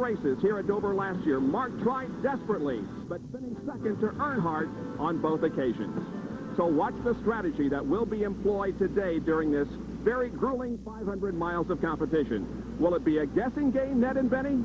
races here at Dover last year. Mark tried desperately, but finished second to Earnhardt on both occasions. So watch the strategy that will be employed today during this very grueling 500 miles of competition. Will it be a guessing game, Ned and Benny?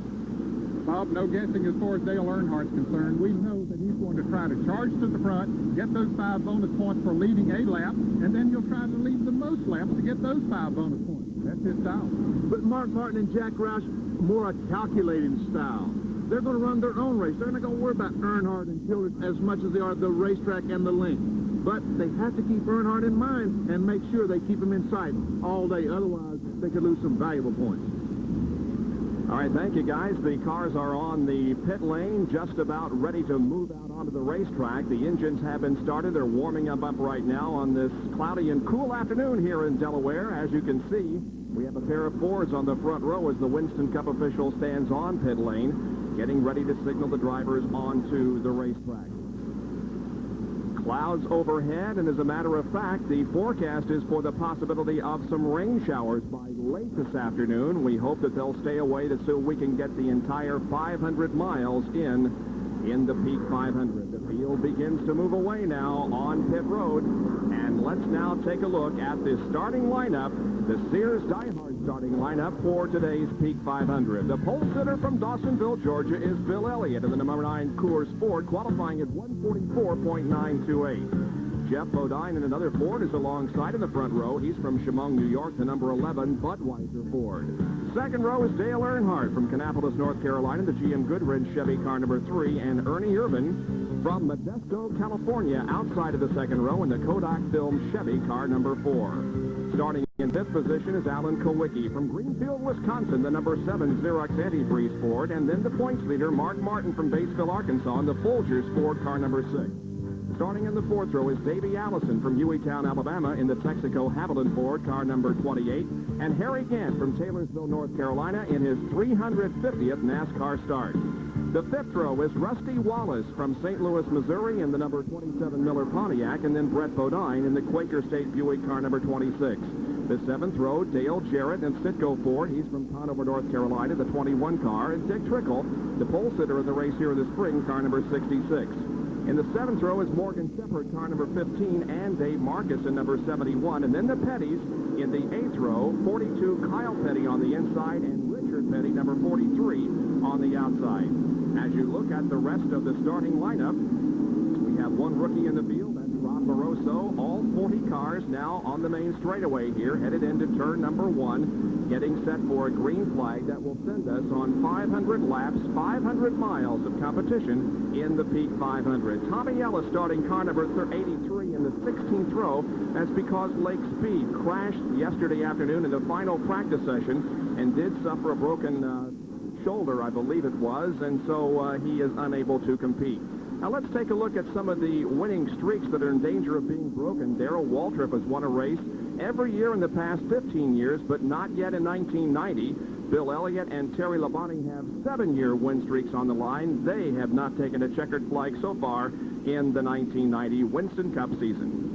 Bob, no guessing as far as Dale Earnhardt's concerned. We know that he's going to try to charge to the front, get those 5 bonus points for leading a lap, and then you'll try to lead the most laps to get those 5 bonus points. That's his style. But Mark Martin and Jack Roush, more a calculating style. They're going to run their own race. They're not going to worry about Earnhardt and Childress as much as they are the racetrack and the length. But they have to keep Earnhardt in mind and make sure they keep him in sight all day. Otherwise, they could lose some valuable points. All right, thank you, guys. The cars are on the pit lane, just about ready to move out onto the racetrack. The engines have been started. They're warming up right now on this cloudy and cool afternoon here in Delaware. As you can see, we have a pair of Fords on the front row as the Winston Cup official stands on pit lane, getting ready to signal the drivers onto the racetrack. Clouds overhead, and as a matter of fact, the forecast is for the possibility of some rain showers by late this afternoon. We hope that they'll stay away so we can get the entire 500 miles in the Peak 500. The field begins to move away now on pit road, and let's now take a look at the starting lineup, the Sears Die-Hard starting lineup for today's Peak 500. The pole sitter from Dawsonville, Georgia is Bill Elliott in the number 9 Coors Ford, qualifying at 144.928. Jeff Bodine in another Ford is alongside in the front row. He's from Chemung, New York, the number 11 Budweiser Ford. Second row is Dale Earnhardt from Kannapolis, North Carolina, the GM Goodrich Chevy car number 3, and Ernie Irvan from Modesto, California, outside of the second row in the Kodak Film Chevy car number 4. Starting in fifth position is Alan Kowicki from Greenfield, Wisconsin, the number 7 Xerox Antifreeze Ford, and then the points leader, Mark Martin from Batesville, Arkansas, in the Folgers Ford car number 6. Starting in the fourth row is Davey Allison from Hueytown, Alabama, in the Texaco Haviland Ford, car number 28, and Harry Gant from Taylorsville, North Carolina, in his 350th NASCAR start. The fifth row is Rusty Wallace from St. Louis, Missouri, in the number 27 Miller Pontiac, and then Brett Bodine in the Quaker State Buick car number 26. The seventh row, Dale Jarrett and Sitco Ford. He's from Conover, North Carolina, the 21 car, and Dick Trickle, the pole sitter of the race here in the spring, car number 66. In the seventh row is Morgan Shepherd, car number 15, and Dave Marcus in number 71. And then the Petties in the eighth row, 42 Kyle Petty on the inside, and Richard Petty, number 43, on the outside. As you look at the rest of the starting lineup, we have one rookie in the field. That's Rob Moroso. All 40 cars now on the main straightaway here, headed into turn number 1, getting set for a green flag that will send us on 500 laps, 500 miles of competition in the Peak 500. Tommy Ellis starting car number 83 in the 16th row. That's because Lake Speed crashed yesterday afternoon in the final practice session and did suffer a broken shoulder, I believe it was, and so he is unable to compete. Now let's take a look at some of the winning streaks that are in danger of being broken. Darrell Waltrip has won a race every year in the past 15 years, but not yet in 1990. Bill Elliott and Terry Labonte have 7-year win streaks on the line. They have not taken a checkered flag so far in the 1990 Winston Cup season.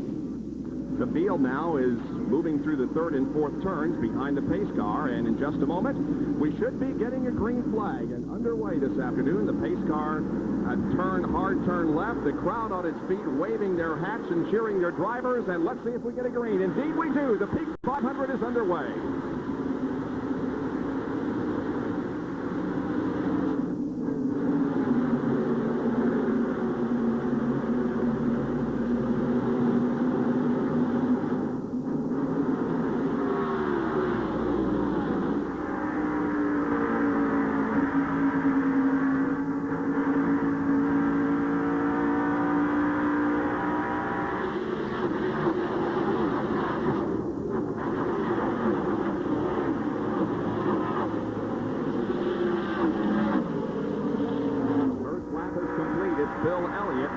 The field now is moving through the third and fourth turns behind the pace car, and in just a moment, we should be getting a green flag. And underway this afternoon, the pace car hard turn left, the crowd on its feet waving their hats and cheering their drivers, and let's see if we get a green. Indeed we do. The Peak 500 is underway. Bill Elliott.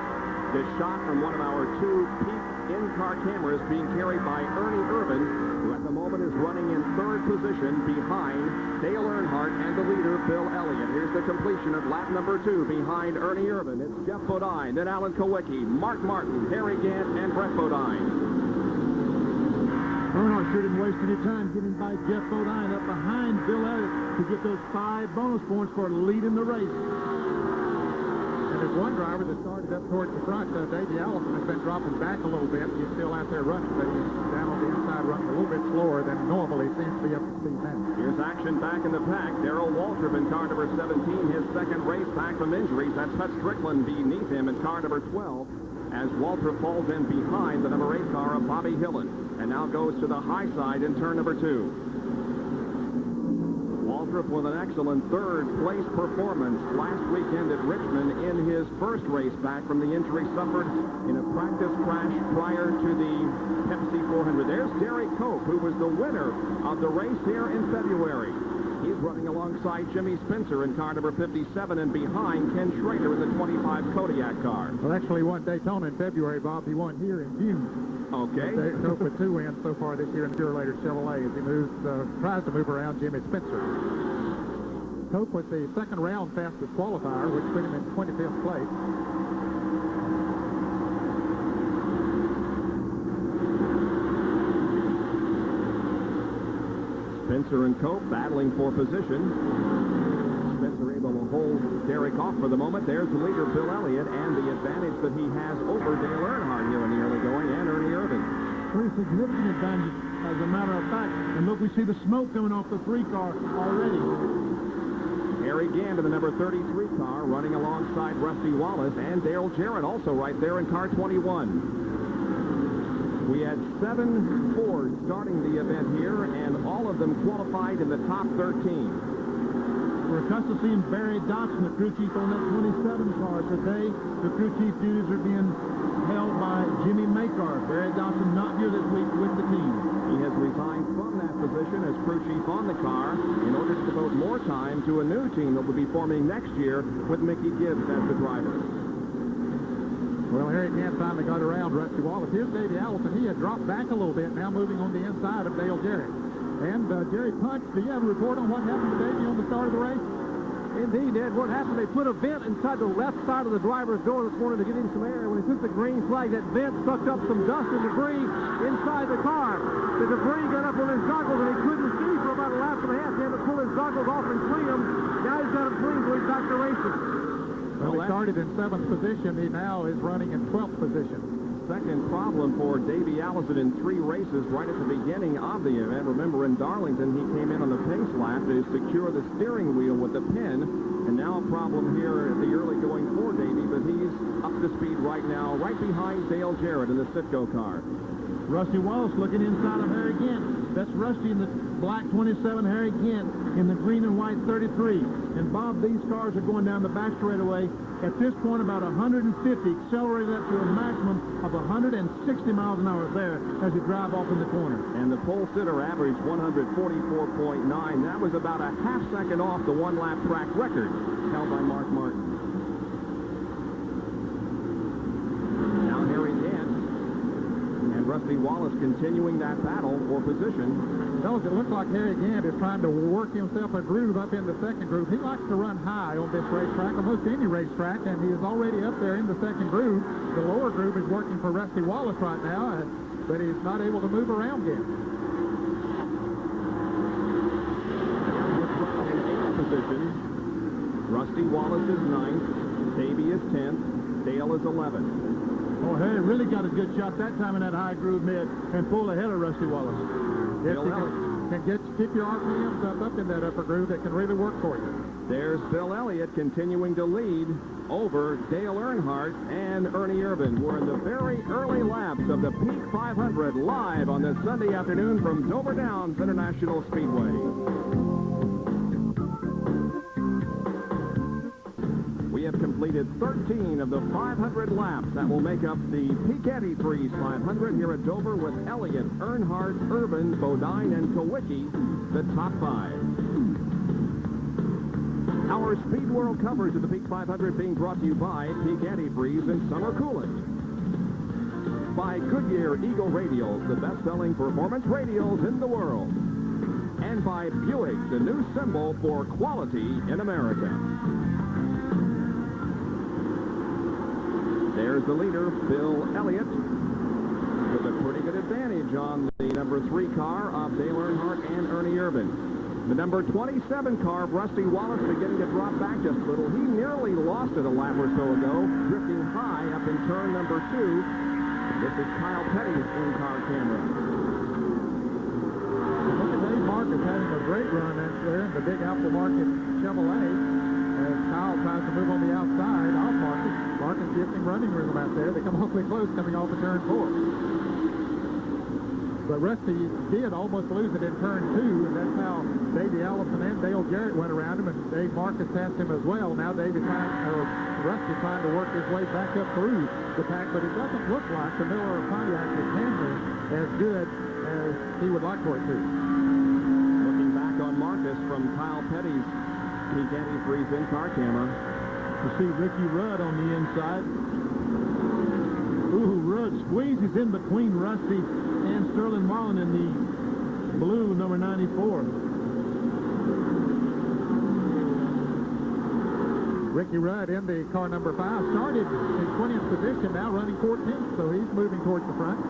This shot from one of our 2 Peak in-car cameras being carried by Ernie Irvan, who at the moment is running in third position behind Dale Earnhardt and the leader, Bill Elliott. Here's the completion of lap number 2 behind Ernie Irvan. It's Jeff Bodine, then Alan Kowicki, Mark Martin, Harry Gant, and Brett Bodine. Earnhardt sure didn't waste any time getting by Jeff Bodine up behind Bill Elliott to get those 5 bonus points for leading the race. And there's one driver that started up towards the front. Davey Allison has been dropping back a little bit. He's still out there running, but he's down on the inside running a little bit slower than normal. He seems to be up to speed now. Here's action back in the pack. Darrell Waltrip in car number 17, his second race back from injuries. That's Hutch Strickland beneath him in car number 12 as Waltrip falls in behind the number 8 car of Bobby Hillen and now goes to the high side in turn number 2. Waltrip with an excellent third-place performance last weekend at Richmond in his first race back from the injury suffered in a practice crash prior to the Pepsi 400. There's Derek Cope, who was the winner of the race here in February. He's running alongside Jimmy Spencer in car number 57 and behind Ken Schrader in the 25 Kodiak car. Well, actually won Daytona in February, Bob. He won here in June. Okay. Cope with 2 wins so far this year in Purelator Chevrolet as he tries to move around Jimmy Spencer. Cope was the second round fastest qualifier, which put him in 25th place. Spencer and Cope battling for position. Spencer able to hold Derek off for the moment. There's the leader, Bill Elliott, and the advantage that he has over Dale Earnhardt here in the early going, and Ernie Irvin. Pretty significant advantage, as a matter of fact. And look, we see the smoke coming off the 3 car already. Harry Gant in the number 33 car running alongside Rusty Wallace, and Dale Jarrett also right there in car 21. We had 7 Fords starting the event here, and all of them qualified in the top 13. We're accustomed to seeing Barry Dodson, the crew chief on that 27 car. Today, the crew chief duties are being held by Jimmy Makar. Barry Dodson not here this week with the team. He has resigned from that position as crew chief on the car in order to devote more time to a new team that will be forming next year with Mickey Gibbs as the driver. Well, Harry Gant finally got around Rusty Wallace. Here's Davey Allison. He had dropped back a little bit, now moving on the inside of Dale Jarrett. And Jerry Punch, do you have a report on what happened to Davey on the start of the race? Indeed, Ed. What happened, they put a vent inside the left side of the driver's door this morning to get him some air. When he took the green flag, that vent sucked up some dust and debris inside the car. The debris got up on his goggles, and he couldn't see for about a lap and a half. He had to pull his goggles off and clean them. Now he's got them clean, so he's back to racing. Well, he started in 7th position. He now is running in 12th position. Second problem for Davey Allison in 3 races right at the beginning of the event. Remember, in Darlington, he came in on the pace lap to secure the steering wheel with the pin. And now a problem here at the early going for Davey, but he's up to speed right now, right behind Dale Jarrett in the Citgo car. Rusty Wallace looking inside of Harry Gant. That's Rusty in the black 27, Harry Gant in the green and white 33. And Bob, these cars are going down the back straightaway at this point about 150, accelerated up to a maximum of 160 miles an hour there as you drive off in the corner. And the pole sitter averaged 144.9. That was about a half second off the one-lap track record held by Mark Martin. Now Harry Gant and Rusty Wallace continuing that battle for position. Fellas, it looks like Harry Gant is trying to work himself a groove up in the second groove. He likes to run high on this racetrack, almost any racetrack, and he is already up there in the second groove. The lower groove is working for Rusty Wallace right now, but he's not able to move around yet. In 8th position, Rusty Wallace is 9th, Davey is 10th, Dale is 11th. Oh, Harry really got a good shot that time in that high groove mid and pulled ahead of Rusty Wallace. Yes, he can keep your RPMs up in that upper groove. That can really work for you. There's Bill Elliott continuing to lead over Dale Earnhardt and Ernie Irvin. We're in the very early laps of the Peak 500 live on this Sunday afternoon from Dover Downs International Speedway. We have completed 13 of the 500 laps that will make up the Peak 3's 500 here at Dover with Elliott, Earnhardt, Irvin, Bodine, and Kowicki, the top 5. Our Speed World coverage of the Peak 500 being brought to you by Peak Antifreeze and Summer Coolant. By Goodyear Eagle Radials, the best-selling performance radials in the world. And by Buick, the new symbol for quality in America. There's the leader, Bill Elliott, with a pretty good advantage. advantage on the number 3 car of Dale Earnhardt and Ernie Irvan. The number 27 car of Rusty Wallace beginning to drop back just a little. He nearly lost it a lap or so ago, drifting high up in turn number 2. This is Kyle Petty's in-car camera. Look at Dave Marcus having a great run out there in the big Apple Market Chevrolet. As Kyle tries to move on the outside off Marcus. Marcus gives him running room out there. They come awfully close coming off of turn 4. But Rusty did almost lose it in turn 2, and that's how Davey Allison and Dale Jarrett went around him, and Dave Marcus passed him as well. Now Rusty trying to work his way back up through the pack, but it doesn't look like the Miller Pontiac is handling as good as he would like for it to. Looking back on Marcus from Kyle Petty's Peak Antifreeze in-car camera. You see Ricky Rudd on the inside. Ooh, Rudd squeezes in between Rusty and Sterling Marlin in the blue number 94. Ricky Rudd in the car number 5 started in 20th position, now running 14th, so he's moving towards the front.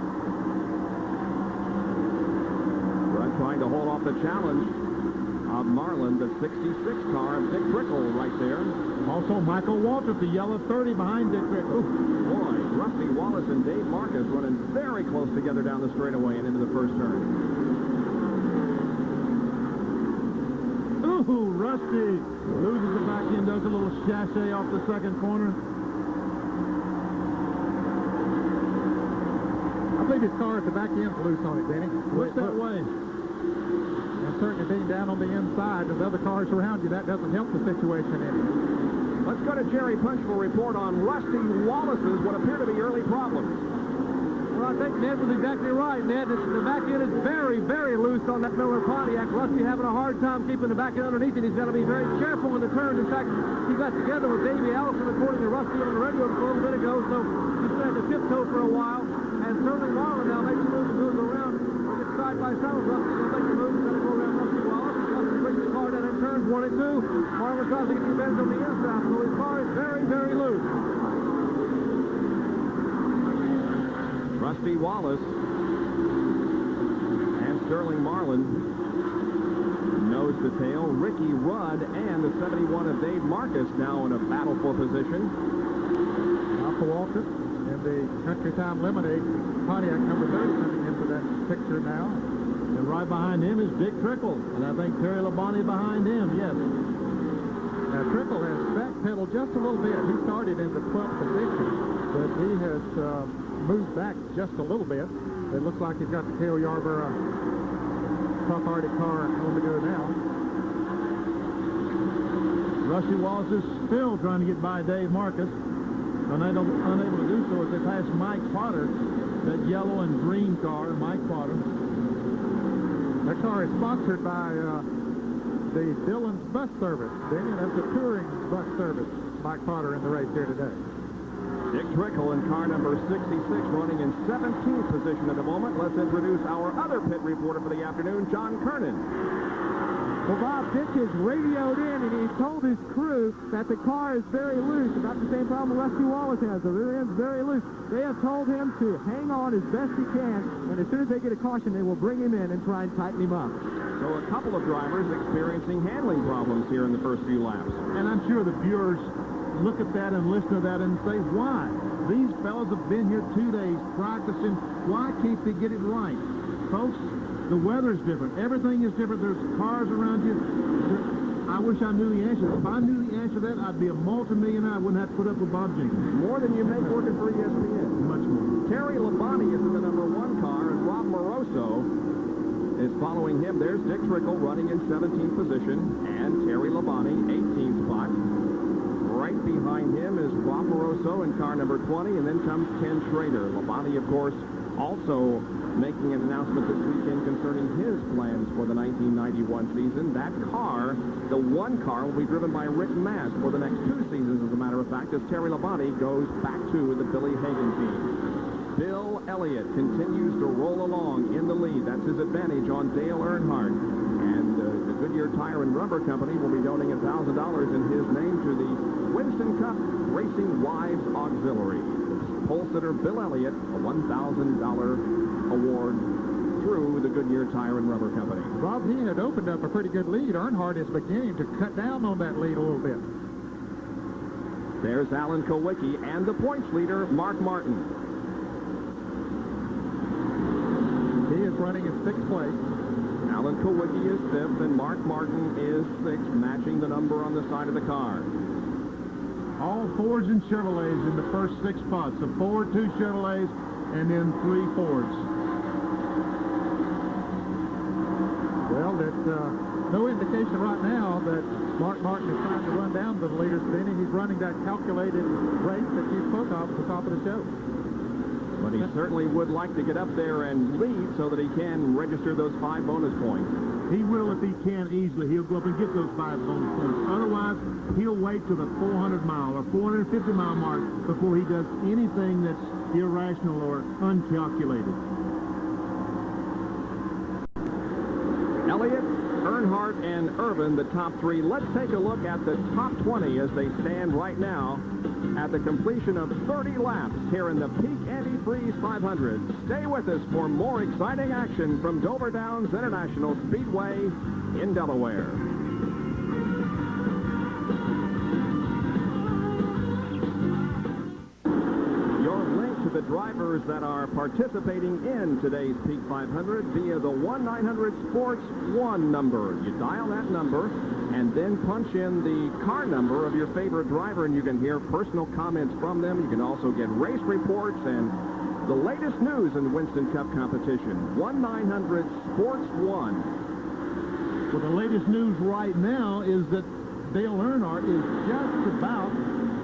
Rudd trying to hold off the challenge of Marlin, the 66 car of Dick Trickle right there. Also Michael Waltrip, the yellow 30 behind Dick Trickle. Boy, Rusty Wallace and Dave Marcus running very close together down the straightaway and into the first turn. Ooh, Rusty loses the back end, does a little sachet off the second corner. I believe his car at the back end's loose on it, Denny. Looks that way. And certainly being down on the inside, and the other cars around you, that doesn't help the situation any. Let's go to Jerry Punch for a report on Rusty Wallace's what appear to be early problems. Well, I think Ned was exactly right, Ned. The back end is very, very loose on that Miller Pontiac. Rusty having a hard time keeping the back end underneath it. He's got to be very careful in the turns. In fact, he got together with Davey Allison, according to Rusty on the radio a little bit ago, so he started to tiptoe for a while. And Sterling Marlin now makes a move and moves around. We'll get side by side with Rusty. He'll make a move. He's got to go around Rusty Wallace. He's got to bring the car down in turns 1 and 2. Marlin tries to get the bends on the inside, so his car is very, very loose. Rusty Wallace and Sterling Marlin nose to tail. Ricky Rudd and the 71 of Dave Marcus now in a battle for position. Alpha Waltrip and the Country Time Lemonade Pontiac number 30 coming into that picture now. And right behind him is Dick Trickle, and I think Terry Labonte behind him, yes. Now, Trickle has backpedaled just a little bit. He started in the 12th position, but he has moved back just a little bit. It looks like he's got the Cale Yarborough Tough Arctic car on the go now. Rusty Wallace is still trying to get by Dave Marcus. Unable to do so as they pass Mike Potter, that yellow and green car, Mike Potter. That car is sponsored by the Dillon's Bus Service. Danny, that's a touring bus service. Mike Potter in the race here today. Dick Trickle in car number 66 running in 17th position at the moment. Let's introduce our other pit reporter for the afternoon, John Kernan. Well, Bob Ditch has radioed in, and he told his crew that the car is very loose, about the same problem Rusty Wallace has. The rear end's very loose. They have told him to hang on as best he can, and as soon as they get a caution, they will bring him in and try and tighten him up. So a couple of drivers experiencing handling problems here in the first few laps. And I'm sure the viewers look at that and listen to that and say, why? These fellas have been here 2 days practicing. Why can't they get it right? Folks, the weather's different. Everything is different. There's cars around you. I wish I knew the answer. If I knew the answer to that, I'd be a multimillionaire. I wouldn't have to put up with Bob Jenkins. More than you make working for ESPN. Much more. Terry Labonte is in the number 1 car, and Rob Moroso is following him. There's Dick Trickle running in 17th position, and Terry Labonte, 18th spot. Right behind him is Rob Moroso in car number 20, and then comes Ken Schrader. Labonte, of course, also making an announcement this weekend concerning his plans for the 1991 season. That car, the 1 car, will be driven by Rick Mast for the next 2 seasons, as a matter of fact, as Terry Labonte goes back to the Billy Hagan team. Bill Elliott continues to roll along in the lead. That's his advantage on Dale Earnhardt. And the Goodyear Tire and Rubber Company will be donating $1,000 in his name to the Winston Cup Racing Wives Auxiliary. Pole sitter Bill Elliott, a $1,000 award through the Goodyear Tire and Rubber Company. Bob, he had opened up a pretty good lead. Earnhardt is beginning to cut down on that lead a little bit. There's Alan Kulwicki and the points leader, Mark Martin. He is running in 6th place. Alan Kulwicki is 5th, and Mark Martin is 6th, matching the number on the side of the car. All Fords and Chevrolets in the first 6 spots. A Ford, 2 Chevrolets, and then 3 Fords. Well, there's no indication right now that Mark Martin is trying to run down the leaders, Benny. He's running that calculated race that you spoke of at the top of the show. But he certainly would like to get up there and lead so that he can register those 5 bonus points. He will if he can easily. He'll go up and get those 5 bonus points. Otherwise, he'll wait till the 400-mile or 450-mile mark before he does anything that's irrational or uncalculated. Elliott, Earnhardt, and Irvin, the top 3. Let's take a look at the top 20 as they stand right now at the completion of 30 laps here in the Peak Antifreeze 500. Stay with us for more exciting action from Dover Downs International Speedway in Delaware. The drivers that are participating in today's Peak 500 via the 1-900 Sports 1 number. You dial that number and then punch in the car number of your favorite driver, and you can hear personal comments from them. You can also get race reports and the latest news in the Winston Cup competition. 1-900 Sports 1. Well, the latest news right now is that Dale Earnhardt is just about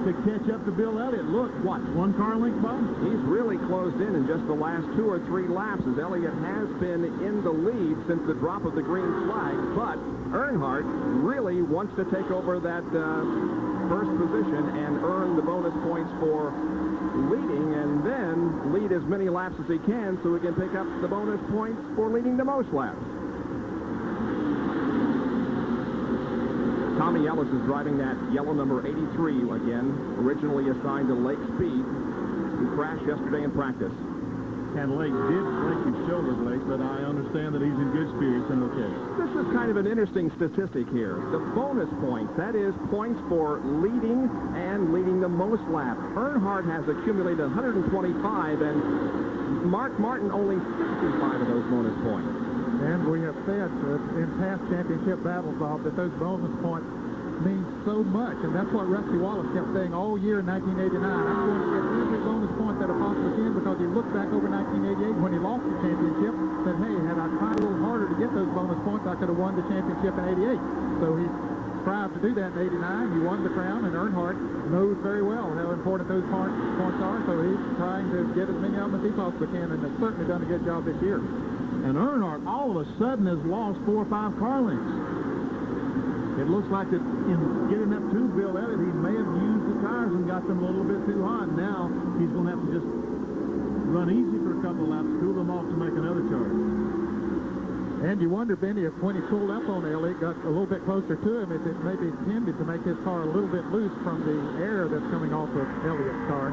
to catch up to Bill Elliott. Look, what, 1 car length, Bob? He's really closed in just the last 2 or 3 laps, as Elliott has been in the lead since the drop of the green flag. But Earnhardt really wants to take over that first position and earn the bonus points for leading, and then lead as many laps as he can so he can pick up the bonus points for leading the most laps. Tommy Ellis is driving that yellow number 83 again, originally assigned to Lake Speed, who crashed yesterday in practice. And Lake did break his shoulder blade, but I understand that he's in good spirits and okay. This is kind of an interesting statistic here. The bonus points, that is points for leading and leading the most laps. Earnhardt has accumulated 125, and Mark Martin only 65 of those bonus points. And we have said in past championship battles, Bob, that those bonus points mean so much. And that's what Rusty Wallace kept saying all year in 1989. I'm going to get every bonus point that I possibly can, because he looked back over 1988 when he lost the championship, said, hey, had I tried a little harder to get those bonus points, I could have won the championship in 88. So he strived to do that in 89. He won the crown, and Earnhardt knows very well how important those points are. So he's trying to get as many of them as he possibly can, and has certainly done a good job this year. And Earnhardt all of a sudden has lost 4 or 5 car lengths. It looks like that in getting up to Bill Elliott, he may have used the tires and got them a little bit too hot. Now he's going to have to just run easy for a couple of laps, cool them off to make another charge. And you wonder, Benny, if when he pulled up on Elliott, got a little bit closer to him, if it maybe tended to make his car a little bit loose from the air that's coming off of Elliott's car,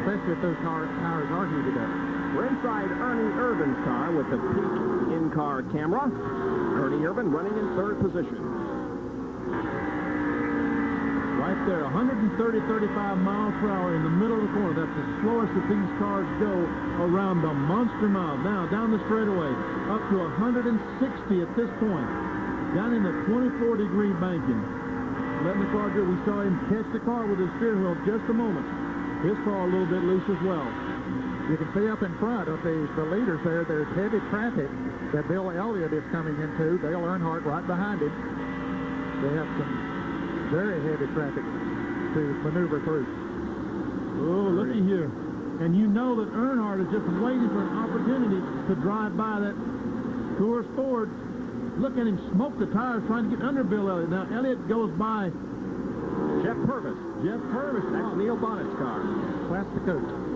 especially if those tires are heated up. We're inside Ernie Irvin's car with the Peak in-car camera. Ernie Irvin running in 3rd position. Right there, 130, 35 miles per hour in the middle of the corner. That's the slowest that these cars go around the Monster Mile. Now, down the straightaway, up to 160 at this point. Down in the 24-degree banking. Letting the car go. We saw him catch the car with his steering wheel just a moment. His car a little bit loose as well. You can see up in front of the leaders there, there's heavy traffic that Bill Elliott is coming into. Dale Earnhardt right behind him. They have some very heavy traffic to maneuver through. Oh, looky here. And you know that Earnhardt is just waiting for an opportunity to drive by that Coors Ford. Look at him smoke the tires trying to get under Bill Elliott. Now, Elliott goes by Jeff Purvis. Jeff Purvis. That's Neil Bonnett's car. Plasticoat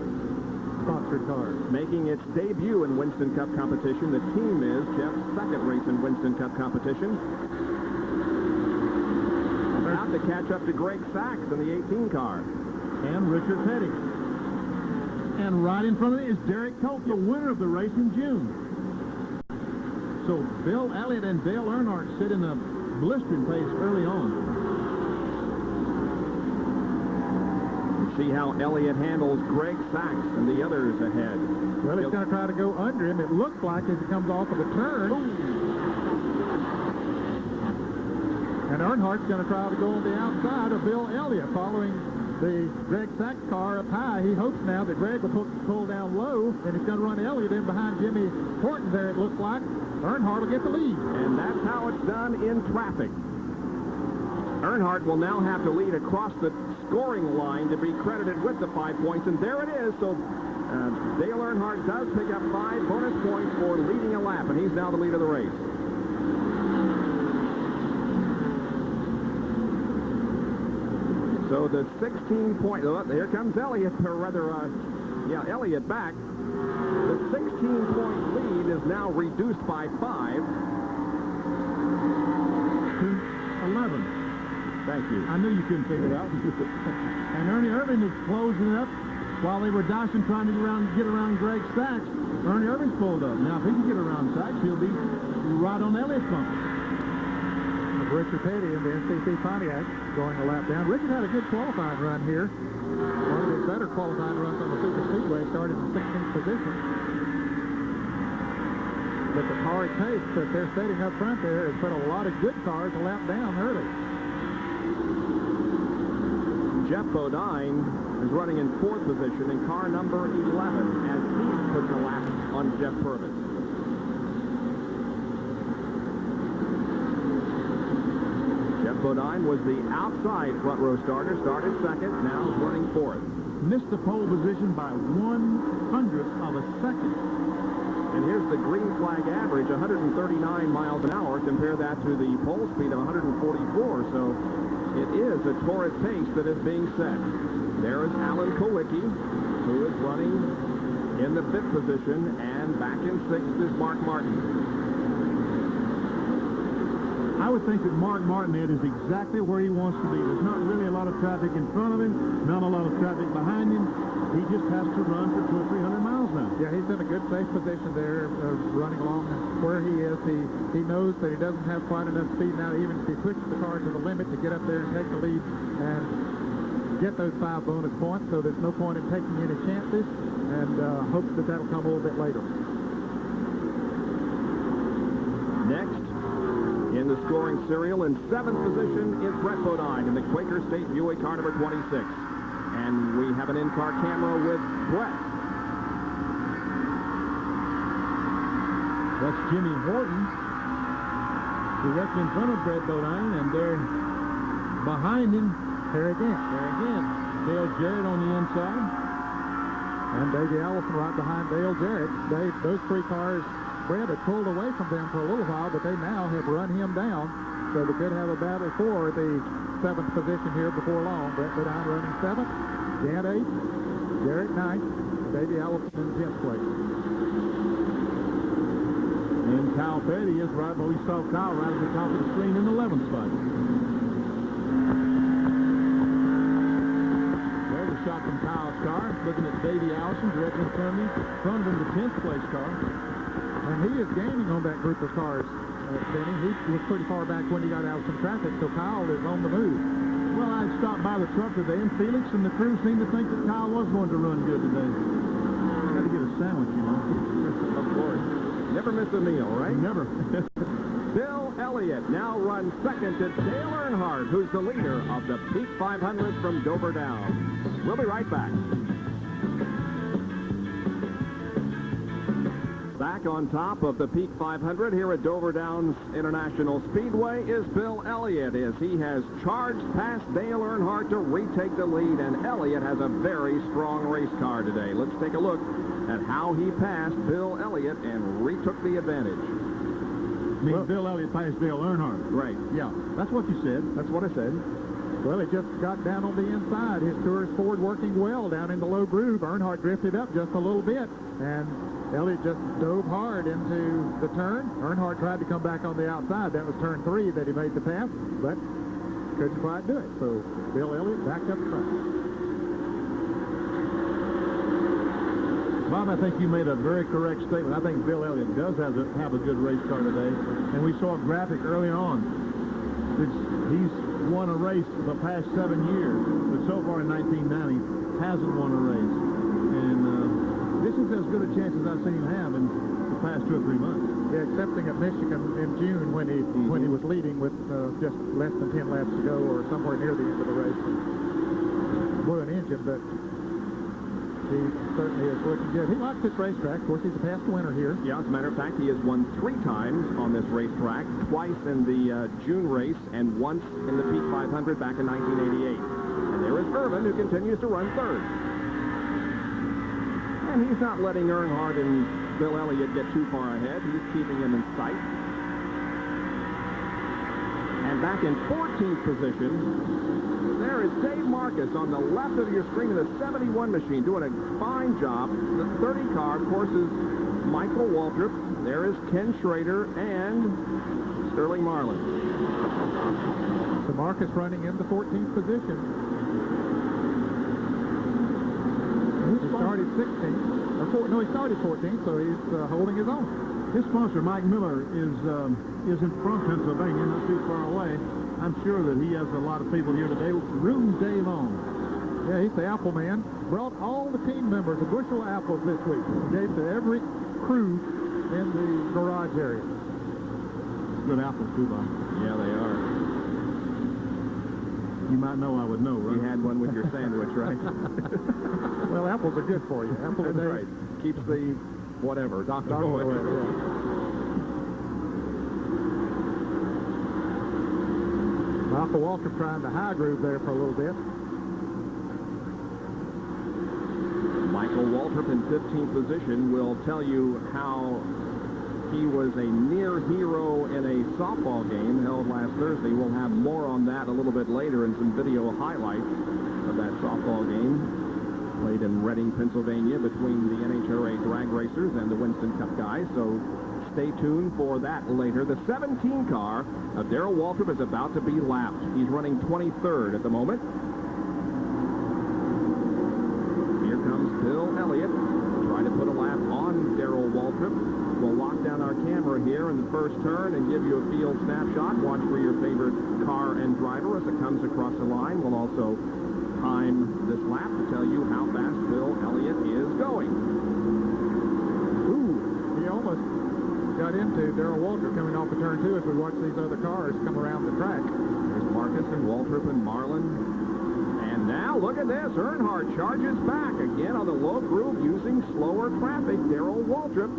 sponsored cars. Making its debut in Winston Cup competition. The team is Jeff's 2nd race in Winston Cup competition. About to catch up to Greg Sachs in the 18 car. And Richard Petty. And right in front of it is Derek Cope, the winner of the race in June. So Bill Elliott and Dale Earnhardt sit in a blistering pace early on. See how Elliott handles Greg Sachs and the others ahead. Well, he's going to try to go under him. It looks like as he comes off of the turn. And Earnhardt's going to try to go on the outside of Bill Elliott, following the Greg Sachs car up high. He hopes now that Greg will pull down low, and he's going to run Elliott in behind Jimmy Horton there, it looks like. Earnhardt will get the lead. And that's how it's done in traffic. Earnhardt will now have to lead across the scoring line to be credited with the 5 points, and there it is. So Dale Earnhardt does pick up 5 bonus points for leading a lap, and he's now the lead of the race. So the 16-point, here comes Elliott, or rather, Elliott back. The 16-point lead is now reduced by 5 to 11. Thank you. I knew you couldn't figure it out. And Ernie Irvin is closing it up while they were dashing trying to get around Greg Sachs. Ernie Irvin's pulled up. Now, if he can get around Sachs, he'll be right on Elliott's bumper. Richard Petty in the NCC Pontiac going a lap down. Richard had a good qualifying run here. One of his better qualifying runs on the Super Speedway, started in 16th position. But the hard pace that they're setting up front there has put a lot of good cars a lap down early. Jeff Bodine is running in 4th position in car number 11 as he puts a lap on Jeff Purvis. Jeff Bodine was the outside front row starter, started 2nd, now is running 4th. Missed the pole position by 1/100th of a second. And here's the green flag average, 139 miles an hour. Compare that to the pole speed of 144. So it is a torrid pace that is being set. There is Alan Kowicki, who is running in the 5th position, and back in 6th is Mark Martin. I would think that Mark Martinet is exactly where he wants to be. There's not really a lot of traffic in front of him, not a lot of traffic behind him. He just has to run for 200 or 300 miles now. Yeah, he's in a good safe position there, running along where he is. He knows that he doesn't have quite enough speed now, even if he pushes the car to the limit, to get up there and take the lead and get those 5 bonus points. So there's no point in taking any chances, and hopes that that'll come a little bit later. Next in the scoring serial in 7th position is Brett Bodine in the Quaker State Buick car number 26. And we have an in-car camera with Brett. That's Jimmy Horton, directly in front of Brett Bodine, and they're behind him. There again, Dale Jarrett on the inside. And Davey Allison right behind Dale Jarrett. Those 3 cars, Brett had pulled away from them for a little while, but they now have run him down. So we could have a battle for the 7th position here before long. Brett Bodine running 7th, Dan 8th, Jarrett 9th, Davey Allison in 10th place. And Kyle Petty is right where we saw Kyle right at the top of the screen in the 11th spot. There's a shot from Kyle's car, looking at Davey Allison directly in front of him, the 10th place car. And he is gaining on that group of cars, Benny. He was pretty far back when he got out of some traffic, so Kyle is on the move. Well, I stopped by the truck today, and Felix and the crew seemed to think that Kyle was going to run good today. Got to get a sandwich, you know. Of course. Never miss a meal, right? Never. Bill Elliott now runs 2nd to Dale Earnhardt, who's the leader of the Peak 500 from Dover Downs. We'll be right back. Back on top of the Peak 500 here at Dover Downs International Speedway is Bill Elliott, as he has charged past Dale Earnhardt to retake the lead, and Elliott has a very strong race car today. Let's take a look at how he passed Bill Elliott and retook the advantage. Bill Elliott passed Dale Earnhardt. Right. Yeah, that's what you said. That's what I said. Well, he just got down on the inside. His tourist Ford working well down in the low groove. Earnhardt drifted up just a little bit, and Elliott just dove hard into the turn. Earnhardt tried to come back on the outside. That was turn 3 that he made the pass, but couldn't quite do it. So Bill Elliott backed up front. Bob, I think you made a very correct statement. I think Bill Elliott does have a good race car today, and we saw a graphic early on. He's won a race for the past 7 years, but so far in 1990 hasn't won a race. And this is as good a chance as I've seen him have in the past 2 or 3 months. Yeah, excepting at Michigan in June when he was leading with just less than 10 laps to go or somewhere near the end of the race. Blew an engine, but he certainly is looking good. He likes this racetrack. Of course, he's a past winner here. Yeah, as a matter of fact, he has won 3 times on this racetrack, twice in the June race and once in the Peak 500 back in 1988. And there is Irvin, who continues to run third. And he's not letting Earnhardt and Bill Elliott get too far ahead. He's keeping him in sight. And back in 14th position, there is Dave Marcus on the left of your screen in the 71 machine, doing a fine job. The 30 car, of course, is Michael Waltrip. There is Ken Schrader and Sterling Marlin. So Marcus running in the 14th position. He started 16th. He started 14th, so he's holding his own. His sponsor, Mike Miller, is in from Pennsylvania, not too far away. I'm sure that he has a lot of people here today rooting Dave on. Yeah, he's the apple man. Brought all the team members a bushel of apples this week. Gave to every crew in the garage area. Good apples, too, Bob. Yeah, they are. You might know I would know, right? You had one with your sandwich, right? Well, apples are good for you. Apple a That's day. right. Keeps the whatever, doctor Going going. away, yeah. Michael Waltrip trying to high groove there for a little bit. Michael Waltrip in 15th position will tell you how he was a near hero in a softball game held last Thursday. We'll have more on that a little bit later in some video highlights of that softball game played in Reading, Pennsylvania between the NHRA drag racers and the Winston Cup guys. So stay tuned for that later. The 17 car of Darrell Waltrip is about to be lapped. He's running 23rd at the moment. Here comes Bill Elliott trying to put a lap on Darrell Waltrip. We'll lock down our camera here in the first turn and give you a field snapshot. Watch for your favorite car and driver as it comes across the line. We'll also time this lap to tell you how fast Bill Elliott is going. Ooh, he almost got into Darrell Waltrip coming off of turn 2 as we watch these other cars come around the track. There's Marcus and Waltrip and Marlin. And now, look at this. Earnhardt charges back again on the low groove using slower traffic. Darrell Waltrip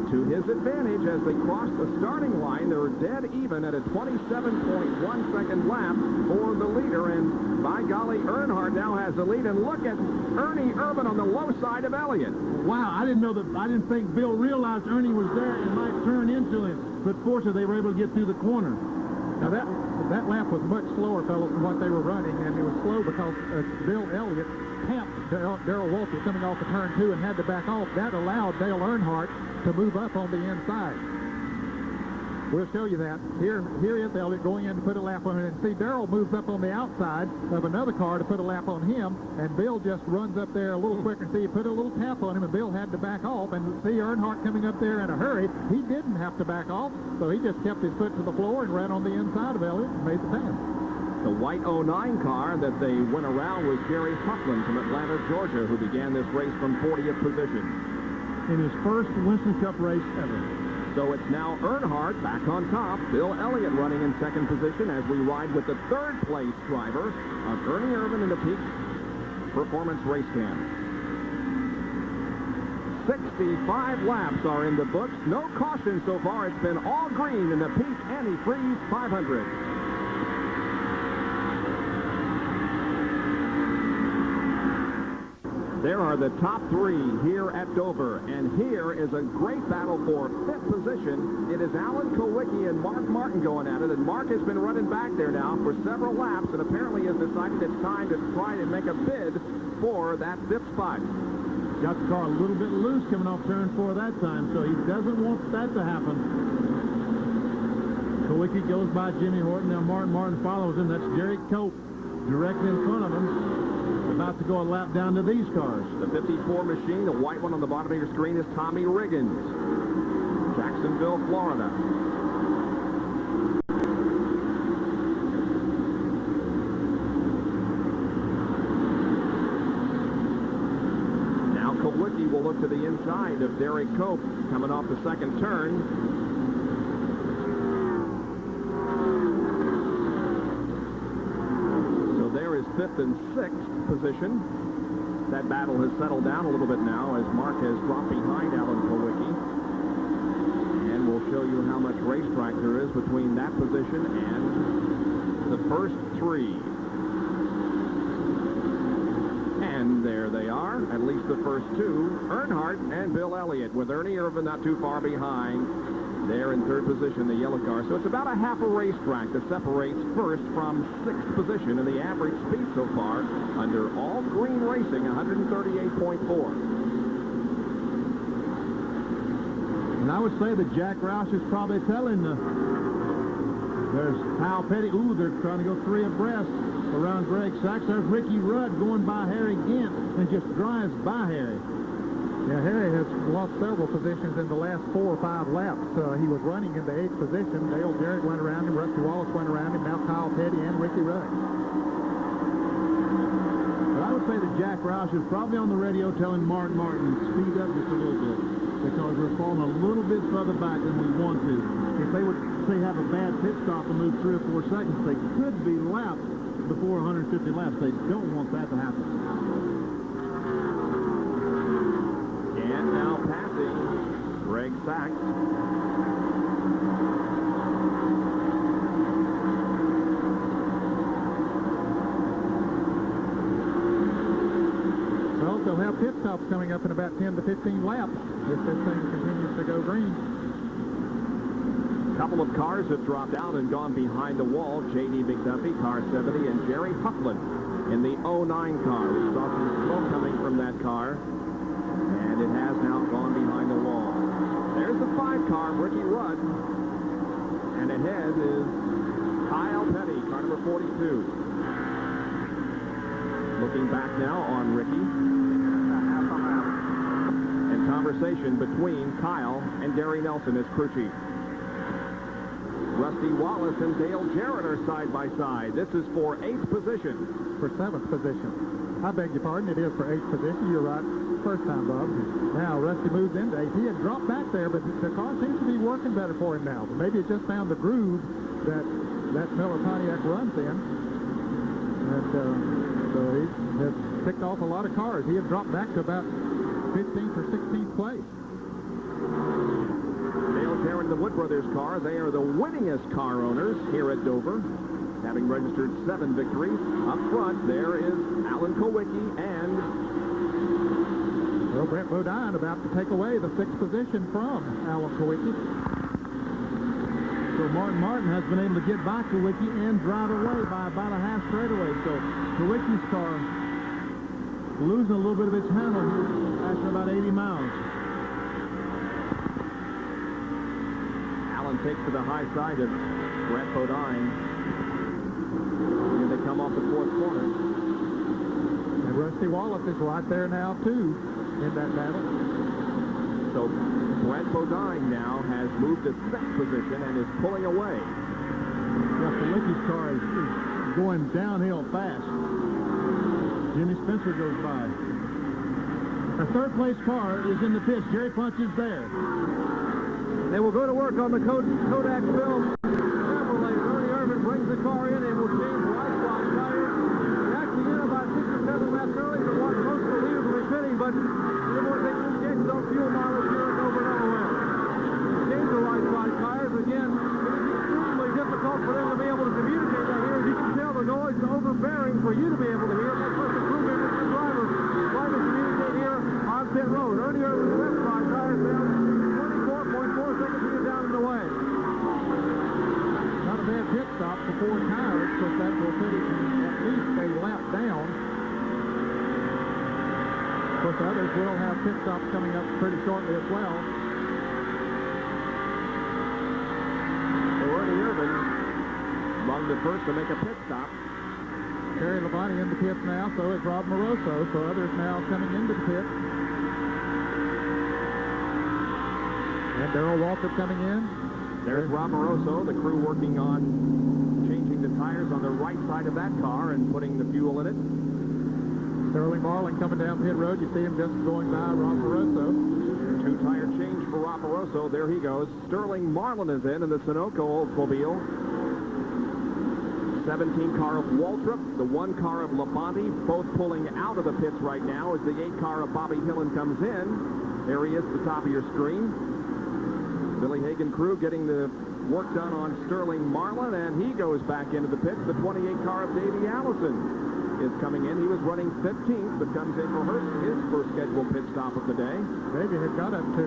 to his advantage as they cross the starting line. They're dead even at a 27.1-second lap for the leader. And by golly, Earnhardt now has the lead. And look at Ernie Irvan on the low side of Elliott. Wow, I didn't think Bill realized Ernie was there and might turn into him. But fortunately, they were able to get through the corner. Now that lap was much slower, fellas, than what they were running, and it was slow because Bill Elliott tapped Darrell Waltrip coming off of turn 2 and had to back off. That allowed Dale Earnhardt to move up on the inside. We'll show you that. Here is Elliott going in to put a lap on him. And see, Darrell moves up on the outside of another car to put a lap on him, and Bill just runs up there a little quicker. And see, he put a little tap on him, and Bill had to back off. And see Earnhardt coming up there in a hurry. He didn't have to back off, so he just kept his foot to the floor and ran on the inside of Elliott and made the pass. The white 09 car that they went around was Gary Huffman from Atlanta, Georgia, who began this race from 40th position. In his first Winston Cup race ever. So it's now Earnhardt back on top. Bill Elliott running in second position as we ride with the third place driver of Ernie Irvan in the Peak Performance Race Cam. 65 laps are in the books. No caution so far. It's been all green in the Peak Antifreeze 500. There are the top 3 here at Dover, and here is a great battle for 5th position. It is Alan Kulwicki and Mark Martin going at it, and Mark has been running back there now for several laps and apparently has decided it's time to try to make a bid for that 5th spot. Got the car a little bit loose coming off turn 4 that time, so he doesn't want that to happen. Kulwicki goes by Jimmy Horton. Now Martin follows him. That's Jerry Cope directly in front of him. about to go a lap down to these cars. The 54 machine, the white one on the bottom of your screen, is Tommy Riggins, Jacksonville, Florida. Now Kowicki will look to the inside of Derek Cope coming off the second turn. Fifth and sixth position. That battle has settled down a little bit now as Mark has dropped behind Alan Kowicki. And we'll show you how much racetrack there is between that position and the first three. And there they are, at least the first two, Earnhardt and Bill Elliott, with Ernie Irvin not too far behind. There in third position, the yellow car. So it's about a half a racetrack that separates first from sixth position in the average speed so far under all green racing, 138.4. And I would say that Jack Roush is probably telling there's Kyle Petty. Ooh, they're trying to go three abreast around Greg Sachs. There's Ricky Rudd going by Harry Gant and just drives by Harry. Yeah, Harry has lost several positions in the last 4 or 5 laps. He was running in the 8th position. Dale Jarrett went around him. Rusty Wallace went around him. Now Kyle Petty and Ricky Rudd. But I would say that Jack Roush is probably on the radio telling Mark Martin, speed up just a little bit, because we're falling a little bit further back than we want to. If they would, say, have a bad pit stop and move 3 or 4 seconds, they could be lapped before 150 laps. They don't want that to happen. And now passing Greg Sachs. Well, they'll have pit stops coming up in about 10 to 15 laps if this thing continues to go green. A couple of cars have dropped out and gone behind the wall. J.D. McDuffie, car 70, and Jerry Huffman in the 09 car. We saw some smoke coming from that car. And it has now gone behind the wall. There's the 5 car, Ricky Rudd. And ahead is Kyle Petty, car number 42. Looking back now on Ricky. And conversation between Kyle and Gary Nelson as crew chief. Rusty Wallace and Dale Jarrett are side by side. This is for 8th position. For 7th position. I beg your pardon, it is for 8th position. You're right. First time, Bob. Now Rusty moves into 8th. He had dropped back there, but the car seems to be working better for him now. Maybe it just found the groove that Miller Pontiac runs in. And so he has picked off a lot of cars. He had dropped back to about 15th or 16th place. Dale Jarrett and the Wood Brothers car. They are the winningest car owners here at Dover, having registered 7 victories. Up front, there is Alan Kowicki and Brent Bodine about to take away the 6th position from Alan Kowicki. So Martin has been able to get by Kowicki and drive away by about a half straightaway. So Kowicki's car losing a little bit of its handle after about 80 miles. Allen takes to the high side of Brent Bodine. Here they come off the 4th corner. And Rusty Wallace is right there now, too, in that battle. So Brent Bodine now has moved to 6th position and is pulling away. Yeah, Kowicki's car is going downhill fast. Jimmy Spencer goes by. The 3rd place car is in the pits. Jerry Punch is there. They will go to work on the Kodak film. Chevrolet, Ernie Irvin brings the car in and will change right block tires. They're actually in about 6 or 7 laps early than what most of the leaders will be fitting, but they want to take some chances on fuel mileage here at Dover, Delaware. Change the right block tires again. It is extremely difficult for them to be able to communicate that here. As you can tell, the noise is overbearing for you to be able to hear. That's first improvement is the driver trying to communicate here on pit road. Ernie Irvin's left block tires down 24.4 seconds here down in the way. Not a bad pit stop for 4 tires, but that will put it at least a lap down. Of course, others will have pit stops coming up pretty shortly as well. So Ernie Irvin among the first to make a pit stop. Terry Labonte in the pits now, so is Rob Moroso, so others now coming into the pits. And Darrell Waltrip coming in. There's Rob Moroso, the crew working on changing the tires on the right side of that car and putting the fuel in it. Sterling Marlin coming down pit road. You see him just going by Rob Moroso. Two-tire change for Rob Moroso. There he goes. Sterling Marlin is in the Sunoco Oldsmobile. 17 car of Waltrip, the 1 car of Labonte, both pulling out of the pits right now as the 8 car of Bobby Hillin comes in. There he is at the top of your screen. Billy Hagan crew getting the work done on Sterling Marlin, and he goes back into the pits. The 28 car of Davey Allison is coming in. He was running 15th, but comes in for his first scheduled pit stop of the day. Davey had got up to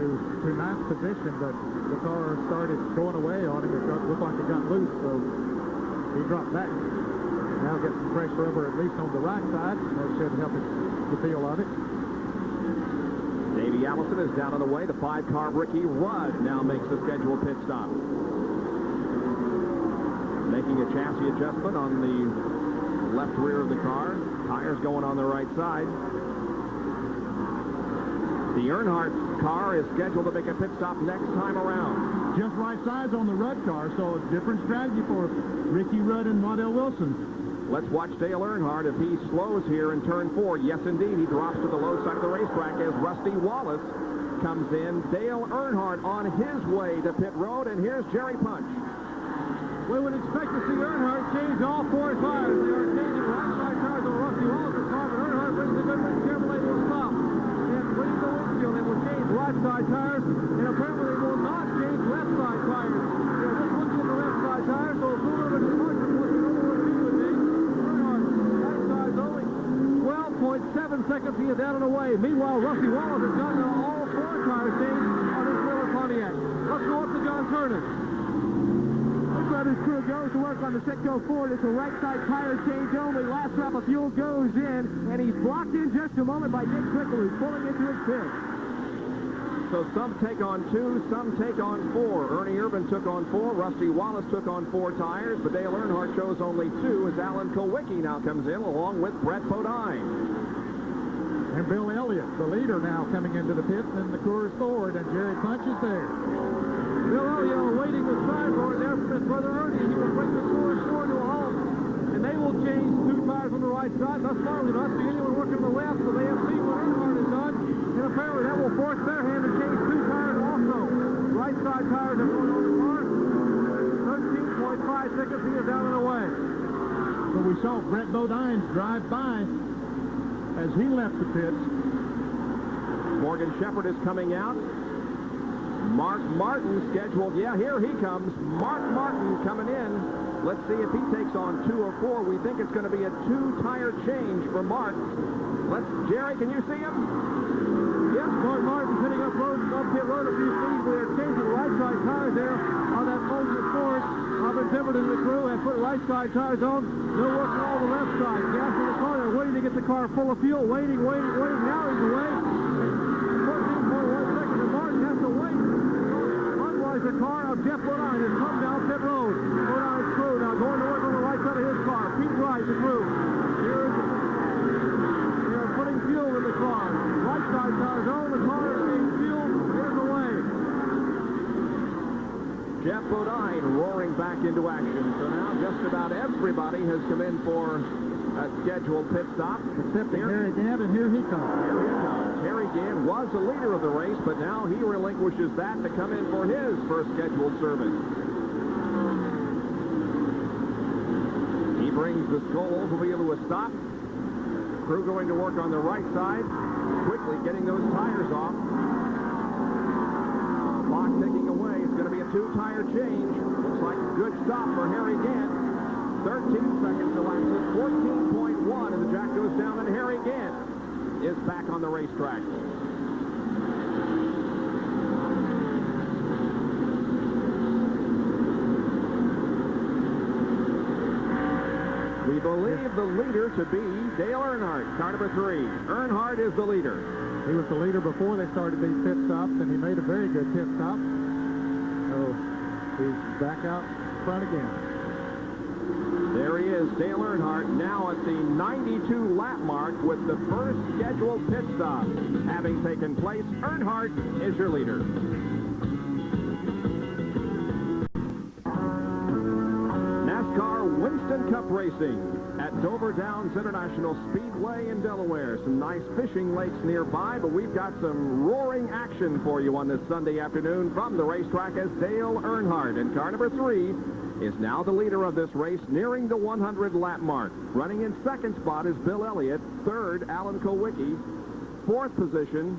9th position, but the car started going away on him. It looked like it got loose, so he dropped back. Now get some fresh rubber at least on the right side. That should help the feel of it. Davey Allison is down on the way. The 5 car Ricky Rudd now makes the scheduled pit stop. Making a chassis adjustment on the left rear of the car. Tires going on the right side. The Earnhardt car is scheduled to make a pit stop next time around. Just right size on the Rudd car, so a different strategy for Ricky Rudd and Waddell Wilson. Let's watch Dale Earnhardt if he slows here in turn 4. Yes, indeed, he drops to the low side of the racetrack as Rusty Wallace comes in. Dale Earnhardt on his way to pit road, and here's Jerry Punch. We would expect to see Earnhardt change all 4 tires. They are changing right side tires on Rusty Wallace's car, but Earnhardt brings the Goodwin Chevrolet to a stop. And clean the windshield. They will change right side tires, and apparently they will not change left side tires. They're just looking at the left side tires, so it's a little bit of a departure from what the normal routine would be. Earnhardt, right side's only 12.7 seconds. He is out of the way. Meanwhile, Rusty Wallace has gotten all 4 tires changed on his Miller Pontiac. Let's go up to John Turner. His crew goes to work on the Citgo Ford. It's a right side tire change only. Last drop of fuel goes in, and he's blocked in just a moment by Dick Trickle, who's pulling into his pit. So some take on 2, some take on 4. Ernie Irvin took on 4. Rusty Wallace took on 4 tires, but Dale Earnhardt chose only 2 as Alan Kulwicki now comes in along with Brett Bodine. And Bill Elliott, the leader, now coming into the pits in the Coors Ford, and Jerry Punch is there. Bill Elliott waiting with sideboard there from his brother Ernie. He will bring the Coors Ford to a halt, and they will change 2 tires on the right side. Thus far, we don't see anyone working on the left, so they have seen what Earnhardt has done, and apparently that will force their hand to change 2 tires also. Right side tires are going on the car. 13.5 seconds, he is out of the way. So we saw Brett Bodine drive by as he left the pits. Morgan Shepherd is coming out. Mark Martin scheduled. Yeah, here he comes. Mark Martin coming in. Let's see if he takes on 2 or 4. We think it's going to be a 2-tire change for Mark. Jerry, can you see him? Yes, Mark Martin hitting up pit road a few feet. We are changing right side tires there on that Moser Ford. Robert Tibbert and the crew have put right side tires on. No work on all the left side. Gas in the car. They're waiting to get the car full of fuel. Waiting. Now he's away. 14.1 seconds, and Martin has to wait. The car of Jeff Bodine has come down pit road. Bodine's crew now going to work on the right side of his car. Pete Wright, the crew. They are putting fuel in the car. Right side tires on. The car is being fueled. Here's away. Jeff Bodine roaring back into action. So now just about everybody has come in for a scheduled pit stop. Except Harry Gant, and here he comes. Here he comes. Harry Gant was the leader of the race, but now he relinquishes that to come in for his first scheduled service. He brings the Skoll Oldsmobile to a stop. Crew going to work on the right side, quickly getting those tires off. Clock ticking away. It's going to be a 2-tire change. Looks like a good stop for Harry Gant. 13 seconds elapses, 14.1, and the jack goes down, and Harry Gant is back on the racetrack. We believe the leader to be Dale Earnhardt, car number 3. Earnhardt is the leader. He was the leader before they started these pit stops, and he made a very good pit stop. So he's back out front again. There he is, Dale Earnhardt, now at the 92 lap mark with the first scheduled pit stop having taken place. Earnhardt is your leader. NASCAR Winston Cup Racing at Dover Downs International Speedway in Delaware. Some nice fishing lakes nearby, but we've got some roaring action for you on this Sunday afternoon from the racetrack as Dale Earnhardt in car number 3 is now the leader of this race, nearing the 100 lap mark. Running in second spot is Bill Elliott. Third, Alan Kulwicki. Fourth position,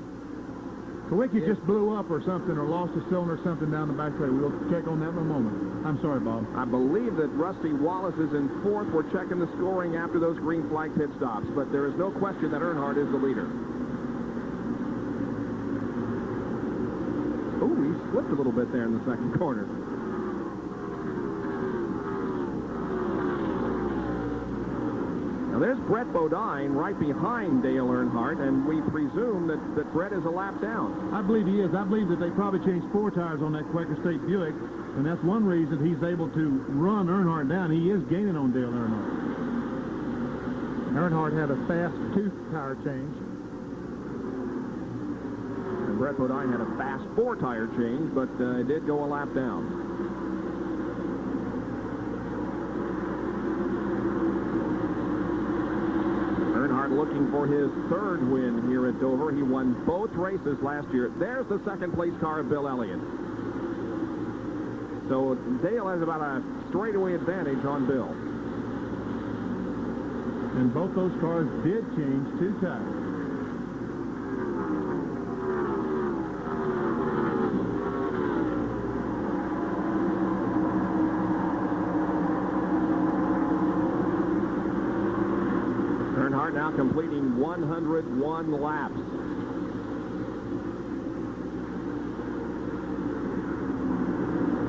Kulwicki just blew up or something, or lost a cylinder or something down the back straight. We'll check on that in a moment. I'm sorry, Bob. I believe that Rusty Wallace is in fourth. We're checking the scoring after those green flag pit stops, but there is no question that Earnhardt is the leader. Oh, he slipped a little bit there in the second corner. Now there's Brett Bodine right behind Dale Earnhardt, and we presume that Brett is a lap down. I believe he is. I believe that they probably changed 4 tires on that Quaker State Buick, and that's one reason he's able to run Earnhardt down. He is gaining on Dale Earnhardt. Earnhardt had a fast 2 tire change. And Brett Bodine had a fast 4 tire change, but it did go a lap down. Looking for his third win here at Dover. He won both races last year. There's the second place car of Bill Elliott. So Dale has about a straightaway advantage on Bill. And both those cars did change 2 tires. Now completing 101 laps.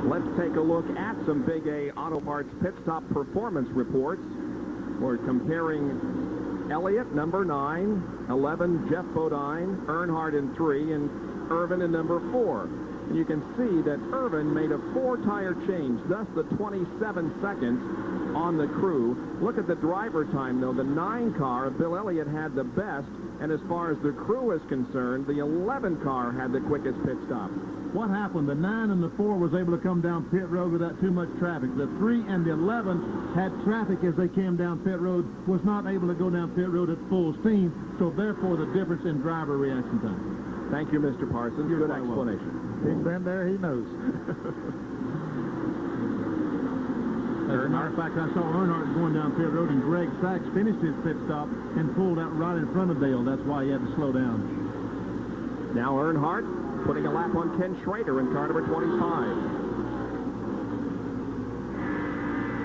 Let's take a look at some Big A Auto Parts pit stop performance reports. We're comparing Elliott, number 9, 11, Jeff Bodine, Earnhardt in 3, and Irvin in number 4. And you can see that Irvin made a 4-tire change, thus the 27 seconds on the crew. Look at the driver time, though. The 9 car of Bill Elliott had the best, and as far as the crew is concerned, the 11 car had the quickest pit stop. What happened? The 9 and the 4 was able to come down pit road without too much traffic. The 3 and the 11 had traffic as they came down pit road, was not able to go down pit road at full steam, so therefore the difference in driver reaction time. Thank you, Mr. Parsons. Good explanation. He's been there, he knows. As a matter of fact, I saw Earnhardt going down pit road, and Greg Sachs finished his pit stop and pulled out right in front of Dale. That's why he had to slow down. Now Earnhardt putting a lap on Ken Schrader in car number 25.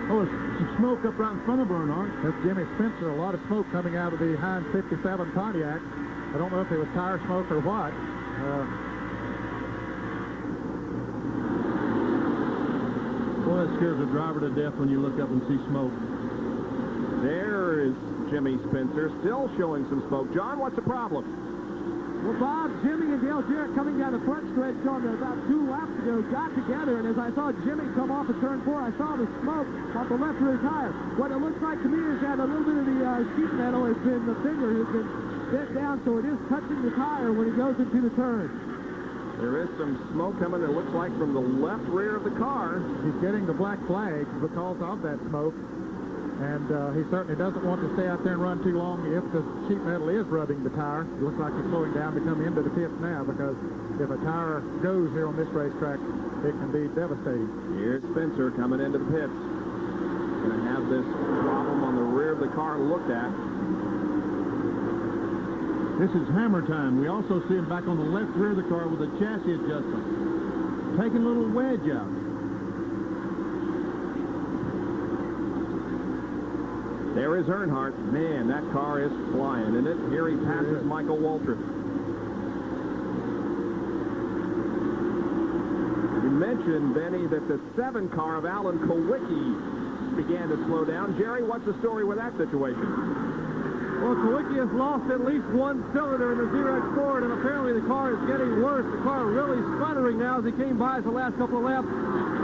Oh, there's some smoke up right in front of Earnhardt. That's Jimmy Spencer. A lot of smoke coming out of the Heinz 57 Pontiac. I don't know if it was tire smoke or what. Boy, that scares a driver to death when you look up and see smoke. There is Jimmy Spencer still showing some smoke. John, what's the problem? Well, Bob, Jimmy and Dale Jarrett coming down the front stretch on about 2 laps ago got together, and as I saw Jimmy come off of turn 4, I saw the smoke off the left rear tire. What it looks like to me is that a little bit of the sheet metal has been, the finger has been bent down, so it is touching the tire when it goes into the turn. There is some smoke coming, it looks like, from the left rear of the car. He's getting the black flag because of that smoke, and he certainly doesn't want to stay out there and run too long if the sheet metal is rubbing the tire. It looks like he's slowing down to come into the pits now, because if a tire goes here on this racetrack, it can be devastating. Here's Spencer coming into the pits. Going to have this problem on the rear of the car looked at. This is hammer time. We also see him back on the left rear of the car with a chassis adjustment. Taking a little wedge out. There is Earnhardt. Man, that car is flying, isn't it? Here he passes Michael Waltrip. You mentioned, Benny, that the 7 car of Alan Kulwicki began to slow down. Jerry, what's the story with that situation? Well, Kulwicki has lost at least 1 cylinder in the ZRX Ford, and apparently the car is getting worse. The car really sputtering now as he came by us the last couple of laps.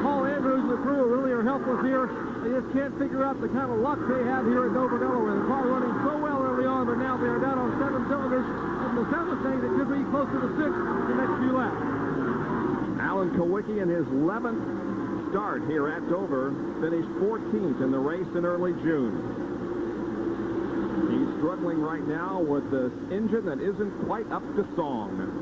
Paul Andrews Andrews and the crew really are helpless here. They just can't figure out the kind of luck they have here at Dover, Delaware. The car running so well early on, but now they are down on 7 cylinders. And the 7th thing that could be closer to 6 the next few laps. Alan Kowicki in his 11th start here at Dover finished 14th in the race in early June. He's struggling right now with this engine that isn't quite up to song.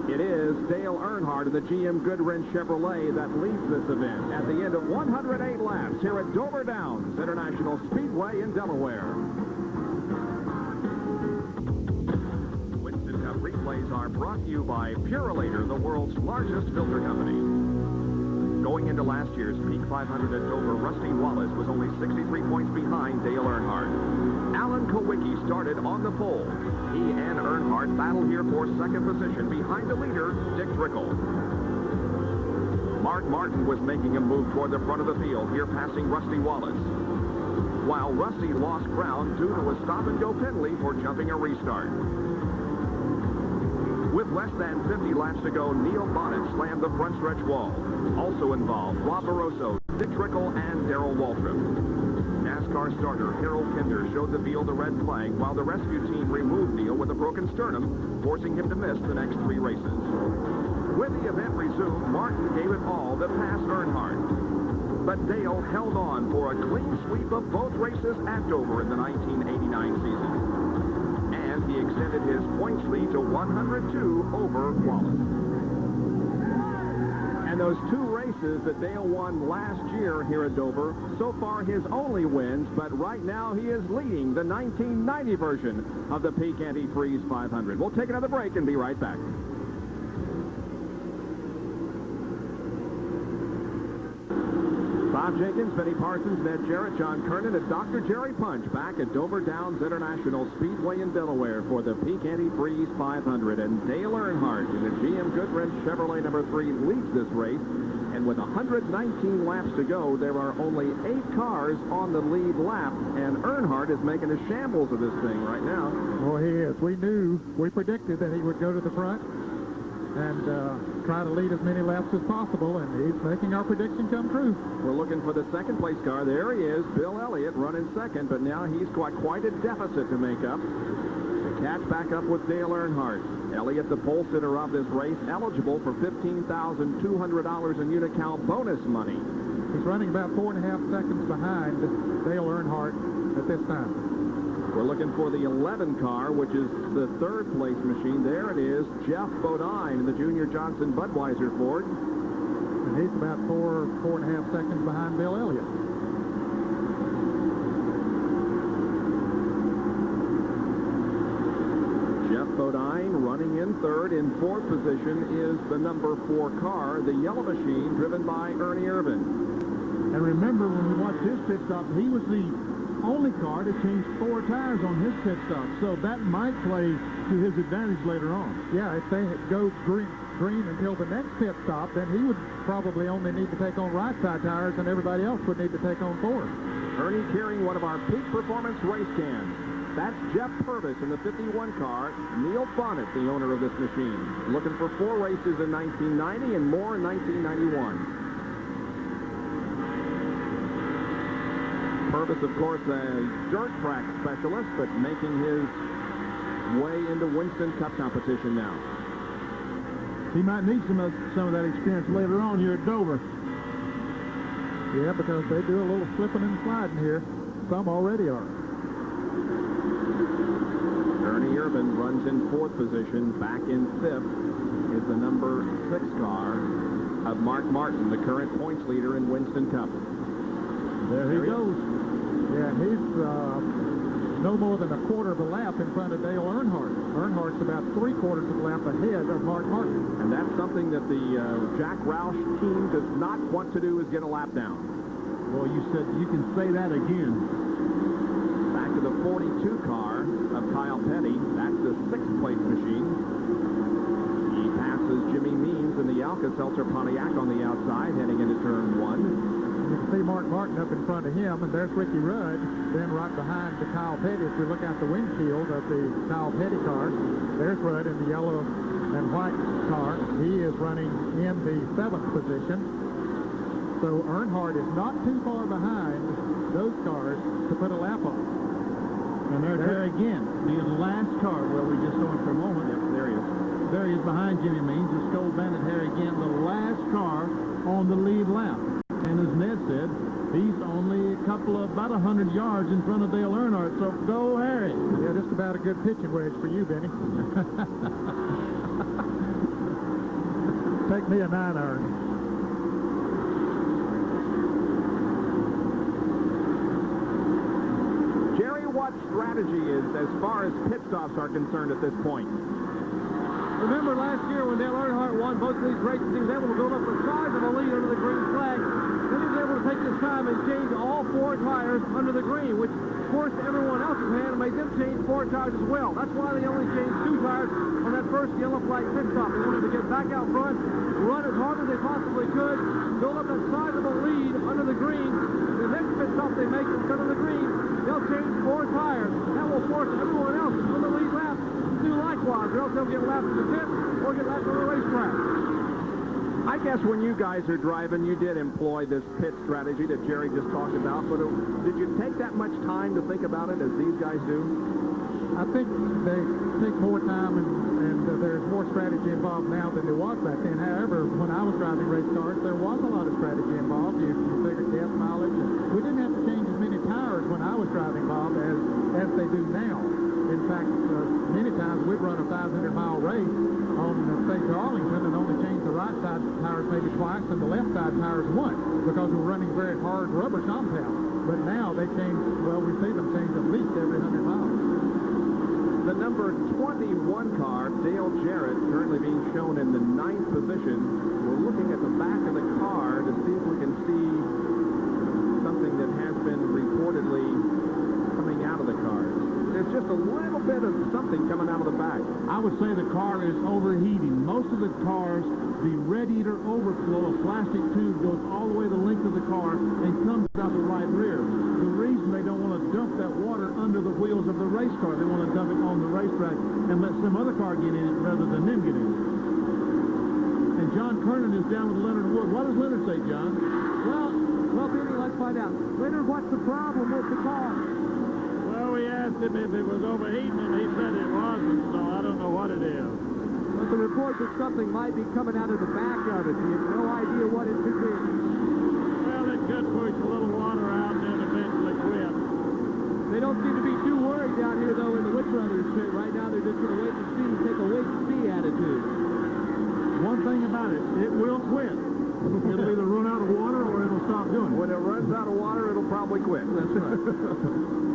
It is Dale Earnhardt of the GM Goodwrench Chevrolet that leads this event at the end of 108 laps here at Dover Downs International Speedway in Delaware. Winston Cup replays are brought to you by Purolator, the world's largest filter company. Going into last year's Peak 500 at Dover, Rusty Wallace was only 63 points behind Dale Earnhardt. Alan Kowicki started on the pole. He and Earnhardt battle here for second position behind the leader, Dick Trickle. Mark Martin was making a move toward the front of the field, here passing Rusty Wallace, while Rusty lost ground due to a stop-and-go penalty for jumping a restart. With less than 50 laps to go, Neil Bonnet slammed the front stretch wall. Also involved, Rob Barroso, Dick Trickle, and Darrell Waltrip. NASCAR starter Harold Kinder showed the field a red flag while the rescue team removed Neil with a broken sternum, forcing him to miss the next 3 races. When the event resumed, Martin gave it all to pass Earnhardt. But Dale held on for a clean sweep of both races at Dover in the 1989 season. And he extended his points lead to 102 over Wallace. And those 2 races that Dale won last year here at Dover, so far his only wins, but right now he is leading the 1990 version of the Peak Antifreeze 500. We'll take another break and be right back. Bob Jenkins, Benny Parsons, Ned Jarrett, John Kernan, and Dr. Jerry Punch back at Dover Downs International Speedway in Delaware for the Peak Antifreeze 500. And Dale Earnhardt in the GM Goodwrench Chevrolet number 3 leads this race. And with 119 laps to go, there are only 8 cars on the lead lap. And Earnhardt is making a shambles of this thing right now. Oh, he is. We predicted that he would go to the front and try to lead as many laps as possible, and he's making our prediction come true. We're looking for the second place car. There he is, Bill Elliott, running second, but now he's got quite a deficit to make up. The catch back up with Dale Earnhardt. Elliott, the pole sitter of this race, eligible for $15,200 in Unical bonus money. He's running about 4.5 seconds behind Dale Earnhardt at this time. We're looking for the 11 car, which is the 3rd place machine. There it is, Jeff Bodine in the Junior Johnson Budweiser Ford. And he's about 4.5 seconds behind Bill Elliott. Jeff Bodine running in 3rd. In 4th position is the number 4 car, the yellow machine, driven by Ernie Irvan. And remember, when we watched his pit stop, he was the only car to change 4 tires on his pit stop, so that might play to his advantage later on. Yeah, if they go green until the next pit stop, then he would probably only need to take on right side tires, and everybody else would need to take on 4. Ernie carrying one of our peak performance race cans. That's Jeff Purvis in the 51 car. Neil Bonnet, the owner of this machine. Looking for 4 races in 1990 and more in 1991. Purvis, of course, a dirt track specialist, but making his way into Winston Cup competition now. He might need some of that experience later on here at Dover. Yeah, because they do a little slipping and sliding here. Some already are. Ernie Irvan runs in 4th position. Back in 5th is the number 6 car of Mark Martin, the current points leader in Winston Cup. There he goes. Yeah, he's no more than a quarter of a lap in front of Dale Earnhardt. Earnhardt's about 3/4 of a lap ahead of Mark Martin. And that's something that the Jack Roush team does not want to do, is get a lap down. Well, you can say that again. Back to the 42 car of Kyle Petty. That's the 6th place machine. He passes Jimmy Means in the Alka-Seltzer Pontiac on the outside, heading into turn 1. You can see Mark Martin up in front of him, and there's Ricky Rudd, then right behind the Kyle Petty. If we look out the windshield of the Kyle Petty car, there's Rudd in the yellow and white car. He is running in the 7th position. So Earnhardt is not too far behind those cars to put a lap on. And there again, the last car where we just saw him for a moment. Yep, there he is. There he is behind Jimmy Means, the Skull Bandit Harry Gant, the last car on the lead lap. And as Ned said, he's only about 100 yards in front of Dale Earnhardt, so go Harry. Yeah, just about a good pitching wedge for you, Benny. Take me a 9-iron. What strategy is as far as pit stops are concerned at this point? Remember last year when Dale Earnhardt won both these races, he was able to go up the size of a lead under the green flag. Then he was able to take his time and change all 4 tires under the green, which forced everyone else's hand and made them change 4 tires as well. That's why they only changed 2 tires on that first yellow flag pit stop. They wanted to get back out front, run as hard as they possibly could, build up that size of a lead under the green. The next pit stop they make instead of the green, they'll change 4 tires. That will force everyone else on the lead lap to do likewise, or else they'll get lapped in the pit or get lapped on the racetrack. I guess when you guys are driving, you did employ this pit strategy that Jerry just talked about, but did you take that much time to think about it as these guys do? I think they take more time and there's more strategy involved now than there was back then. However, when I was driving race cars, there was a lot of strategy involved. You figured gas mileage. We didn't have to change as many tires when I was driving, Bob, as they do now. In fact, many times we'd run a 500-mile race on, say, Darlington and only change the right side tires maybe twice and the left side tires once because we're running very hard rubber compound. But now they change, well, we see them change at least every 100 miles. The number 21 car, Dale Jarrett, currently being shown in the 9th position. We're looking at the back of the car to see if we can see something that has been reportedly coming out of the car. There's just a little bit of something coming out of the back. I would say the car is overheating. Most of the cars, the radiator overflow, a plastic tube goes all the way the length of the car and comes out the right rear. The reason they don't want to dump that water under the wheels of the race car, they want to dump it on the racetrack and let some other car get in it rather than them get in it. And John Kernan is down with Leonard Wood. What does Leonard say, John? Well, Benny, let's find out. Leonard, what's the problem with the car? Well, we asked him if it was overheating, and he said it wasn't, so I don't know what it is. There's a report that something might be coming out of the back of it. You have no idea what it could be. Well, it could push a little water out and then eventually quit. They don't seem to be too worried down here, though, in the Wood Brothers pit. Right now, they're just going to wait and see, take a wait-and-see attitude. One thing about it, it will quit. It'll either run out of water or it'll stop doing it. When it runs out of water, it'll probably quit. That's right.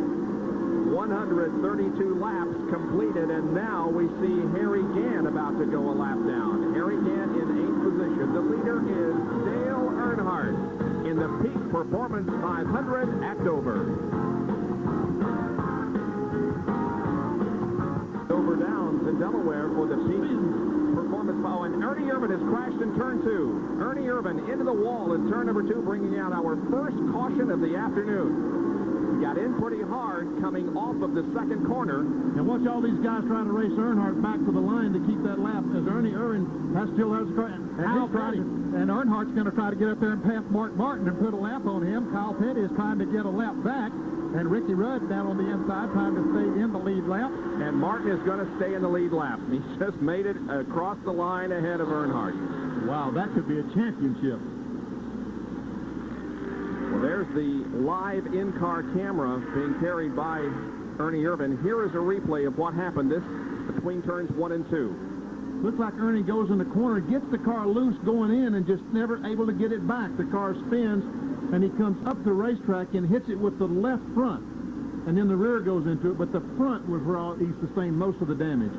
132 laps completed, and now we see Harry Gant about to go a lap down. Harry Gant in 8th position. The leader is Dale Earnhardt in the Peak Performance 500 at Dover. Dover Downs in Delaware for the Peak Performance. Oh, and Ernie Irvan has crashed in turn 2. Ernie Irvan into the wall in turn number 2, bringing out our first caution of the afternoon. Got in pretty hard coming off of the second corner. And watch all these guys trying to race Earnhardt back to the line to keep that lap as Ernie Irvan still has a car. And Earnhardt's going to try to get up there and pass Mark Martin and put a lap on him. Kyle Petty is trying to get a lap back. And Ricky Rudd down on the inside trying to stay in the lead lap. And Martin is going to stay in the lead lap. He just made it across the line ahead of Earnhardt. Wow, that could be a championship. Well, there's the live in-car camera being carried by Ernie Irvan. Here is a replay of what happened between turns 1 and 2. Looks like Ernie goes in the corner, gets the car loose going in, and just never able to get it back. The car spins, and he comes up the racetrack and hits it with the left front. And then the rear goes into it, but the front was where he sustained most of the damage.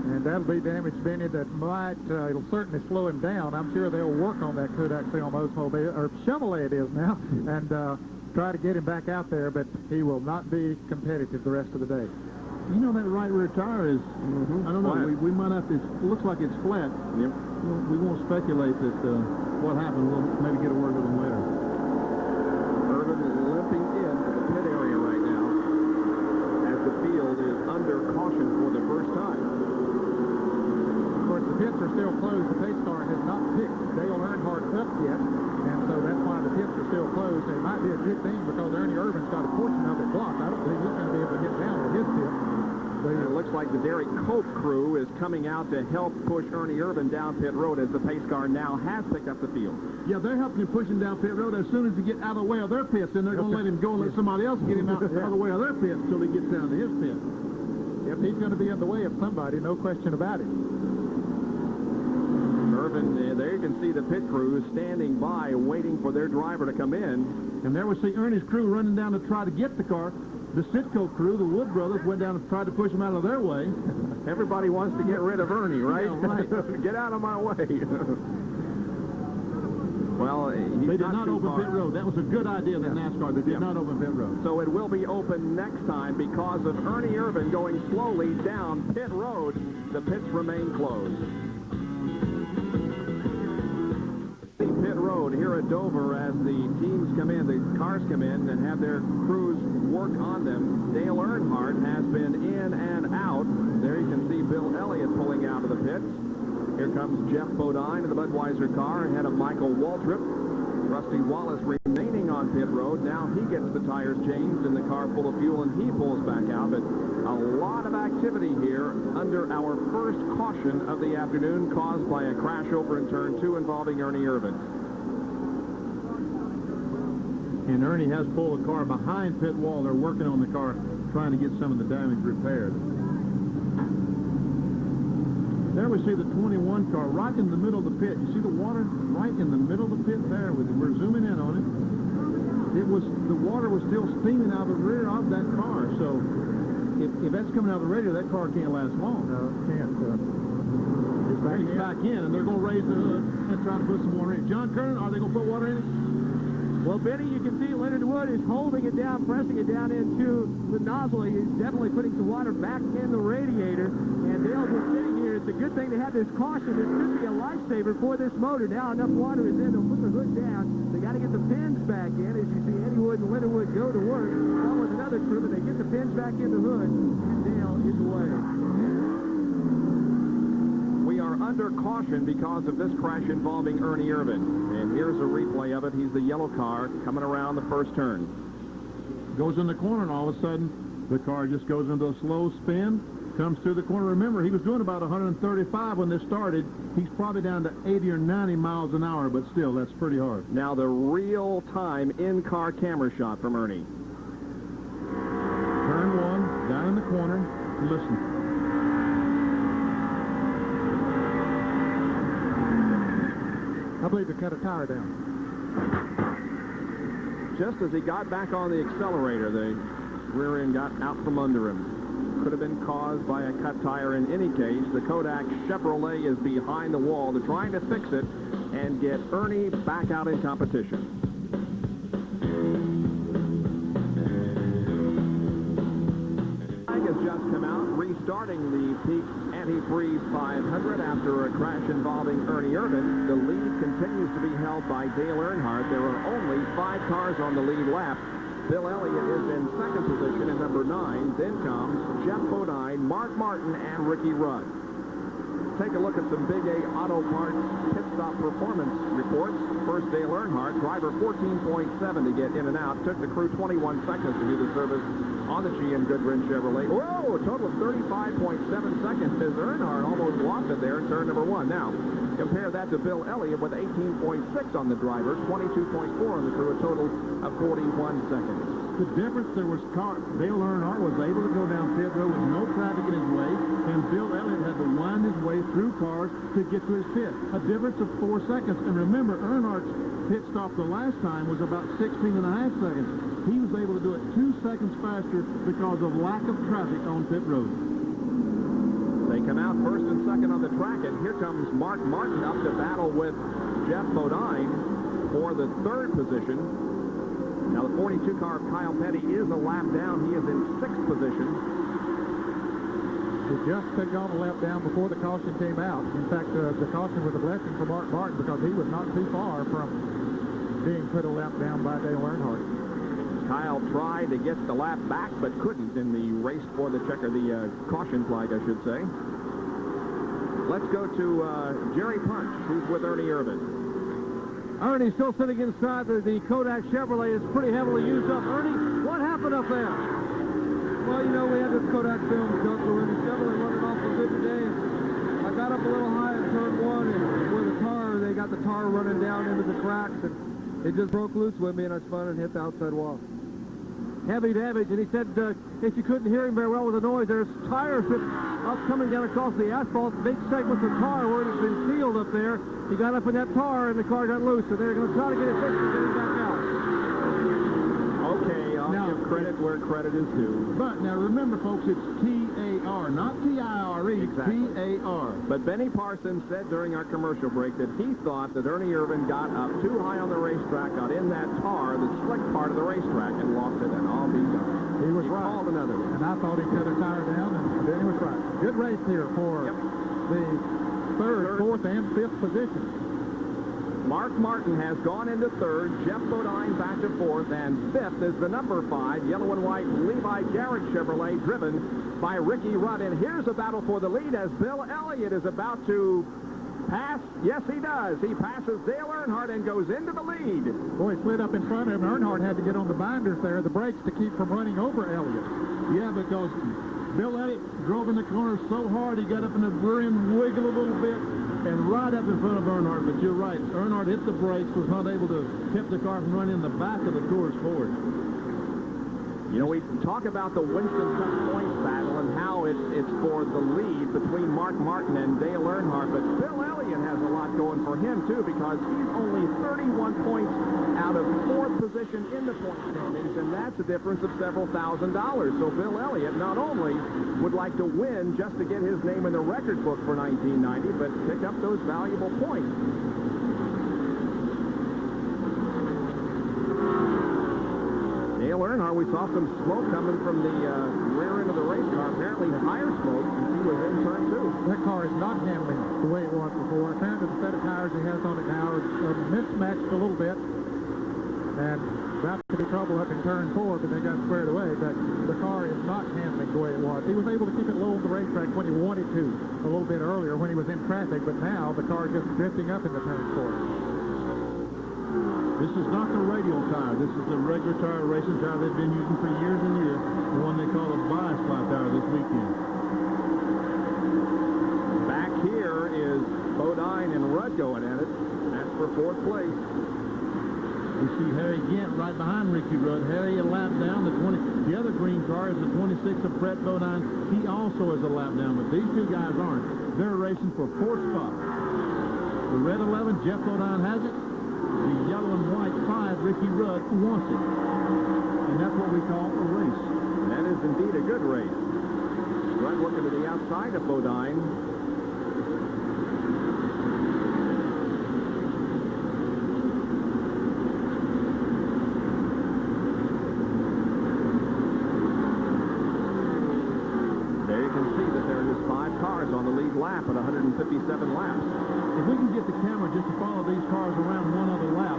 And that'll be damage, Benny, that might, it'll certainly slow him down. I'm sure they'll work on that Kodak film Oldsmobile, or Chevrolet it is now, and try to get him back out there, but he will not be competitive the rest of the day. You know, that right rear tire is, I don't know, we might have to, it looks like it's flat. Yep. We won't speculate that what happened. We'll maybe get a word with him later. Irvan is limping into the pit area right now as the field is under caution for the first time. Of course, the pits are still closed. The pace car has not picked Dale Earnhardt up yet, and so that's why the pits are still closed. It might be a good thing because Ernie Irvin's got a portion of it blocked. I don't think he's going to be able to get down to his pit. It looks like the Derek Cope crew is coming out to help push Ernie Irvin down pit road as the pace car now has picked up the field. Yeah, they're helping him push him down pit road. As soon as he get out of the way of their pits, then they're going to let him go and let somebody else get him out of the way of their pits until he gets down to his pit. Yep, he's going to be in the way of somebody, no question about it. Irvin, there you can see the pit crew standing by waiting for their driver to come in. And there we see Ernie's crew running down to try to get the car. The Sitco crew, the Wood brothers, went down and tried to push him out of their way. Everybody wants to get rid of Ernie, right? Yeah, right. Get out of my way. Well, they did not open pit road. That was a good idea, the NASCAR. They did not open pit road. So it will be open next time because of Ernie Irvin going slowly down pit road. The pits remain closed. Pit road here at Dover as the teams come in, the cars come in and have their crews work on them. Dale Earnhardt has been in and out. There you can see Bill Elliott pulling out of the pits. Here comes Jeff Bodine in the Budweiser car ahead of Michael Waltrip. Rusty Wallace remaining on pit road. Now he gets the tires changed in the car full of fuel and he pulls back out. But a lot of activity here under our first caution of the afternoon caused by a crash over in turn 2 involving Ernie Irvin. And Ernie has pulled the car behind pit wall. They're working on the car, trying to get some of the damage repaired. There we see the 21 car right in the middle of the pit. You see the water right in the middle of the pit there. We're zooming in on it. The water was still steaming out of the rear of that car. So if that's coming out of the radiator, that car can't last long. No, it can't. It's back in, and they're going to raise the hood and try to put some water in. John Kernan, are they going to put water in it? Well, Benny, you can see Leonard Wood is holding it down, pressing it down into the nozzle. He's definitely putting some water back in the radiator. And Dale's just sitting here. It's a good thing to have this caution. This could be a lifesaver for this motor. Now enough water is in. They'll put the hood down. They got to get the pins back in. As you see Eddie Wood and Leonard Wood go to work. Along with another crew, but they get the pins back in the hood. And Dale is away. We are under caution because of this crash involving Ernie Irvin. And here's a replay of it. He's the yellow car coming around the first turn. Goes in the corner, and all of a sudden, the car just goes into a slow spin, comes through the corner. Remember, he was doing about 135 when this started. He's probably down to 80 or 90 miles an hour, but still, that's pretty hard. Now the real-time in-car camera shot from Ernie. Turn 1, down in the corner. Listen. I believe he cut a tire down. Just as he got back on the accelerator, the rear end got out from under him. Could have been caused by a cut tire in any case. The Kodak Chevrolet is behind the wall. They're trying to fix it and get Ernie back out in competition. Has just come out, restarting the Peak Antifreeze 500 after a crash involving Ernie Irvin. The lead continues to be held by Dale Earnhardt. There are only 5 cars on the lead lap. Bill Elliott is in second position in number 9. Then comes Jeff Bodine, Mark Martin, and Ricky Rudd. Take a look at some Big A Auto Parts pit stop performance reports. First, Dale Earnhardt, driver 14.7 to get in and out. Took the crew 21 seconds to do the service on the GM Goodwrench Chevrolet. Whoa, a total of 35.7 seconds as Earnhardt almost lost it there in turn number 1. Now, compare that to Bill Elliott with 18.6 on the driver, 22.4 on the crew, a total of 41 seconds. The difference, Dale Earnhardt was able to go down pit road with no traffic in his way, and Bill Elliott had to wind his way through cars to get to his pit. A difference of 4 seconds. And remember, Earnhardt's pit stop the last time was about 16.5 seconds. He was able to do it 2 seconds faster because of lack of traffic on pit road. They come out first and second on the track, and here comes Mark Martin up to battle with Jeff Bodine for the third position. Now the 42 car of Kyle Petty is a lap down. He is in 6th position. He just took on a lap down before the caution came out. In fact, the caution was a blessing for Mark Martin because he was not too far from being put a lap down by Dale Earnhardt. Kyle tried to get the lap back, but couldn't in the race for the caution flag, I should say. Let's go to Jerry Punch, who's with Ernie Irvin. Ernie's still sitting inside the Kodak Chevrolet. It's pretty heavily used up. Ernie, what happened up there? Well, you know, we had this Kodak film go through, and the Chevrolet running off for good today. I got up a little high in turn one, and where the tar, they got the tar running down into the cracks, and it just broke loose with me, and I spun and hit the outside wall. Heavy damage, and he said if you couldn't hear him very well with the noise, there's tires up coming down across the asphalt, big segments of tar where it's been sealed up there. He got up in that tar, and the car got loose, so they're going to try to get it fixed and get it back out. Okay, I'll give credit where credit is due. But now remember, folks, it's T-A-R, not T-I-R-E, Exactly. T-A-R. But Benny Parsons said during our commercial break that he thought that Ernie Irvin got up too high on the racetrack, got in that tar, the slick part of the racetrack, and lost it, and all be done. He was He right. called another one. And I thought he cut a tire down, and then he was right. Good race here for the third, fourth, and fifth position. Mark Martin has gone into third, Jeff Bodine back to fourth, and fifth is the number 5, yellow and white Levi Garrett Chevrolet, driven by Ricky Rudd. And here's a battle for the lead as Bill Elliott is about to pass. Yes, he does. He passes Dale Earnhardt and goes into the lead. Boy, he slid up in front of him. Earnhardt had to get on the binders there, the brakes, to keep from running over Elliott. Yeah, because Bill Elliott drove in the corner so hard he got up in the rear end, wiggled a little bit, and right up in front of Earnhardt. But you're right, Earnhardt hit the brakes, was not able to tip the car from running in the back of the Tours Ford. You know, we talk about the Winston Cup points battle and how it's for the lead between Mark Martin and Dale Earnhardt, but Bill Elliott has a lot going for him, too, because he's only 31 points out of fourth position in the point standings, and that's a difference of several $1,000. So Bill Elliott not only would like to win just to get his name in the record book for 1990, but pick up those valuable points. Dale Earnhardt, we saw some smoke coming from the rear end of the race car, apparently tire smoke, and he was in turn 2. That car is not handling the way it was before. Apparently the set of tires he has on it now is mismatched a little bit, and about to be trouble up in turn 4, but they got squared away. But the car is not handling the way it was. He was able to keep it low on the racetrack when he wanted to a little bit earlier when he was in traffic, but now the car is just drifting up in the turn 4. This is not the radial tire. This is the regular tire, racing tire they've been using for years and years, the one they call a bias flat tire this weekend. Back here is Bodine and Rudd going at it. That's for fourth place. We see Harry Gant right behind Ricky Rudd. Harry a lap down. The other green car is the 26 of Brett Bodine. He also is a lap down, but these two guys aren't. They're racing for fourth spot. The red 11, Jeff Bodine has it. The yellow and white 5, Ricky Rudd, wants it. And that's what we call a race. That is indeed a good race. Rudd looking to the outside of Bodine. There you can see that there are just 5 cars on the lead lap at 157 laps. If we can get the camera just to follow these cars around one other lap,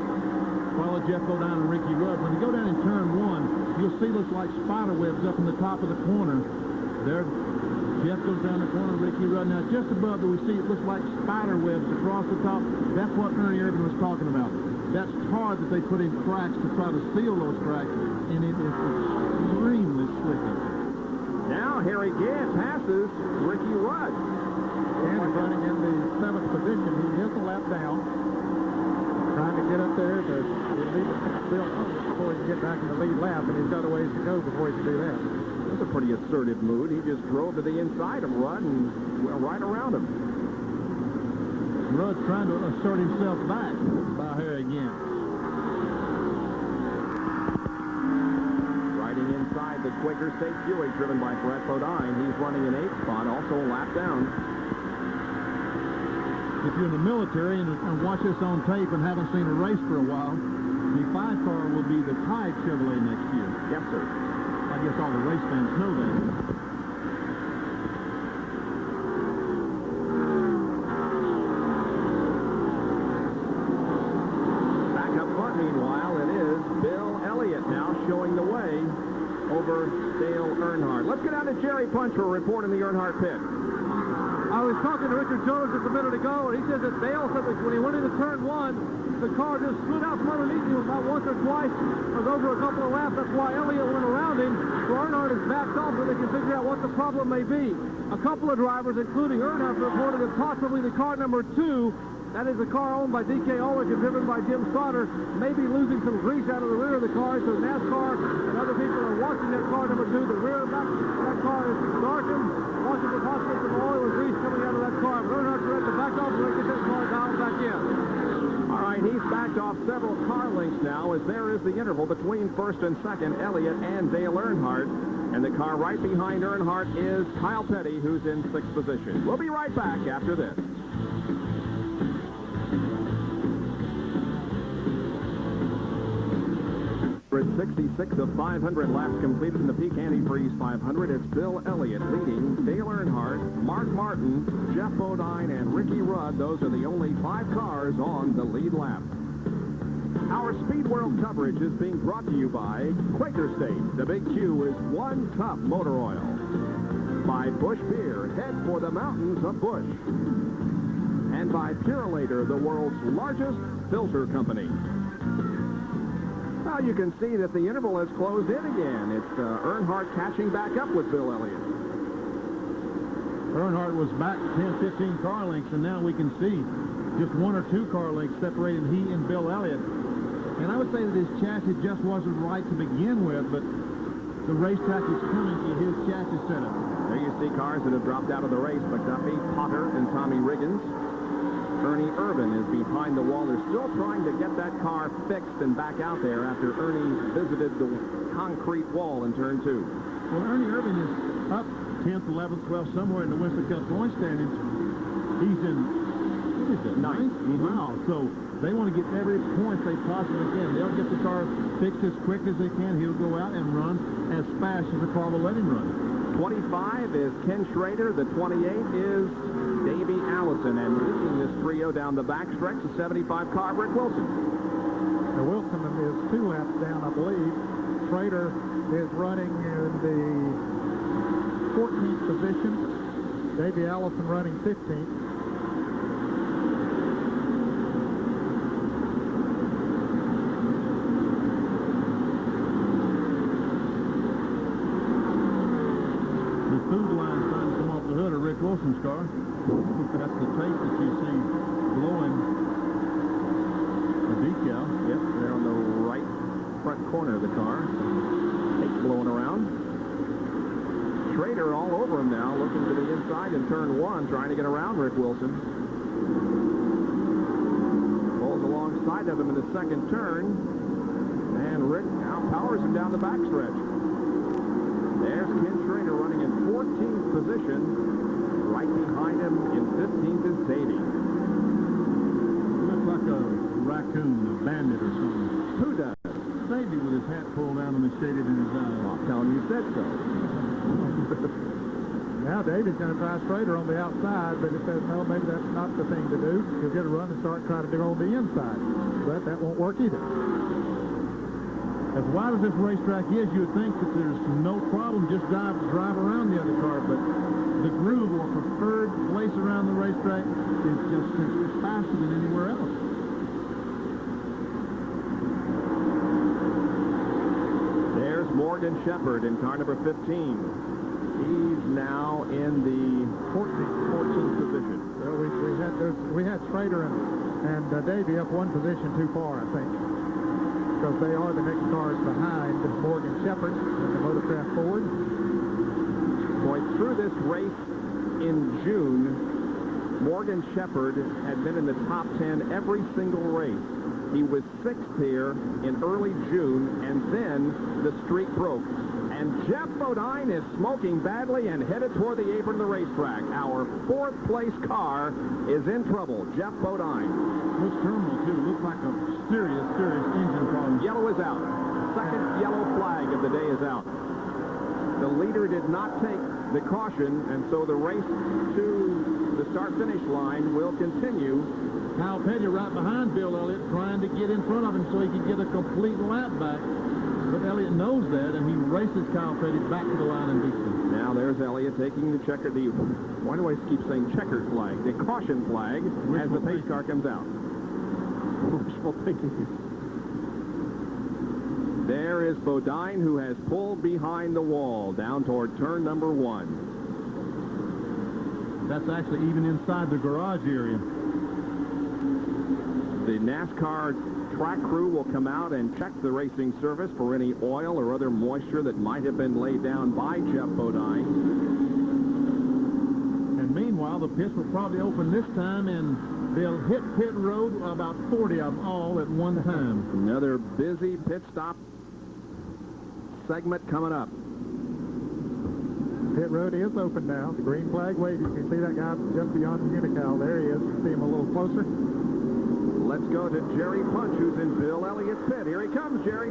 follow Jeff Bodine and Ricky Rudd. When you go down in turn 1, you'll see looks like spider webs up in the top of the corner. There, Jeff goes down the corner, Ricky Rudd. Now, just above that, we see it looks like spider webs across the top. That's what Ernie Irvin was talking about. That's tar that they put in cracks to try to seal those cracks, and it is extremely slick. Now Harry Gant passes Ricky Rudd. And he's running in the 7th position. He is a lap down, trying to get up there to lead Bill before he can get back in the lead lap, and he's got a ways to go before he can do that. That's a pretty assertive mood. He just drove to the inside of Rudd and went right around him. Rudd trying to assert himself back by Harry Gant. Riding inside the Quaker State Buick driven by Brett Bodine. He's running an 8th spot, also a lap down. If you're in the military and watch this on tape and haven't seen a race for a while, the 5 car will be the Tide Chevrolet next year. Yes, sir. I guess all the race fans know that. Back up front, meanwhile, it is Bill Elliott now showing the way over Dale Earnhardt. Let's get out to Jerry Punch for a report in the Earnhardt pit. I was talking to Richard Jones just a minute ago, and he says that Dale said that when he went into turn 1, the car just slid out from underneath him about once or twice. It was over a couple of laps. That's why Elliott went around him. So Earnhardt is backed off so they can figure out what the problem may be. A couple of drivers, including Earnhardt, reported that possibly the car number 2, that is a car owned by D.K. Ulrich and driven by Jim Sauter, may be losing some grease out of the rear of the car. So NASCAR and other people are watching that car number 2. The rear back of that car is darkened, watching for possibly some oil or grease coming out of that car. But Earnhardt's ready to back off so they get that car dialed back in. All right, he's backed off several car lengths now as there is the interval between first and second, Elliott and Dale Earnhardt. And the car right behind Earnhardt is Kyle Petty, who's in 6th position. We'll be right back after this. 66 of 500 laps completed in the Peak Antifreeze 500. It's Bill Elliott leading, Dale Earnhardt, Mark Martin, Jeff Bodine, and Ricky Rudd. Those are the only 5 cars on the lead lap. Our Speed World coverage is being brought to you by Quaker State. The Big Q is One Cup Motor Oil. By Busch Beer, head for the mountains of Busch. And by Purolator, the world's largest filter company. Now you can see that the interval has closed in again. It's Earnhardt catching back up with Bill Elliott. Earnhardt was back 10, 15 car lengths, and now we can see just 1 or 2 car lengths separating he and Bill Elliott. And I would say that his chassis just wasn't right to begin with, but the racetrack is coming to his chassis setup. There you see cars that have dropped out of the race. McDuffie, Potter, and Tommy Riggins. Ernie Irvin is behind the wall. They're still trying to get that car fixed and back out there after Ernie visited the concrete wall in turn 2. Well, Ernie Irvin is up 10th, 11th, 12th, somewhere in the Winston Cup point standings. He's in, what is it, 9th? Wow. So they want to get every point they possibly can. They'll get the car fixed as quick as they can. He'll go out and run as fast as the car will let him run. 25 is Ken Schrader. The 28 is Davey Allison, and leading this trio down the backstretch, the 75 car, Rick Wilson. Now Wilson is 2 laps down, I believe. Schrader is running in the 14th position. Davey Allison running 15th. The food line trying to come off the hood of Rick Wilson's car. That's the tape that you see blowing the decal. Yep, there on the right front corner of the car. Tape blowing around. Schrader all over him now, looking to the inside in turn 1, trying to get around Rick Wilson. Pulls alongside of him in the second turn. And Rick now powers him down the backstretch. There's Ken Schrader running in 14th position. Right behind him in 15th is Davey. Looks like a raccoon, a bandit or something. Who does? Davey with his hat pulled down and shaded in his eyes. I'll tell him you said so. Now Davey's going to try Schrader on the outside, but he says, no, maybe that's not the thing to do. He'll get a run and start trying to do on the inside. But that won't work either. As wide as this racetrack is, you would think that there's no problem, just drive around the other car, but the groove or preferred place around the racetrack is just faster than anywhere else. There's Morgan Shepherd in car number 15. He's now in the 14th position. Well, we had Schrader and Davey up 1 position too far, I think. Because they are the next cars behind Morgan Shepherd in the Motorcraft Ford. Going through this race in June, Morgan Shepherd had been in the top 10 every single race. He was 6th here in early June, and then the streak broke. And Jeff Bodine is smoking badly and headed toward the apron of the racetrack. Our 4th place car is in trouble. Jeff Bodine. This terminal, too, looks like a serious engine problem. Yellow is out. Second yellow flag of the day is out. The leader did not take the caution, and so the race to the start-finish line will continue. Kyle Petty right behind Bill Elliott trying to get in front of him so he can get a complete lap back. But but Elliott knows that, and he races Kyle Petty back to the line and beats him. Now there's Elliott taking the why do I keep saying checkered flag? The caution flag as the pace car comes out. Wishful thinking. There is Bodine, who has pulled behind the wall down toward turn number 1. That's actually even inside the garage area. The NASCAR track crew will come out and check the racing surface for any oil or other moisture that might have been laid down by Geoff Bodine. And meanwhile, the pits will probably open this time, and they'll hit pit road, about 40 of them all at one time. Another busy pit stop segment coming up. Pit road is open now. The green flag waving. You can see that guy just beyond the Unical. There he is. You see him a little closer. Let's go to Jerry Punch, who's in Bill Elliott's pit. Here he comes, Jerry.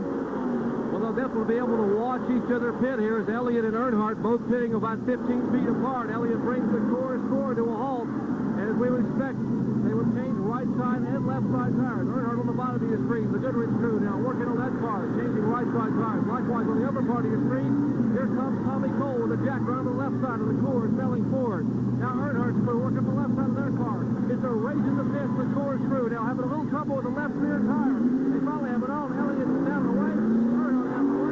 Well, they'll definitely be able to watch each other pit here as Elliott and Earnhardt both pitting about 15 feet apart. Elliott brings the Coors Ford to a halt, and as we would expect, they would change right side and left side tires. Earnhardt on the bottom of your screen. The Goodrich crew now working on that car, changing right side tires. Likewise, on the upper part of your screen, here comes Tommy Cole with a jack around the left side of the Coors selling Ford. Now Earnhardt's crew working on the left side of their car. It's a race in the pits. The Coors crew now having a little trouble with the left rear tire. They finally have it on. Elliott is down the way. Earnhardt down the way.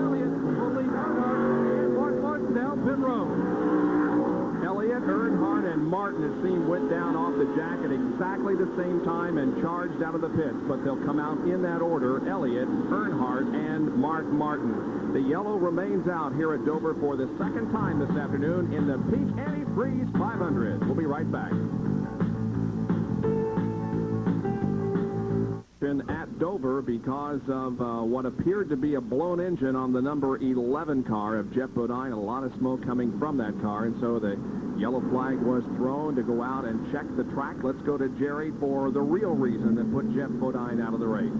Elliott will lead Earnhardt and Martin down pit road. Elliott, Earnhardt, and Martin, it seemed, went down off the jack at exactly the same time and charged out of the pits, but they'll come out in that order: Elliott, Earnhardt, and Mark Martin. The yellow remains out here at Dover for the second time this afternoon in the Peach Antifreeze 500. We'll be right back. At Dover because of what appeared to be a blown engine on the number 11 car of Geoff Bodine. A lot of smoke coming from that car, and so the yellow flag was thrown to go out and check the track. Let's go to Jerry for the real reason that put Geoff Bodine out of the race.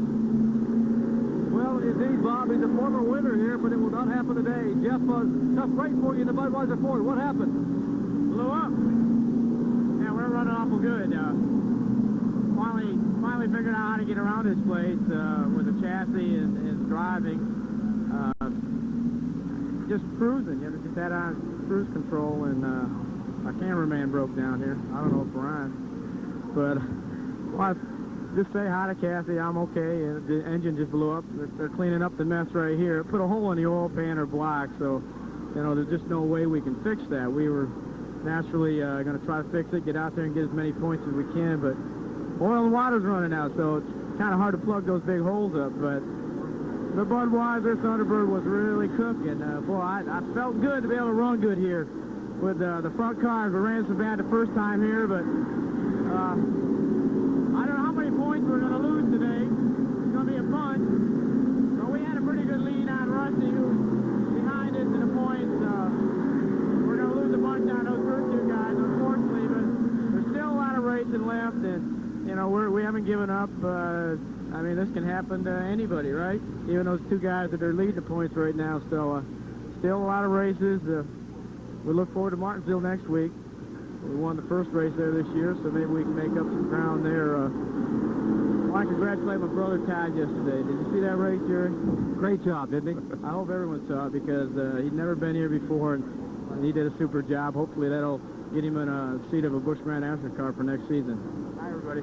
Well, indeed, Bob, he's a former winner here, but it will not happen today. Jeff, tough break for you in the Budweiser Ford. What happened? Blew up. Yeah, we're running awful good. Finally figured out how to get around this place with the chassis and driving. Just cruising, you know, just had on cruise control, and my cameraman broke down here. I don't know if we're on, but well, just say hi to Kathy. I'm okay. And the engine just blew up. They're cleaning up the mess right here. It put a hole in the oil pan or block, so you know there's just no way we can fix that. We were naturally going to try to fix it, get out there and get as many points as we can, but oil and water's running out, so it's kind of hard to plug those big holes up. But the Budweiser Thunderbird was really cooking. Boy, I felt good to be able to run good here with the front cars. We ran so bad the first time here, but I don't know how many points we're going to lose today. It's going to be a bunch. But we had a pretty good lead on Rusty, who's behind us in the points. We're going to lose a bunch on those first two guys, unfortunately, but there's still a lot of racing left, and you know, we haven't given up. I mean, this can happen to anybody, right? Even those two guys that are leading the points right now. So, still a lot of races. We look forward to Martinsville next week. We won the first race there this year, so maybe we can make up some ground there. I want to congratulate my brother Todd yesterday. Did you see that race, Jerry? Great job, didn't he? I hope everyone saw it because he'd never been here before, and he did a super job. Hopefully that'll get him in a seat of a Busch Grand National car for next season. Hi, everybody.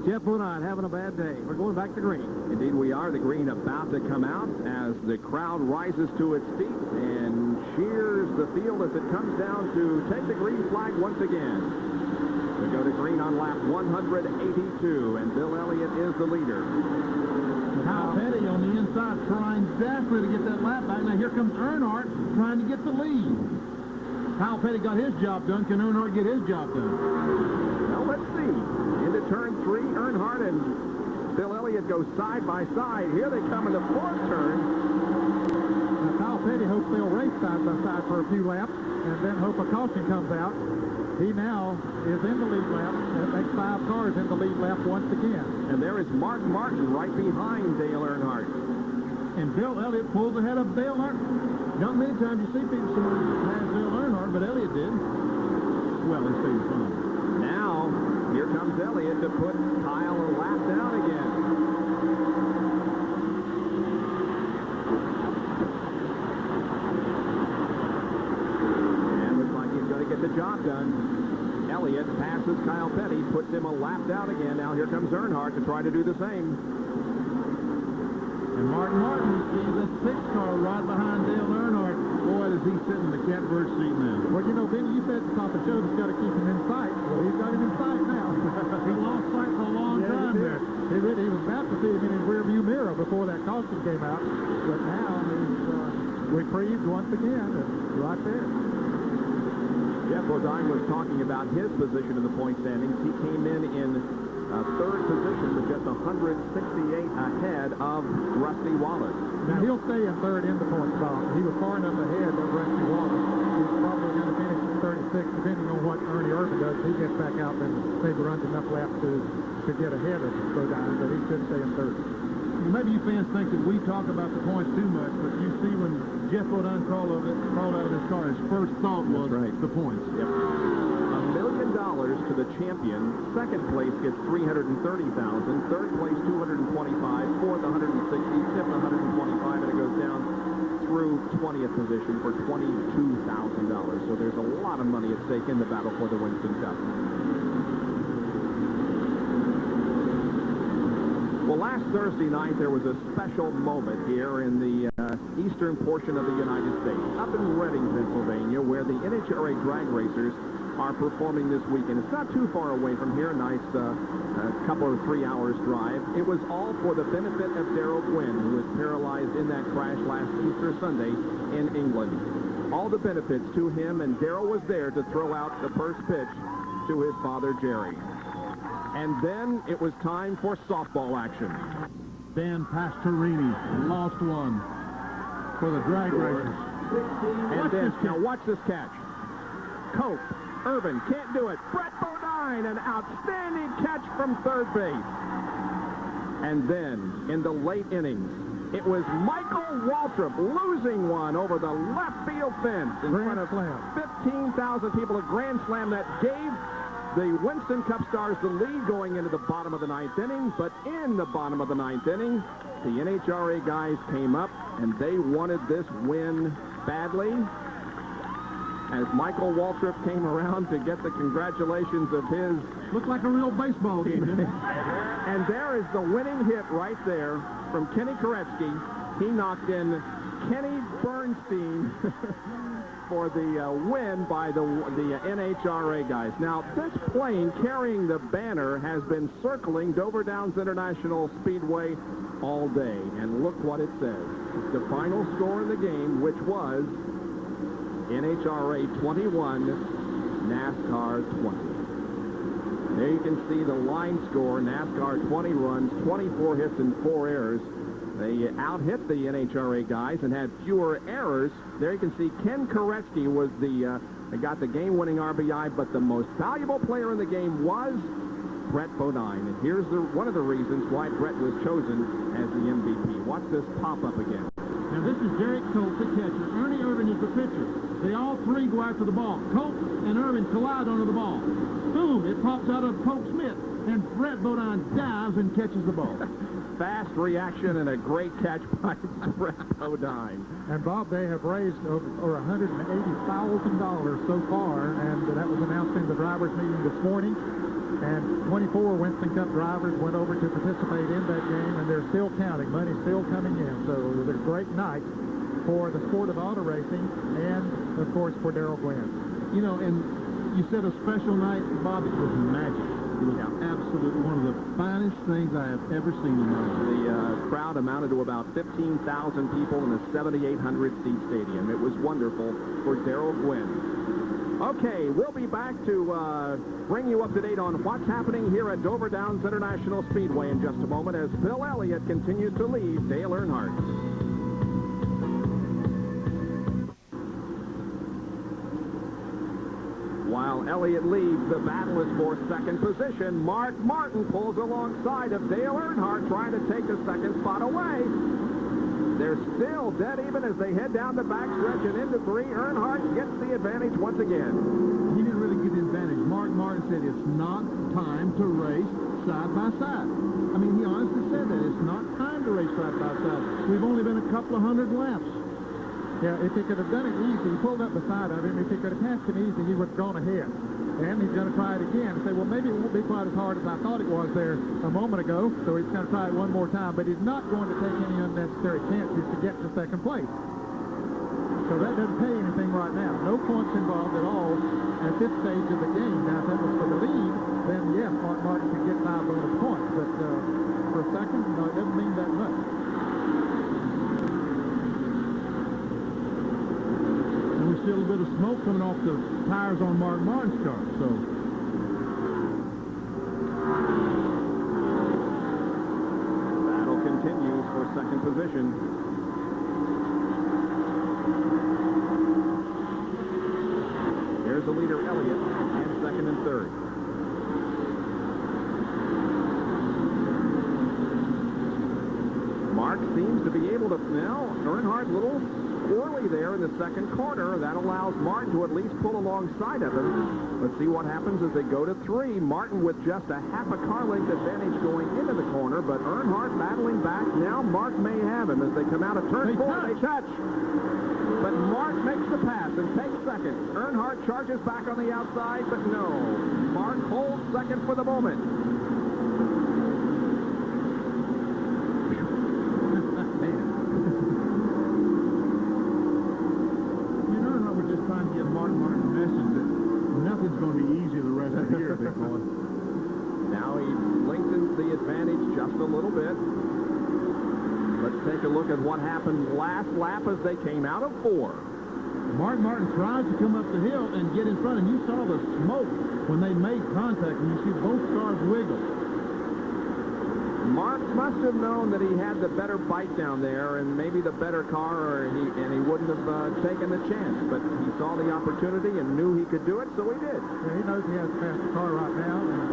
Geoff Bodine having a bad day. We're going back to green. Indeed, we are. The green about to come out as the crowd rises to its feet and cheers the field as it comes down to take the green flag once again. We go to green on lap 182, and Bill Elliott is the leader. Kyle Petty on the inside trying desperately to get that lap back. Now here comes Earnhardt trying to get the lead. Kyle Petty got his job done. Can Earnhardt get his job done? Well, let's see. Into turn 3, Earnhardt and Bill Elliott go side by side. Here they come in the fourth turn. Now, Kyle Petty hopes they'll race side by side for a few laps and then hope a caution comes out. He now is in the lead lap, and it makes 5 cars in the lead lap once again. And there is Mark Martin right behind Dale Earnhardt. And Bill Elliott pulls ahead of Dale Earnhardt. Not many times you see people pass Dale Earnhardt, but Elliott did. Well, in Steve Fun. Now, here comes Elliott to put Kyle a lap down again. get the job done. Elliott passes Kyle Petty, puts him a lap down again. Now here comes Earnhardt to try to do the same. And Martin sees a 6-car right behind Dale Earnhardt. Boy, does he sit in the catbird seat now. Well, you know, Benny, you said at the top of the show, he's got to keep him in sight. Well, he's got him in sight now. He lost sight for a long time there. He was about to see him in his rearview mirror before that caution came out. But now he's reprieved once again, and right there. Jeff Bodine was talking about his position in the point standings. He came in third position with just 168 ahead of Rusty Wallace. Now, he'll stay in third in the points, Bob. He was far enough ahead of Rusty Wallace. He's probably going to finish in 36, depending on what Ernie Irvin does. If he gets back out and maybe runs enough laps to get ahead of Bodine, but he should stay in third. Maybe you fans think that we talk about the points too much, but you see when Jeff Bodine crawled out of his car, his first thought was the points. Yep. $1 million to the champion. Second place gets $330,000. Third place $225,000. Fourth $160,000. Fifth $125,000, and it goes down through 20th position for $22,000. So there's a lot of money at stake in the battle for the Winston Cup. Well, last Thursday night, there was a special moment here in the eastern portion of the United States, up in Reading, Pennsylvania, where the NHRA drag racers are performing this weekend. It's not too far away from here, a nice couple or 3 hours drive. It was all for the benefit of Darrell Gwynn, who was paralyzed in that crash last Easter Sunday in England. All the benefits to him, and Darrell was there to throw out the first pitch to his father, Jerry. And then it was time for softball action. Dan Pastorini lost one for the drag racers. And then, now watch this catch. Cope, Irvin, can't do it. Brett Bodine, an outstanding catch from third base. And then, in the late innings, it was Michael Waltrip losing one over the left field fence in front of 15,000 people. A grand slam that gave the Winston Cup Stars the lead going into the bottom of the ninth inning. But in the bottom of the ninth inning, the NHRA guys came up, and they wanted this win badly. As Michael Waltrip came around to get the congratulations of his... Looked like a real baseball game, didn't it? And there is the winning hit right there from Kenny Koretsky. He knocked in Kenny Bernstein for the win by the NHRA guys. Now, this plane carrying the banner has been circling Dover Downs International Speedway all day. And look what it says. It's the final score in the game, which was NHRA 21, NASCAR 20. There you can see the line score. NASCAR 20 runs, 24 hits, and 4 errors. They out-hit the NHRA guys and had fewer errors. There you can see Ken Koretsky was got the game-winning RBI, but the most valuable player in the game was Brett Bodine. And here's one of the reasons why Brett was chosen as the MVP. Watch this pop up again. Now, this is Derek Cope, the catcher. Ernie Irvin is the pitcher. They all three go after the ball. Cope and Irvin collide onto the ball. Boom! It pops out of Cope Smith, and Brett Bodine dives and catches the ball. Fast reaction and a great catch by Brett Bodine. And, Bob, they have raised over $180,000 so far, and that was announced in the drivers' meeting this morning. And 24 Winston Cup drivers went over to participate in that game, and they're still counting. Money's still coming in. So it was a great night for the sport of auto racing and, of course, for Darrell Gwynn. You know, and you said a special night, Bob. It was magic. It was absolutely one of the finest things I have ever seen in my life. The crowd amounted to about 15,000 people in a 7,800-seat stadium. It was wonderful for Darrell Gwynn. Okay, we'll be back to bring you up to date on what's happening here at Dover Downs International Speedway in just a moment as Phil Elliott continues to lead Dale Earnhardt. While Elliott leads, the battle is for second position. Mark Martin pulls alongside of Dale Earnhardt, trying to take the second spot away. They're still dead even as they head down the backstretch and into 3. Earnhardt gets the advantage once again. He didn't really get the advantage. Mark Martin said it's not time to race side by side. I mean, he honestly said that. It's not time to race side by side. We've only been a couple of hundred laps. Yeah, if he could have done it easy, he pulled up beside of him. If he could have passed him easy, he would have gone ahead. And he's going to try it again and say, well, maybe it won't be quite as hard as I thought it was there a moment ago, so he's going to try it one more time. But he's not going to take any unnecessary chances to get to second place. So that doesn't pay anything right now. No points involved at all at this stage of the game. Now, if that was for the lead, then yes, Mark Martin could get 5 bonus points. But for a second, no, it doesn't mean that much. Still a bit of smoke coming off the tires on Mark Martin's car, so Battle continues for second position. Here's the leader, Elliott, and second and third. Mark seems to be able to now. Earnhardt little early there in the second corner. That allows Martin to at least pull alongside of him. Let's see what happens as they go to 3. Martin with just a half a car length advantage going into the corner, but Earnhardt battling back. Now Mark may have him as they come out of turn 4. They touch. But Mark makes the pass and takes second. Earnhardt charges back on the outside, but no. Mark holds second for the moment. Now he lengthens the advantage just a little bit. Let's take a look at what happened last lap as they came out of 4. Mark Martin tries to come up the hill and get in front, and you saw the smoke when they made contact, and you see both cars wiggle. Mark must have known that he had the better bite down there and maybe the better car, and he wouldn't have taken the chance. But he saw the opportunity and knew he could do it, so he did. Yeah, he knows he has to pass the car right now, and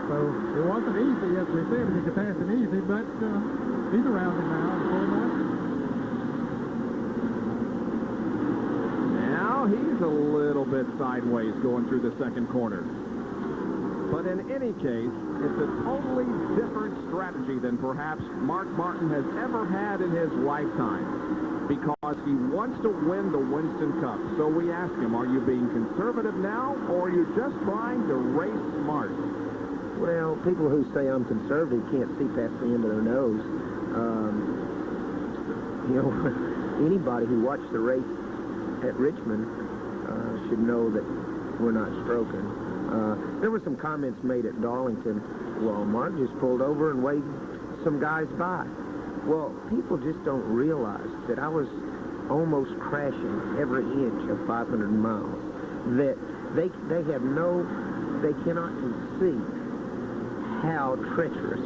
so it wasn't easy, as we said, he could pass it easy, but he's around him now. Now he's a little bit sideways going through the second corner. But in any case, it's a totally different strategy than perhaps Mark Martin has ever had in his lifetime, because he wants to win the Winston Cup. So we ask him, are you being conservative now, or are you just trying to race smart? Well, people who say I'm conservative can't see past the end of their nose. You know, anybody who watched the race at Richmond should know that we're not stroking. There were some comments made at Darlington. Well, Mark just pulled over and waved some guys by. Well, people just don't realize that I was almost crashing every inch of 500 miles. That they cannot conceive how treacherous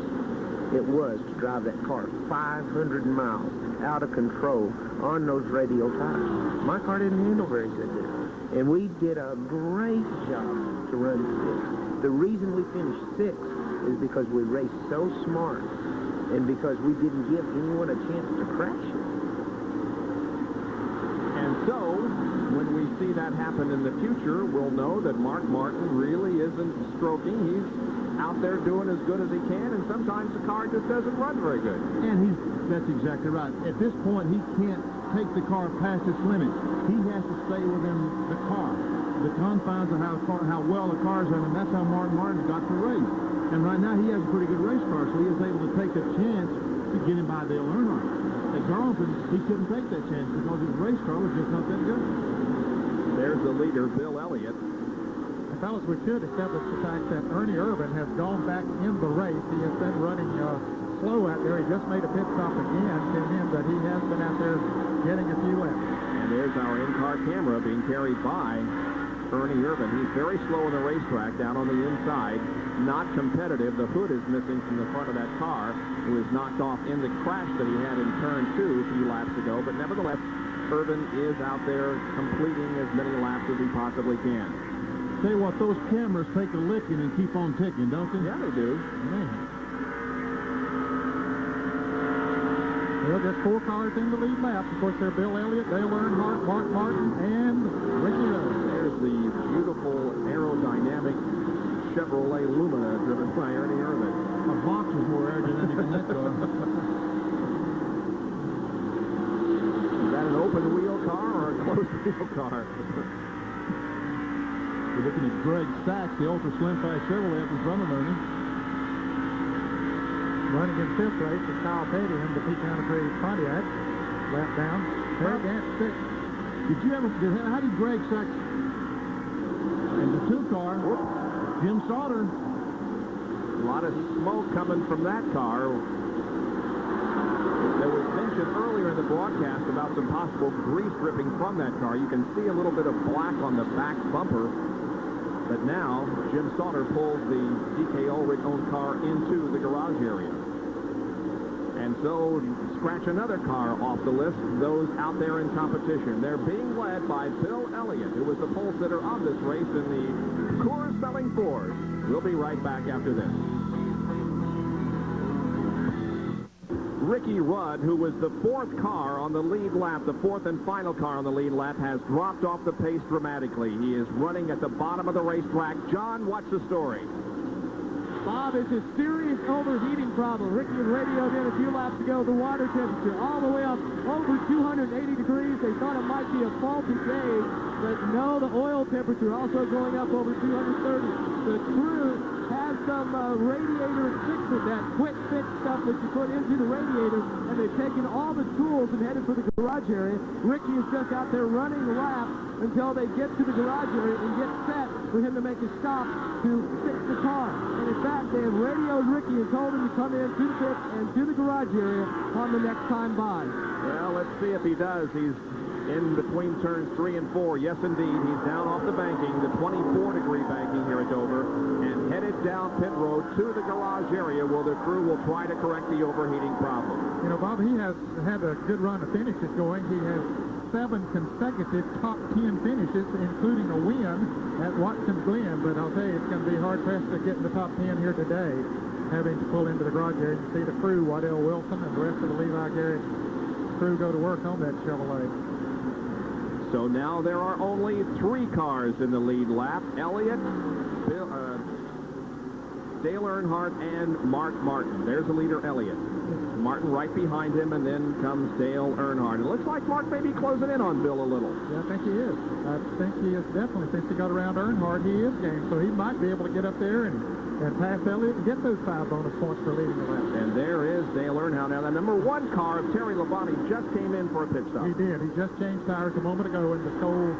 it was to drive that car 500 miles out of control on those radial tires. My car didn't handle very good there. And we did a great job to run 6. The reason we finished 6 is because we raced so smart and because we didn't give anyone a chance to crash it. And so, when we see that happen in the future, we'll know that Mark Martin really isn't stroking. He's out there doing as good as he can, and sometimes the car just doesn't run very good. And that's exactly right. At this point, he can't take the car past its limits. He has to stay within the car, the confines of how well the car's running, and that's how Mark Martin's got to race. And right now, he has a pretty good race car, so he is able to take a chance to get him by Dale Earnhardt. At Darlington, he couldn't take that chance because his race car was just not that good. There's the leader, Bill Elliott. Fellas, we should establish the fact that Ernie Irvan has gone back in the race. He has been running slow out there. He just made a pit stop again, came in, but he has been out there getting a few laps. And there's our in-car camera being carried by Ernie Irvan. He's very slow on the racetrack down on the inside, not competitive. The hood is missing from the front of that car. It was knocked off in the crash that he had in turn 2 a few laps ago, but nevertheless, Irvan is out there completing as many laps as he possibly can. Tell you what, those cameras take a licking and keep on ticking, don't they? Yeah, they do. Man. Well, just 4 cars in the lead lap. Of course, they're Bill Elliott, Dale Earnhardt, Mark Martin, and Ricky Rose. There's the beautiful aerodynamic Chevrolet Lumina driven by Ernie Irvan. A box is more aerodynamic than that car. That an open wheel car or a closed wheel car? We're looking at Greg Sachs, the Ultra Slim Fast Chevrolet up in front of Ernie. Running in fifth place is Kyle Petty in the Pecan Prix Pontiac. Lap down. Third and sixth. How did Greg Sachs and the 2 car, Jim Sauter? A lot of smoke coming from that car. There was mention earlier in the broadcast about some possible grease dripping from that car. You can see a little bit of black on the back bumper. But now, Jim Sauter pulls the DK Ulrich-owned car into the garage area. And so, scratch another car off the list, those out there in competition. They're being led by Bill Elliott, who was the pole sitter of this race in the Coors Selling Ford. We'll be right back after this. Ricky Rudd, who was the 4th car on the lead lap, the 4th and final car on the lead lap, has dropped off the pace dramatically. He is running at the bottom of the racetrack. John, what's the story? Bob, it's a serious overheating problem. Ricky had radioed in a few laps ago. The water temperature all the way up over 280 degrees. They thought it might be a faulty gauge, but no, the oil temperature also going up over 230. The crew has some radiator fixer, that quick fix stuff that you put into the radiator, and they've taken all the tools and headed for the garage area. Ricky is just out there running the lap until they get to the garage area and get set for him to make a stop to fix the car. And in fact, they have radioed Ricky and told him to come in to the pit and to the garage area on the next time by. Well, let's see if he does. He's in between turns 3 and 4. Yes, indeed. He's down off the banking, the 24-degree banking here at Dover, and headed down pit road to the garage area where the crew will try to correct the overheating problem. You know, Bob, he has had a good run of finishes going. He has 7 consecutive top 10 finishes, including a win at Watkins Glen. But I'll tell you, it's going to be hard-pressed to get in the top 10 here today, having to pull into the garage area and see the crew, Waddell Wilson and the rest of the Levi Garrett crew, go to work on that Chevrolet. So now there are only 3 cars in the lead lap. Elliott, Dale Earnhardt, and Mark Martin. There's the leader, Elliott. Martin right behind him, and then comes Dale Earnhardt. It looks like Mark may be closing in on Bill a little. Yeah, I think he is. I think he is definitely. Since he got around Earnhardt, he is game. So he might be able to get up there and pass Elliott and get those 5 bonus points for leading the lap. And there is Dale Earnhardt. Now, the number 1 car of Terry Labonte just came in for a pit stop. He did. He just changed tires a moment ago in the Cole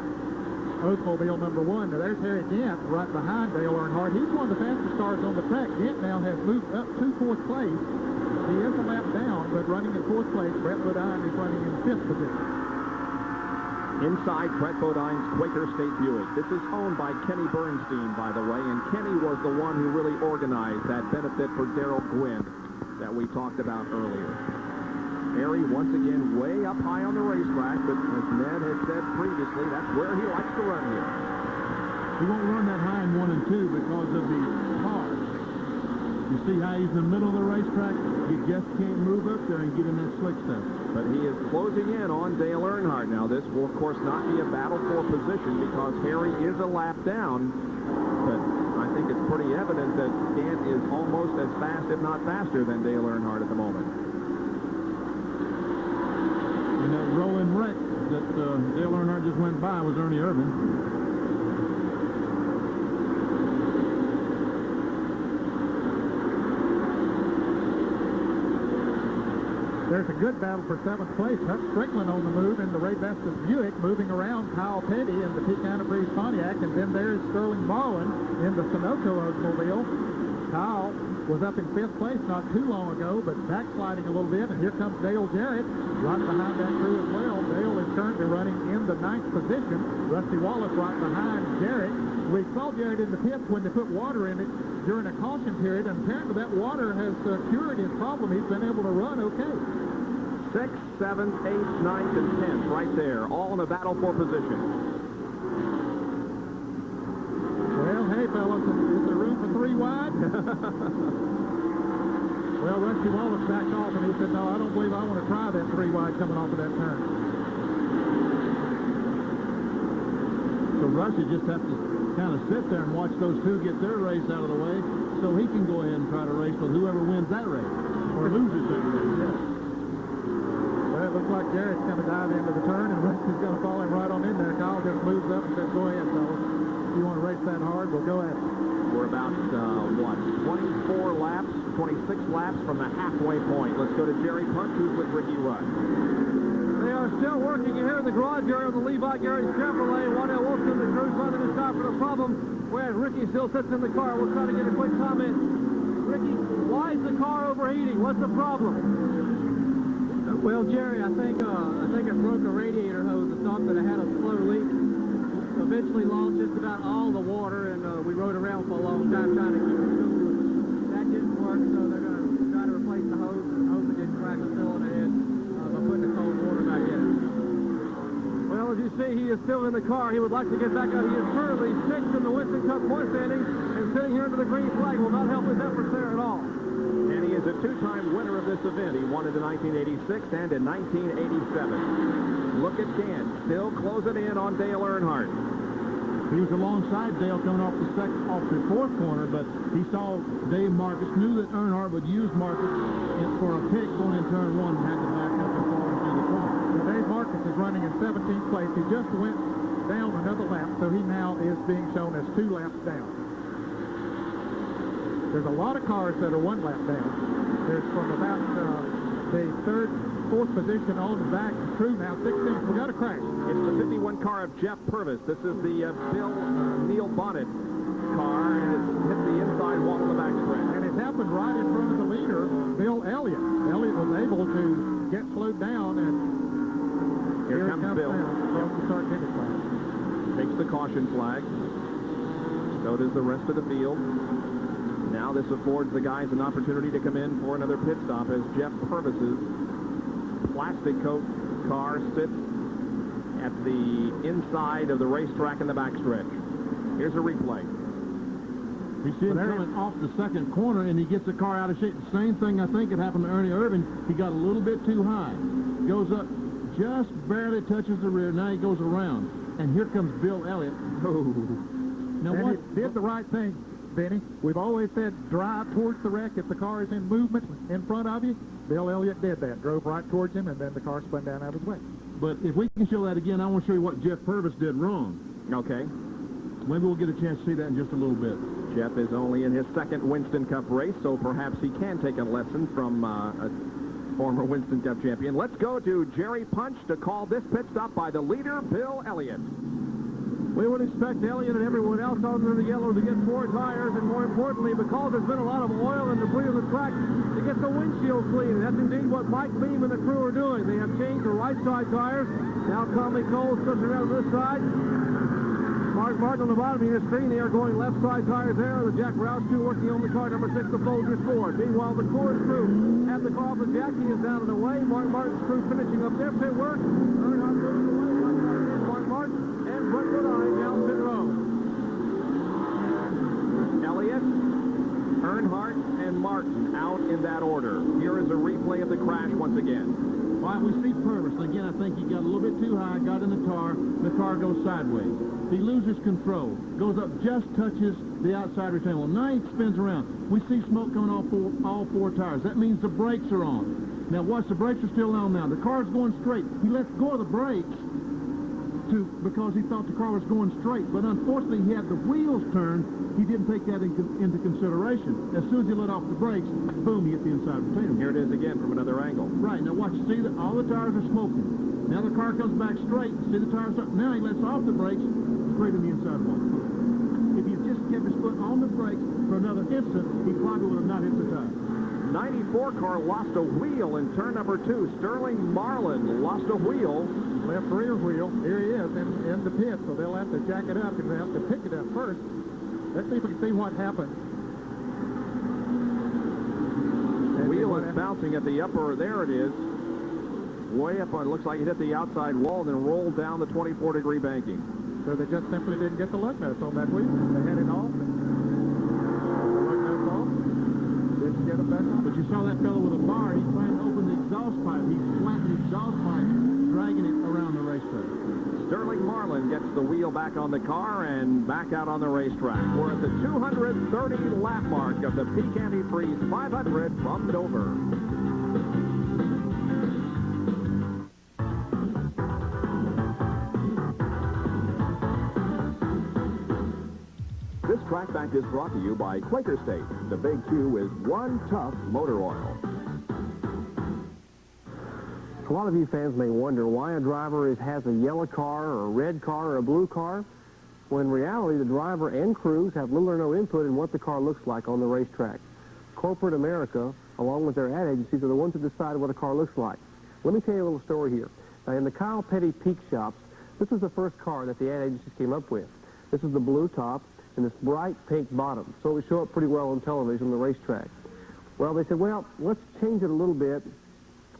Oldsmobile number 1. Now, there's Harry Gant right behind Dale Earnhardt. He's one of the fastest cars on the track. Gant now has moved up to 4th place. He is a lap down, but running in 4th place. Brett Bodine is running in 5th position. Inside Brett Bodine's Quaker State Buick. This is owned by Kenny Bernstein, by the way, and Kenny was the one who really organized that benefit for Darrell Gwynn that we talked about earlier. Harry, once again, way up high on the racetrack, but as Ned had said previously, that's where he likes to run here. He won't run that high in 1 and 2 because of the cars. You see how he's in the middle of the racetrack? You just can't move up there and get in that slick stuff. But he is closing in on Dale Earnhardt. Now, this will, of course, not be a battle for position because Harry is a lap down. But I think it's pretty evident that Gant is almost as fast, if not faster, than Dale Earnhardt at the moment. And that rolling wreck that Dale Earnhardt just went by was Ernie Irvin. There's a good battle for 7th place. Huck Strickland on the move in the Ray Vestas Buick, moving around Kyle Petty in the Pecan Breeze Pontiac, and then there's Sterling Marlin in the Sunoco Oldsmobile. Kyle was up in 5th place not too long ago, but backsliding a little bit, and here comes Dale Jarrett right behind that crew as well. Dale is currently running in the 9th position. Rusty Wallace right behind Jarrett. We saw Jarrett in the pits when they put water in it during a caution period, and apparently that water has cured his problem. He's been able to run okay. 6th, 7th, 8th, 9th, and 10th right there, all in a battle for position. Well, hey, fellas, is there room for 3 wide? Well, Rusty Wallace backed off, and he said, no, I don't believe I want to try that 3 wide coming off of that turn. So Rusty just has to kind of sit there and watch those 2 get their race out of the way so he can go ahead and try to race with whoever wins that race or loses that race. Well, it looks looks like Jarrett's going to dive into the turn, and Rex is going to fall him right on in there. Kyle just moves up and says, go ahead, fellas. If you want to race that hard, we'll go at it. We're about, 24 laps, 26 laps from the halfway point. Let's go to Jerry Punch, who's with Ricky Rudd. They are still working in here in the garage area of the Levi Garrett Chevrolet. Waddell Wilson, the crew's running his car for the problem, whereas Ricky still sits in the car. We'll try to get a quick comment. Ricky, why is the car overheating? What's the problem? Well, Jerry, I think it broke a radiator hose or something that had a slow leak. Eventually lost just about all the water, and we rode around for a long time trying to keep it cool. That didn't work, so they're going to try to replace the hose and hope it didn't crack the cylinder head by putting the cold water back in it. Well, as you see, he is still in the car. He would like to get back out. He is currently sixth in the Winston Cup point standings, and sitting here under the green flag will not help his efforts there at all. And he is a two-time winner of this event. He won it in 1986 and in 1987. Look at Dan, still closing in on Dale Earnhardt. He was alongside Dale coming off the fourth corner, but he saw Dave Marcus, knew that Earnhardt would use Marcus for a pick going in turn one, and had to back up and fall into the corner. So Dave Marcus is running in 17th place. He just went down another lap, so he now is being shown as 2 laps down. There's a lot of cars that are 1 lap down. There's from about the fourth position on back through now 16th. We got a crash. It's the 51 car of Jeff Purvis. This is the Neil Bonnet car, and it's hit the inside wall of the backstretch. And it happened right in front of the leader, Bill Elliott. Elliott was able to get slowed down, and Here comes Bill. Across the start finish line. Takes the caution flag. So does the rest of the field. Now this affords the guys an opportunity to come in for another pit stop as Jeff Purvis's plastic coat car sits at the inside of the racetrack in the backstretch. Here's a replay. You see him coming off the second corner, and he gets the car out of shape. The same thing I think had happened to Ernie Irvin. He got a little bit too high. Goes up, just barely touches the rear. Now he goes around. And here comes Bill Elliott. Oh. Now And what? he did the right thing, Benny. We've always said drive towards the wreck if the car is in movement in front of you. Bill Elliott did that. Drove right towards him, and then the car spun down out of his way. But if we can show that again, I want to show you what Jeff Purvis did wrong. Okay. Maybe we'll get a chance to see that in just a little bit. Jeff is only in his second Winston Cup race, so perhaps he can take a lesson from a former Winston Cup champion. Let's go to Jerry Punch to call this pit stop by the leader, Bill Elliott. We would expect Elliott and everyone else under the yellow to get 4 tires, and more importantly, because there's been a lot of oil and debris on the track, to get the windshield clean. And that's indeed what Mike Beam and the crew are doing. They have changed the right side tires. Now Tommy Cole's pushing around this side. Mark Martin on the bottom of your screen, they are going left side tires there. The Jack Roush crew working on the car number 6, the Folgers Ford. Meanwhile, the Coors crew have the car for Jackie is down and away. Mark Martin's crew finishing up their pit work. Earnhardt moving away. Mark Martin and Brentwood Eye down pit road. Elliott, Earnhardt, and Martin out in that order. Here is a replay of the crash once again. All right, we see Purvis. Again, I think he got a little bit too high, got in the car goes sideways. He loses control, goes up, just touches the outside retaining wall. Now he spins around. We see smoke coming off all 4 tires. That means the brakes are on. Now watch, the brakes are still on now. The car's going straight. He lets go of the brakes because he thought the car was going straight, but unfortunately he had the wheels turned. He didn't take that into consideration. As soon as he let off the brakes, boom, he hit the inside retaining wall. Here it is again from another angle. Right, now watch, see that all the tires are smoking. Now the car comes back straight, see the tires up. Now he lets off the brakes, straight in the inside wall. If he just kept his foot on the brakes for another instant, he probably would have not hit the tire. 94 car lost a wheel in turn number 2. Sterling Marlin lost a wheel. Left rear wheel. Here he is in the pit, so they'll have to jack it up and they'll have to pick it up first. Let's see if we can see what happened. The wheel is bouncing at the upper, there it is. Way up on, it looks like it hit the outside wall and then rolled down the 24-degree banking. So they just simply didn't get the lug nuts on that wheel. They had it off. Lug nuts off. Didn't get it back on. But you saw that fellow with a bar, he's trying to open the exhaust pipe. He's flattening the exhaust pipe, dragging it around the racetrack. Sterling Marlin gets the wheel back on the car and back out on the racetrack. We're at the 230 lap mark of the Peak Antifreeze 500 from Dover. This track fact is brought to you by Quaker State. The Big Q is one tough motor oil. A lot of you fans may wonder why a driver has a yellow car or a red car or a blue car, when in reality the driver and crews have little or no input in what the car looks like on the racetrack. Corporate America, along with their ad agencies, are the ones that decide what a car looks like. Let me tell you a little story here. Now, in the Kyle Petty Peak shops, this was the first car that the ad agencies came up with. This is the blue top and this bright pink bottom, so it would show up pretty well on television on the racetrack. Well, they said, well, let's change it a little bit.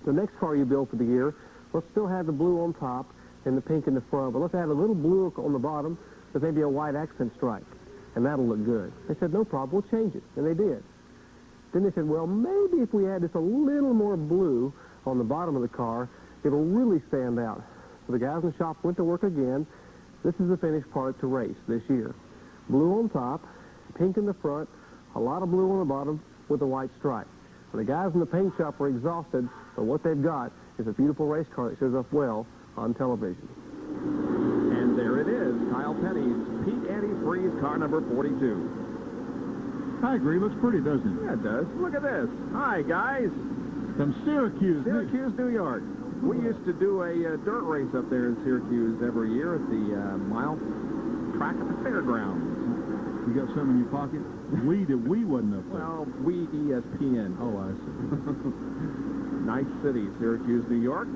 The next car you build for the year, let's still have the blue on top and the pink in the front, but let's add a little blue on the bottom with maybe a white accent stripe, and that'll look good. They said, no problem, we'll change it, and they did. Then they said, well, maybe if we add just a little more blue on the bottom of the car, it'll really stand out. So the guys in the shop went to work again. This is the finished part to race this year. Blue on top, pink in the front, a lot of blue on the bottom with a white stripe. So the guys in the paint shop are exhausted, but what they've got is a beautiful race car that shows up well on television. And there it is, Kyle Petty's Pete Antifreeze car number 42. I agree. Looks pretty, doesn't it? Yeah, it does. Look at this. Hi, guys. From Syracuse. Syracuse, New York. We used to do a dirt race up there in Syracuse every year at the mile track at the fairgrounds. You got some in your pocket? We wasn't up there. Well, we ESPN. Oh, I see. Nice city, Syracuse, New York.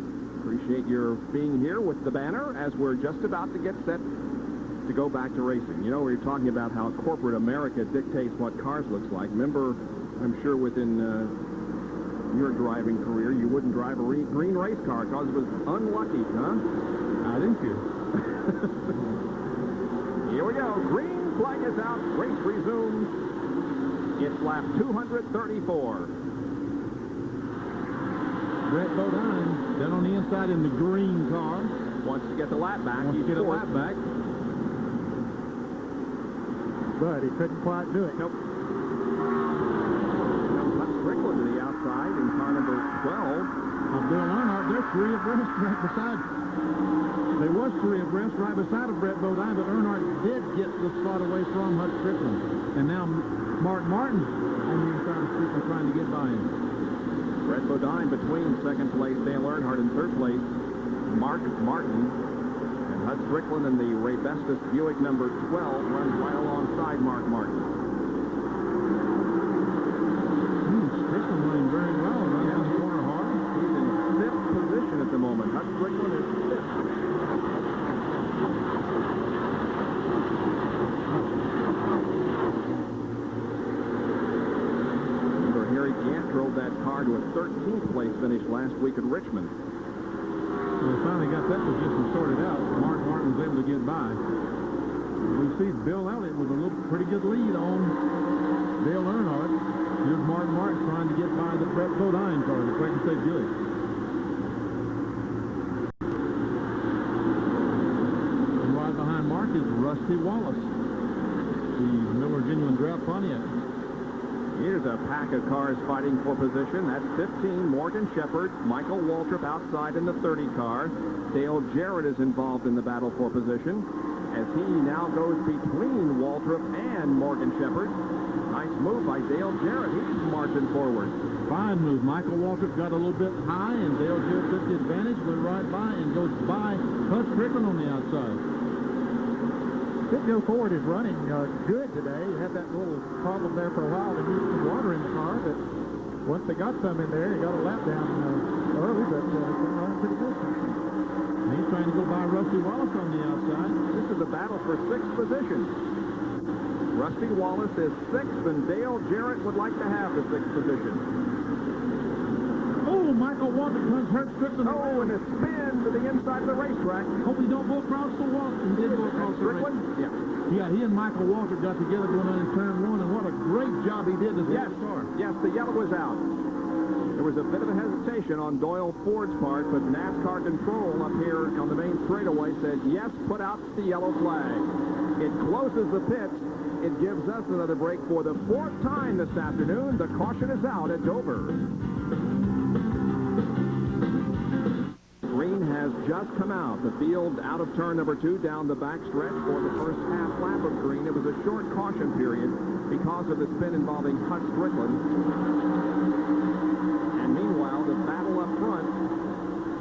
Appreciate your being here with the banner as we're just about to get set to go back to racing. You know, we were talking about how corporate America dictates what cars looks like. Remember, I'm sure within your driving career, you wouldn't drive a green race car because it was unlucky, huh? I didn't care. Here we go. Green flag is out. Race resumes. It's lap 234. Brett Bodine down on the inside in the green car. Wants to get the lap back. Wants to get a lap back. But he couldn't quite do it. Nope. Let's Strickland to the outside in car number 12. Bill Earnhardt, they're three abreast right beside. They was three abreast right beside of Brett Bodine, but Earnhardt did get the spot away from Hut Strickland. And now Mark Martin on the inside of Strickland trying to get by him. Brett Bodine between second place, Dale Earnhardt in third place, Mark Martin, and Hut Strickland in the Ray Bestis Buick number 12 runs right alongside Mark Martin. Strickland running very well, running on the corner hard. He's in fifth position at the moment. Hut Strickland is fifth. Remember, Harry Gant drove that car to a 13th place finish last week at Richmond. They finally got that position sorted out. Mark Martin was able to get by. We see Bill Elliott with a pretty good lead on Dale Earnhardt. Here's Mark Martin trying to get by the Brett Bodine car, the Quaker State Buick. And right behind Mark is Rusty Wallace, the Miller Genuine Drought Pontiac. Here's a pack of cars fighting for position. That's 15, Morgan Shepherd. Michael Waltrip outside in the 30 car. Dale Jarrett is involved in the battle for position as he now goes between Waltrip and Morgan Shepherd. Nice move by Dale Jarrett. He's marching forward. Fine move. Michael Waltrip got a little bit high, and Dale Jarrett took the advantage, went right by, and goes by Hut Strickland on the outside. Joe Ford is running good today. He had that little problem there for a while. They needed some water in the car, but once they got some in there, he got a lap down early, but he's been running pretty good. And he's trying to go by Rusty Wallace on the outside. This is a battle for sixth position. Rusty Wallace is sixth, and Dale Jarrett would like to have the sixth position. Oh, Michael Waltrip comes Hut Strickland. Oh, and a spin to the inside of the racetrack. Hope he don't go across the wall. He did go across the racetrack. Yeah. Yeah, he and Michael Waltrip got together going on in turn one, and what a great job he did to Yes, the car. yes, the yellow was out. There was a bit of a hesitation on Doyle Ford's part, but NASCAR control up here on the main straightaway said, yes, put out the yellow flag. It closes the pits. It gives us another break for the fourth time this afternoon. The caution is out at Dover. Green has just come out. The field out of turn number 2 down the backstretch for the first half lap of green. It was a short caution period because of the spin involving Hut Strickland. And meanwhile, the battle up front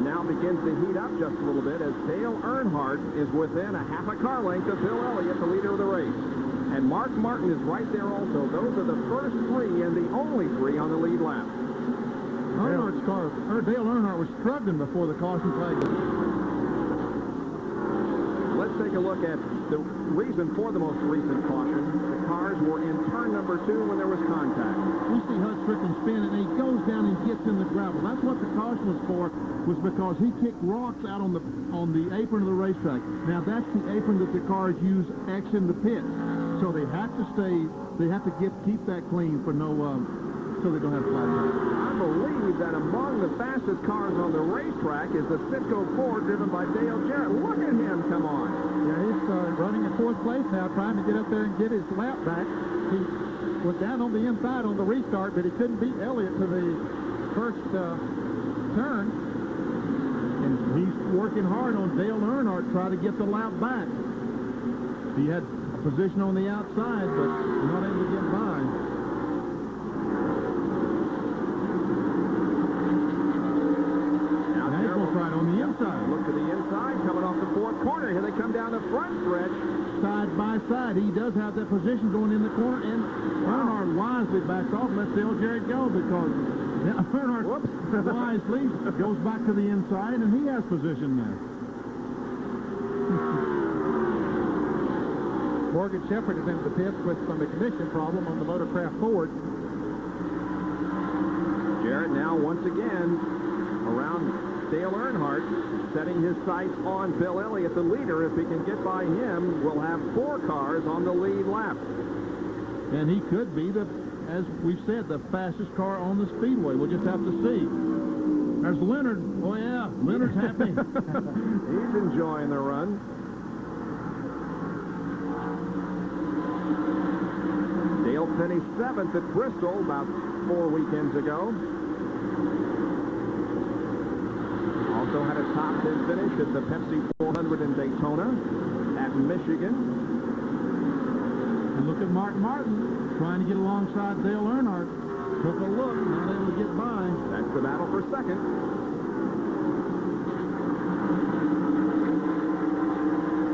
now begins to heat up just a little bit as Dale Earnhardt is within a half a car length of Bill Elliott, the leader of the race. And Mark Martin is right there also. Those are the first 3 and the only 3 on the lead lap. Earnhardt's car, Dale Earnhardt was struggling before the caution flag. Let's take a look at the reason for the most recent caution. The cars were in turn number 2 when there was contact. We see Hut Strickland spin, and he goes down and gets in the gravel. That's what the caution was for, was because he kicked rocks out on the apron of the racetrack. Now, that's the apron that the cars use exiting the pit. So they have to keep that clean for so they don't have flat tires. I believe that among the fastest cars on the racetrack is the Citgo Ford driven by Dale Jarrett. Look at him come on. Yeah, he's running in 4th place now, trying to get up there and get his lap back. He was down on the inside on the restart, but he couldn't beat Elliott to the first turn. And he's working hard on Dale Earnhardt to try to get the lap back. He had a position on the outside, but not able to get by. Right on the inside. Look to the inside, coming off the 4th corner. Here they come down the front stretch. Side by side. He does have that position going in the corner, and Earnhardt wisely backs off and lets Dale Jarrett go because Earnhardt wisely goes back to the inside, and he has position there. Morgan Shepherd is into the pits with some ignition problem on the Motorcraft Ford. Jarrett now once again around Dale Earnhardt, setting his sights on Bill Elliott, the leader. If he can get by him, we'll have 4 cars on the lead lap. And he could be, as we've said, the fastest car on the speedway. We'll just have to see. There's Leonard. Oh, yeah, Leonard's happy. He's enjoying the run. Dale finished 7th at Bristol about 4 weekends ago. Also had a top 10 finish at the Pepsi 400 in Daytona, at Michigan. And look at Mark Martin trying to get alongside Dale Earnhardt. Took a look, not able to get by. That's the battle for second.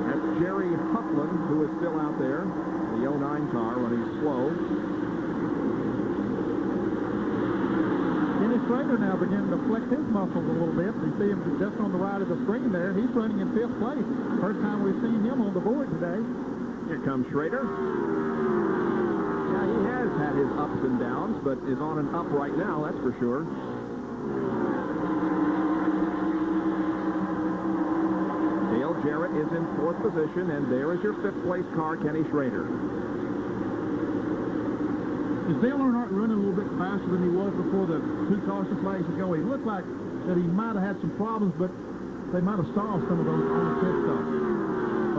That's Jerry Huffman, who is still out there. The 09 car running slow. Dennis Schrader now beginning to flex his muscles a little bit. You see him just on the right of the screen there. He's running in 5th place. First time we've seen him on the board today. Here comes Schrader. Yeah, he has had his ups and downs, but is on an up right now, that's for sure. Dale Jarrett is in 4th position, and there is your 5th place car, Kenny Schrader. Is Dale Earnhardt running a little bit faster than he was before the 2 caution flags ago? He looked like that he might have had some problems, but they might have solved some of those on the pit stop.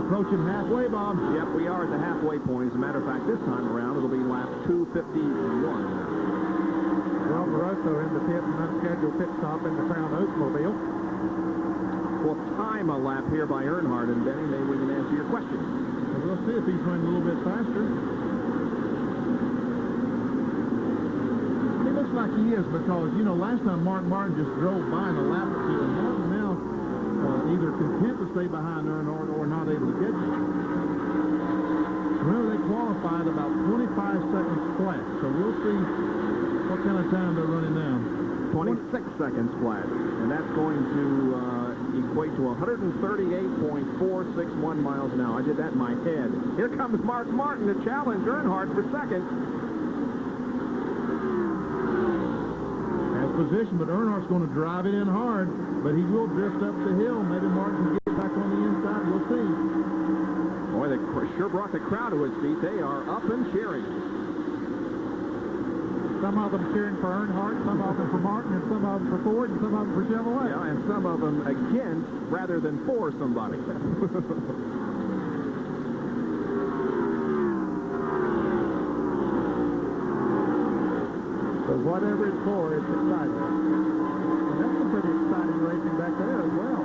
Approaching halfway, Bob. Yep, we are at the halfway point. As a matter of fact, this time around, it'll be lap 251. Well, Barroso in the pit, an unscheduled pit stop in the Crown Oatsmobile. We'll time a lap here by Earnhardt, and Benny, maybe we can answer your question. So we'll see if he's running a little bit faster. Like he is, because last time Mark Martin just drove by in a lap or 2, and Martin now either content to stay behind Earnhardt or not able to get you. Remember, they qualified about 25 seconds flat, so we'll see what kind of time they're running now. 26 seconds flat, and that's going to equate to 138.461 miles an hour. I did that in my head. Here comes Mark Martin to challenge Earnhardt for second. Position, but Earnhardt's going to drive it in hard, but he will drift up the hill. Maybe Martin can get back on the inside. We'll see. Boy, they sure brought the crowd to its feet. They are up and cheering. Some of them cheering for Earnhardt, some of them for Martin, and some of them for Ford, and some of them for Chevrolet. Yeah, and some of them against rather than for somebody. So whatever it's for, it's exciting. And that's some pretty exciting racing back there as well.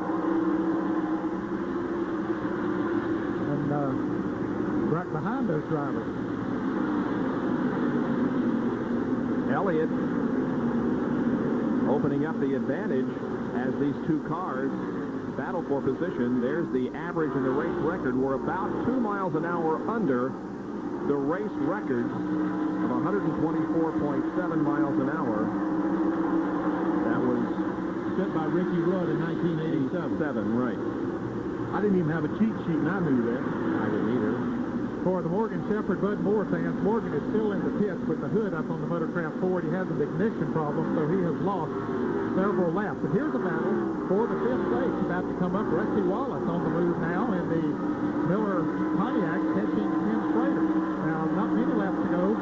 behind those drivers. Elliott opening up the advantage as these two cars battle for position. There's the average in the race record. We're about 2 miles an hour under the race record of 124.7 miles an hour. That was Set by Ricky Rudd in 1987. 7, right. I didn't even have a cheat sheet, and I knew that. I didn't either. For the Morgan Shepherd Bud Moore fans, Morgan is still in the pits with the hood up on the Motorcraft Ford. He has an ignition problem, so he has lost several laps. But here's a battle for the 5th place. About to come up, Rusty Wallace on the move now in the Miller Pontiac catching Tim Schrader. Now, not many laps to go.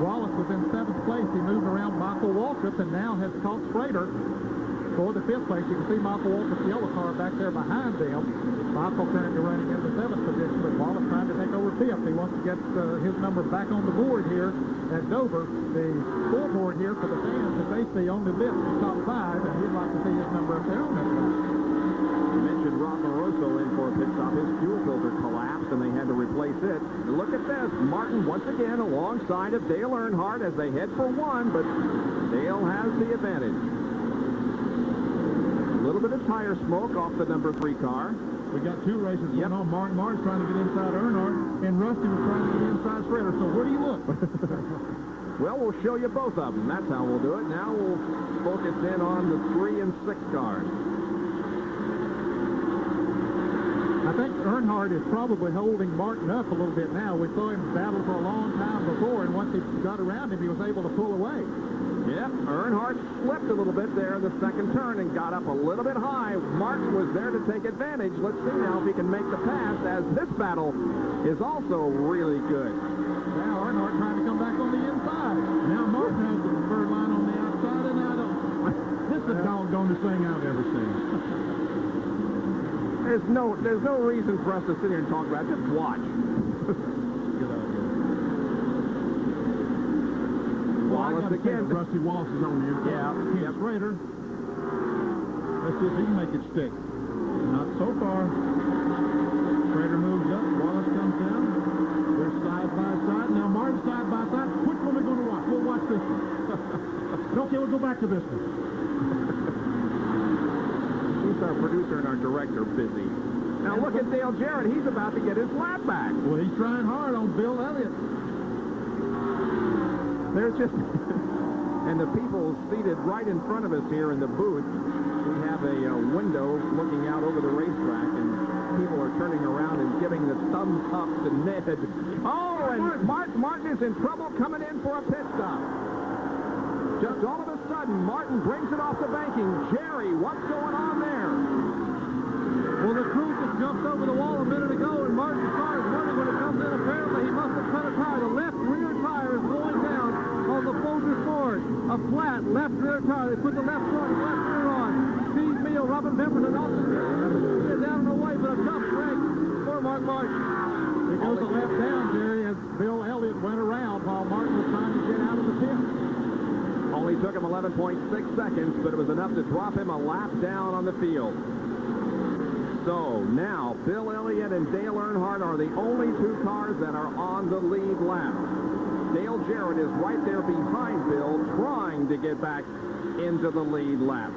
Wallace was in 7th place. He moved around Michael Waltrip and now has caught Schrader for the 5th place. You can see Michael Waltrip's yellow car back there behind them. Michael currently running in the 7th position, but Wallace trying to take over 5th. He wants to get his number back on the board here at Dover. The scoreboard here for the fans is basically only lists the top 5, and he'd like to see his number up there on that side. You mentioned Rob Moroso in for a pit stop. His fuel filter collapsed, and they had to replace it. And look at this. Martin once again alongside of Dale Earnhardt as they head for 1, but Dale has the advantage. A little bit of tire smoke off the number 3 car. We got 2 races going on. Martin's trying to get inside Earnhardt, and Rusty was trying to get inside Schrader. So where do you look? Well, we'll show you both of them. That's how we'll do it. Now we'll focus in on the 3 and 6 cars. I think Earnhardt is probably holding Martin up a little bit now. We saw him battle for a long time before, and once he got around him, he was able to pull away. Yep, Earnhardt slipped a little bit there in the second turn and got up a little bit high. Martin was there to take advantage. Let's see now if he can make the pass, as this battle is also really good. Now Earnhardt trying to come back on the inside. Now Martin has the preferred line on the outside, and I don't... This is the doggonest thing I've ever seen. There's no reason for us to sit here and talk about it. Just watch. Good idea. Wallace again. Rusty Wallace is on the inside. Yeah. Schrader. Let's see if he can make it stick. Not so far. Schrader moves up. Wallace comes down. They're side by side. Now Martin side by side. Which one are we going to watch? We'll watch this one. Okay, we'll go back to this one. Keeps our producer and our director busy. Now look at Dale Jarrett. He's about to get his lap back. Well, he's trying hard on Bill Elliott. There's just... and the people seated right in front of us here in the booth, we have a window looking out over the racetrack, and people are turning around and giving the thumbs up to Ned. Oh, and Martin is in trouble coming in for a pit stop. Just all of a sudden, Martin brings it off the banking. Jerry, what's going on there? Well, the crew just jumped over the wall a minute ago, and Martin's car is running when it comes in. Apparently, he must have cut a tire. The left rear tire is going down on the Folgers Ford. A flat left rear tire. They put the left front and left rear on. Steve Meal, Robin Pemberton, Austin is down and away, but a tough break for Mark Martin. It goes the left down, Jerry, as Bill Elliott went around while Martin was trying to get out of the pit. Only took him 11.6 seconds, but it was enough to drop him a lap down on the field. So now Bill Elliott and Dale Earnhardt are the only 2 cars that are on the lead lap. Dale Jarrett is right there behind Bill, trying to get back into the lead lap.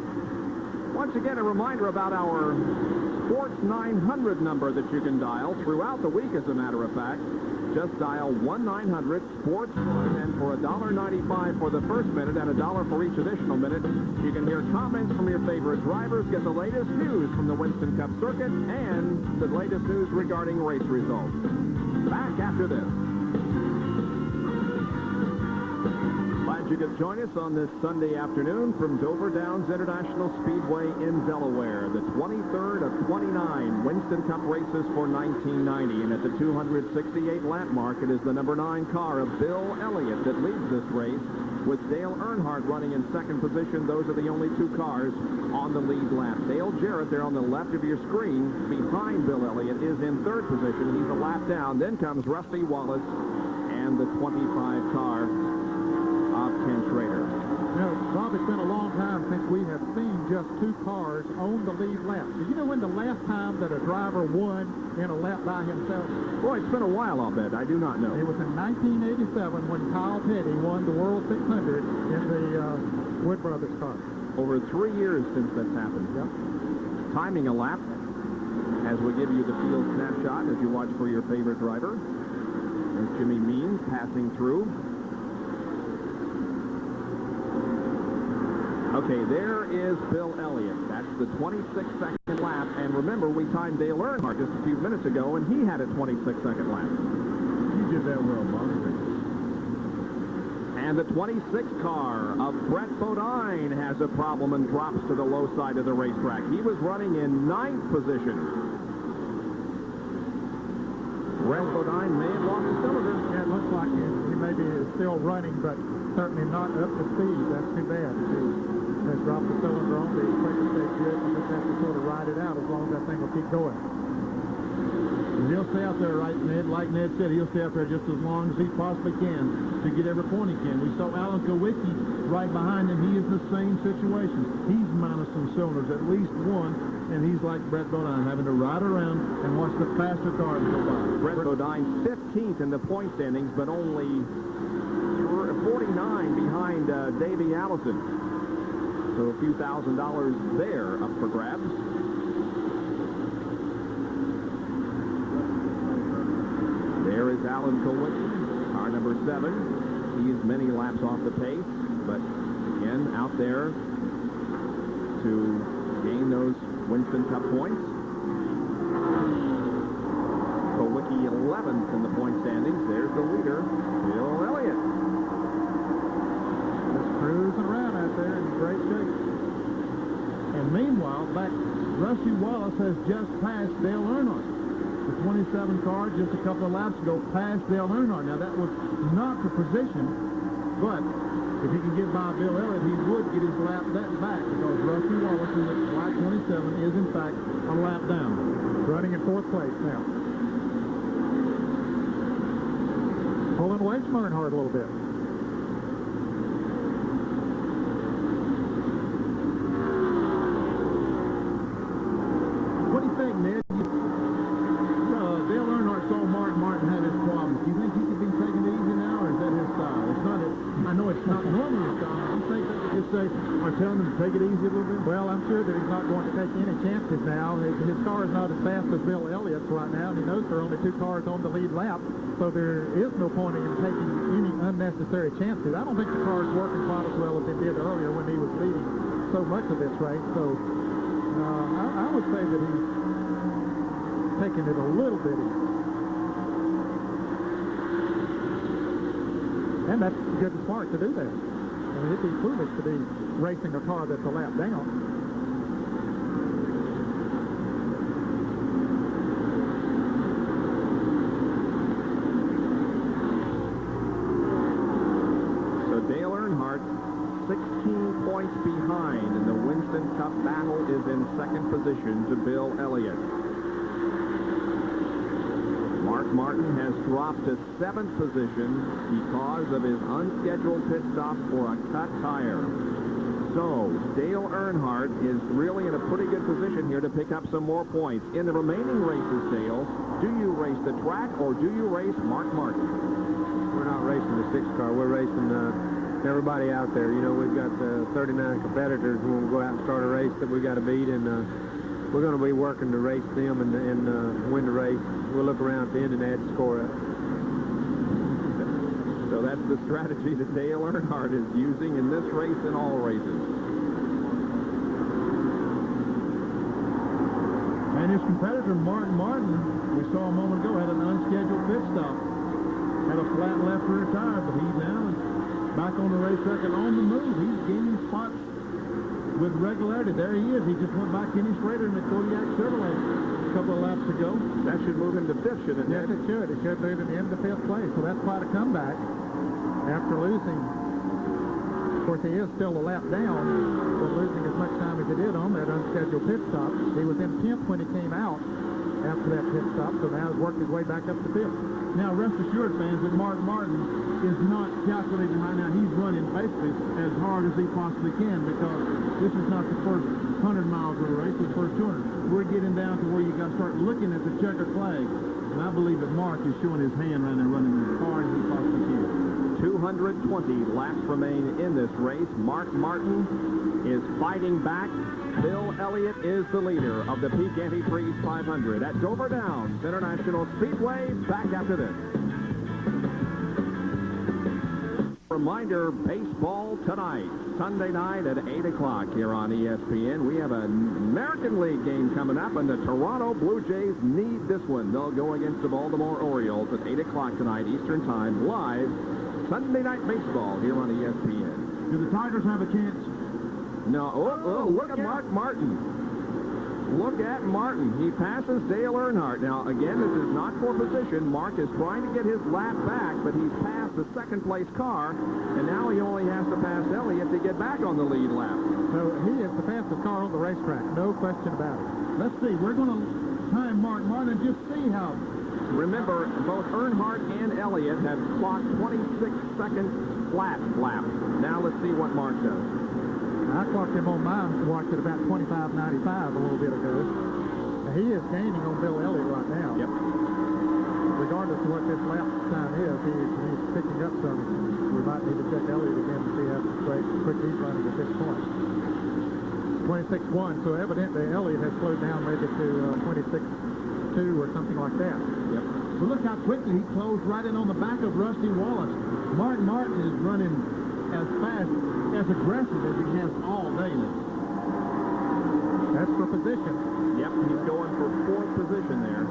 Once again, a reminder about our Sports 900 number that you can dial throughout the week, as a matter of fact. Just dial 1-900-SPORTS, and for $1.95 for the first minute and $1 for each additional minute, you can hear comments from your favorite drivers, get the latest news from the Winston Cup circuit, and the latest news regarding race results. Back after this. Glad you could join us on this Sunday afternoon from Dover Downs International Speedway in Delaware. The 23rd of 29 Winston Cup races for 1990. And at the 268 lap mark, it is the number 9 car of Bill Elliott that leads this race, with Dale Earnhardt running in second position. Those are the only 2 cars on the lead lap. Dale Jarrett there on the left of your screen behind Bill Elliott is in third position. He's a lap down. Then comes Rusty Wallace and the 25 car of Ken Schrader. You know, Bob, it's been a long time since we have seen just two cars on the lead lap. Do you know when the last time that a driver won in a lap by himself? Boy, it's been a while, I'll bet. I do not know. It was in 1987 when Kyle Petty won the World 600 in the Wood Brothers car. Over 3 years since that's happened. Yep. Timing a lap as we give you the field snapshot as you watch for your favorite driver. There's Jimmy Means passing through. Okay, there is Bill Elliott. That's the 26-second lap. And remember, we timed Dale Earnhardt just a few minutes ago, and he had a 26-second lap. You did that well, Bob. And the 26 car of Brett Bodine has a problem and drops to the low side of the racetrack. He was running in 9th position. Brett Bodine may have lost a cylinder. Yeah, it looks like he may be still running, but certainly not up to speed. That's too bad. He has dropped the cylinder on. The quicker stay good. You just have to sort of ride it out as long as that thing will keep going. He'll stay out there, right, Ned? Like Ned said, he'll stay out there just as long as he possibly can to get every point he can. We saw Alan Kowicki right behind him. He is the same situation. He's minus some cylinders, at least one, and he's like Brett Bodine, having to ride around and watch the faster cars go by. Brett Bodine 15th in the point standings, but only 49 behind Davey Allison. So a few $1,000 there up for grabs. There is Alan Kowicki, car number 7. He is many laps off the pace, but again, out there to gain those Winston Cup points. Kowicki 11th in the point standings. There's the leader, Bill Elliott. Just cruising around out there in great shape. And meanwhile, Rusty Wallace has just passed Dale Earnhardt. The 27 car just a couple of laps ago passed Dale Earnhardt. Now, that was not the position, but if he can get by Bill Elliott, he would get his lap back because Rusty Wallace in the white 27 is, in fact, a lap down. Running in 4th place now. Pulling away from Earnhardt a little bit. What do you think, Ned? Dale Earnhardt saw Mark Martin have his problems. Do you think he could be taking it easy now, or is that his style? It's not. I know it's not normally his style. I think they could just say, are telling him to take it easy a little bit? Well, I'm sure that he's not going to take any chances now. His car is not as fast as Bill Elliott's right now, and he knows there are only 2 cars on the lead lap, so there is no point in taking any unnecessary chances. I don't think the car is working quite as well as it did earlier when he was leading so much of this race, so I would say that he's taking it a little bit easy. And that's good and smart to do that. I mean, it'd be foolish to be racing a car that's a lap down. So Dale Earnhardt, 16 points behind, and the Winston Cup battle is in 2nd position to Bill Elliott. Mark Martin has dropped to 7th position because of his unscheduled pit stop for a cut tire. So Dale Earnhardt is really in a pretty good position here to pick up some more points. In the remaining races, Dale, do you race the track or do you race Mark Martin? We're not racing the 6 car. We're racing everybody out there. You know, we've got 39 competitors when we go out and start a race that we got to beat, and we're going to be working to race them and win the race. We'll look around at the end and add the score up. So that's the strategy that Dale Earnhardt is using in this race and all races. And his competitor, Martin Martin, we saw a moment ago, had an unscheduled pit stop. Had a flat left rear tire, but he's now back on the racetrack and on the move. He's gaining spots with regularity. There he is. He just went by Kenny Schrader in the Kodiak Chevrolet a couple of laps ago. That should move him to 5th, shouldn't it? Yes, it should. It should move him into 5th place. So that's quite a comeback after losing. Of course, he is still a lap down, but losing as much time as he did on that unscheduled pit stop. He was in 10th when he came out, after that pit stop, so now he's worked his way back up the field. Now, rest assured, fans, that Mark Martin is not calculating right now. He's running basically as hard as he possibly can because this is not the first 100 miles of the race, it's the first 200. We're getting down to where you got to start looking at the checkered flag. And I believe that Mark is showing his hand right now, running as hard as he possibly can. 220 laps remain in this race. Mark Martin is fighting back. Bill Elliott is the leader of the Peak Antifreeze 500 at Dover Downs International Speedway. Back after this. Reminder, baseball tonight, Sunday night at 8 o'clock here on ESPN. We have an American League game coming up, and the Toronto Blue Jays need this one. They'll go against the Baltimore Orioles at 8 o'clock tonight, Eastern Time, live Sunday Night Baseball here on ESPN. Do the Tigers have a chance? No. Look at Mark Martin. Look at Martin. He passes Dale Earnhardt. Now, again, this is not for position. Mark is trying to get his lap back, but he's passed the second-place car, and now he only has to pass Elliott to get back on the lead lap. So he is the fastest car on the racetrack, no question about it. Let's see. We're going to time Mark Martin and just see how. Remember, both Earnhardt and Elliott have clocked 26-second flat laps. Now let's see what Mark does. I clocked him on my watch at about 25.95 a little bit ago. Now, he is gaining on Bill Elliott right now. Yep. Regardless of what this lap time is, he's picking up some. We might need to check Elliott again to see how quick he's running at this point. 26.1, so evidently Elliott has slowed down maybe to 26.2 or something like that. Yep. But look how quickly he closed right in on the back of Rusty Wallace. Mark Martin is running as fast, as aggressive as he has all day now. That's for position. Yep, he's going for fourth position there.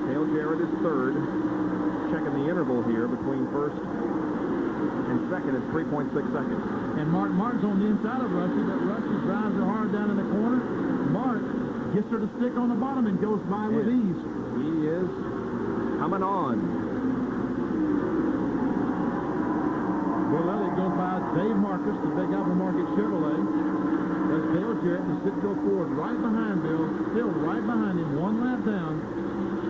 Dale Jarrett is third. Checking the interval here between first and second is 3.6 seconds. And Mark Martin's on the inside of Rusty, but Rusty drives her hard down in the corner. Mark gets her to stick on the bottom and goes by with ease. He is coming on. Bill Elliott goes by Dave Marcus, the Big Apple Market Chevrolet. That's Dale Jarrett and Sitco Ford right behind Bill, still right behind him, one lap down.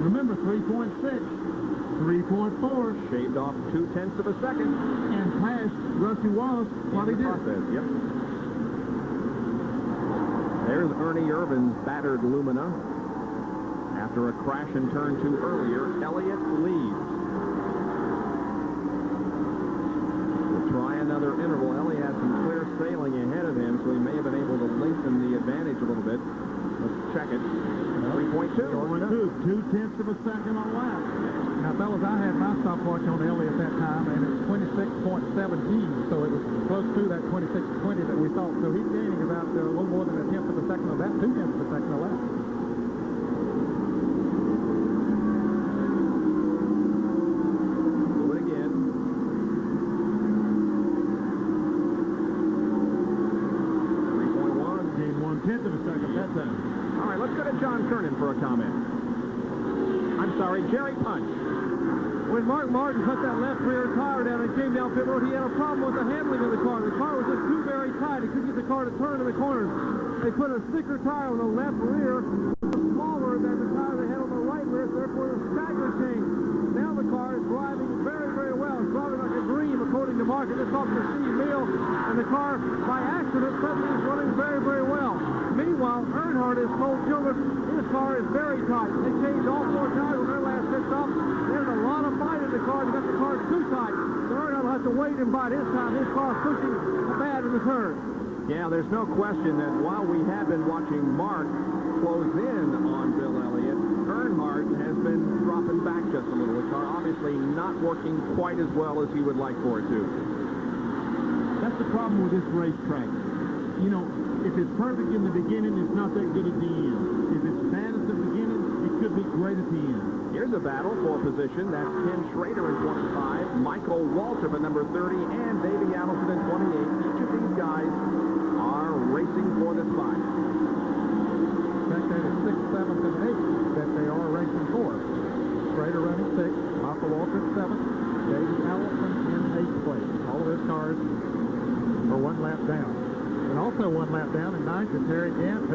Remember, 3.6, 3.4. Shaved off 0.2 of a second. And passed Rusty Wallace while he did. Yep. There's Ernie Irvin's battered Lumina. After a crash and turn 2 earlier, Elliott leads. Try another interval. Elliott has some clear sailing ahead of him, so he may have been able to lengthen the advantage a little bit. Let's check it. 3.2. 0.2 of a second on lap. Now, fellas, I had my stopwatch on Elliott at that time, and it's 26.17, so it was close to that 26.20 that we thought. So he's gaining about a little more than 1/10 of a second on that, 2/10 of a second on lap. John Kernan for a comment. I'm sorry, Jerry Punch. When Mark Martin cut that left rear tire down and came down pit road, he had a problem with the handling of the car. The car was just too very tight. He couldn't get the car to turn in the corners. They put a thicker tire on the left rear, smaller than the tire they had on the right rear, therefore the stagger changed. Now the car is driving very, very well. It's driving like a dream, according to Mark. Just talking to Steve Neal, and the car, by accident, suddenly is running very, very well. Meanwhile, Earnhardt has told Gilbert his car is very tight. They changed all 4 tires on their last pit stop. There's a lot of bite in the car. They got the car too tight. So Earnhardt will have to wait and bite his time. His car's pushing bad in the turn. Yeah, there's no question that while we have been watching Mark close in on Bill Elliott, Earnhardt has been dropping back just a little. The car obviously not working quite as well as he would like for it to. That's the problem with this racetrack. You know, if it's perfect in the beginning, it's not that good at the end. If it's bad at the beginning, it could be great at the end. Here's a battle for position. That's Ken Schrader in 25, Michael Waltrip at number 30, and Davey Allison in 28. Each of these guys are racing for the spot. In fact, that is 6th, 7th, and 8th that they are racing for. Schrader running 6th, Michael Waltrip 7th, Davey Allison in 8th place. All of his cars are 1 lap down. And also 1 lap down in 9th is Harry Gant.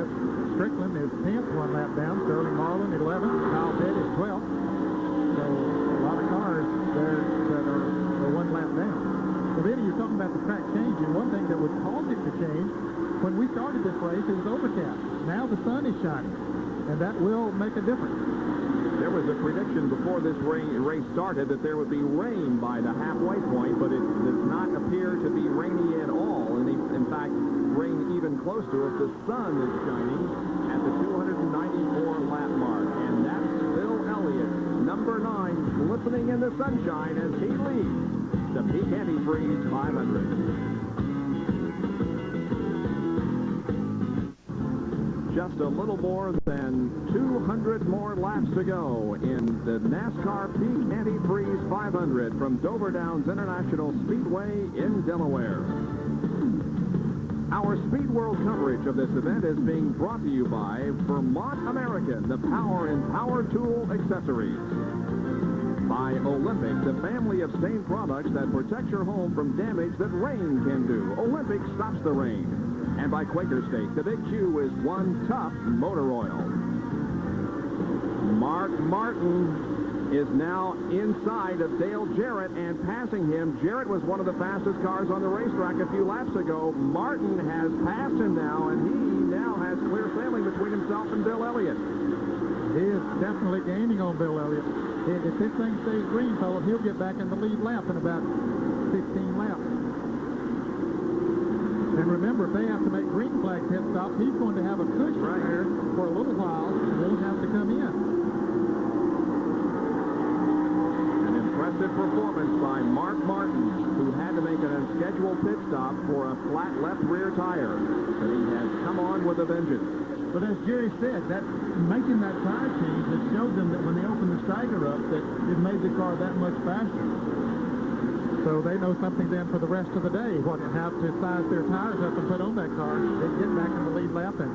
Strickland is 10th, 1 lap down. Sterling Marlin, 11th. Kyle Pitt is 12th. So a lot of cars there that are 1 lap down. So then you're talking about the track changing. One thing that would cause it to change, when we started this race, it was overcast. Now the sun is shining, and that will make a difference. There was a prediction before this race started that there would be rain by the halfway point, but it does not appear to be rainy at all. And in fact, rain even close to it. The sun is shining at the 294 lap mark. And that's Bill Elliott, number 9, glistening in the sunshine as he leads the Peak Antifreeze 500. Just a little more than 200 more laps to go in the NASCAR Peak Antifreeze 500 from Dover Downs International Speedway in Delaware. Our Speed World coverage of this event is being brought to you by Vermont American, the power in power tool accessories. By Olympic, the family of stain products that protect your home from damage that rain can do. Olympic stops the rain. And by Quaker Steak, the Big Q is one tough motor oil. Mark Martin is now inside of Dale Jarrett and passing him. Jarrett was one of the fastest cars on the racetrack a few laps ago. Martin has passed him now, and he now has clear sailing between himself and Bill Elliott. He is definitely gaining on Bill Elliott. If this thing stays green, fellas, he'll get back in the lead lap in about 15 laps. And remember, if they have to make green flag pit stop, he's going to have a cushion there for a little while and won't have to come in. An impressive performance by Mark Martin, who had to make an unscheduled pit stop for a flat left rear tire. But he has come on with a vengeance. But as Jerry said, that making that tire change has showed them that when they opened the stagger up, that it made the car that much faster. So they know something then for the rest of the day, what to have to size their tires up and put on that car. They get back in the lead lap and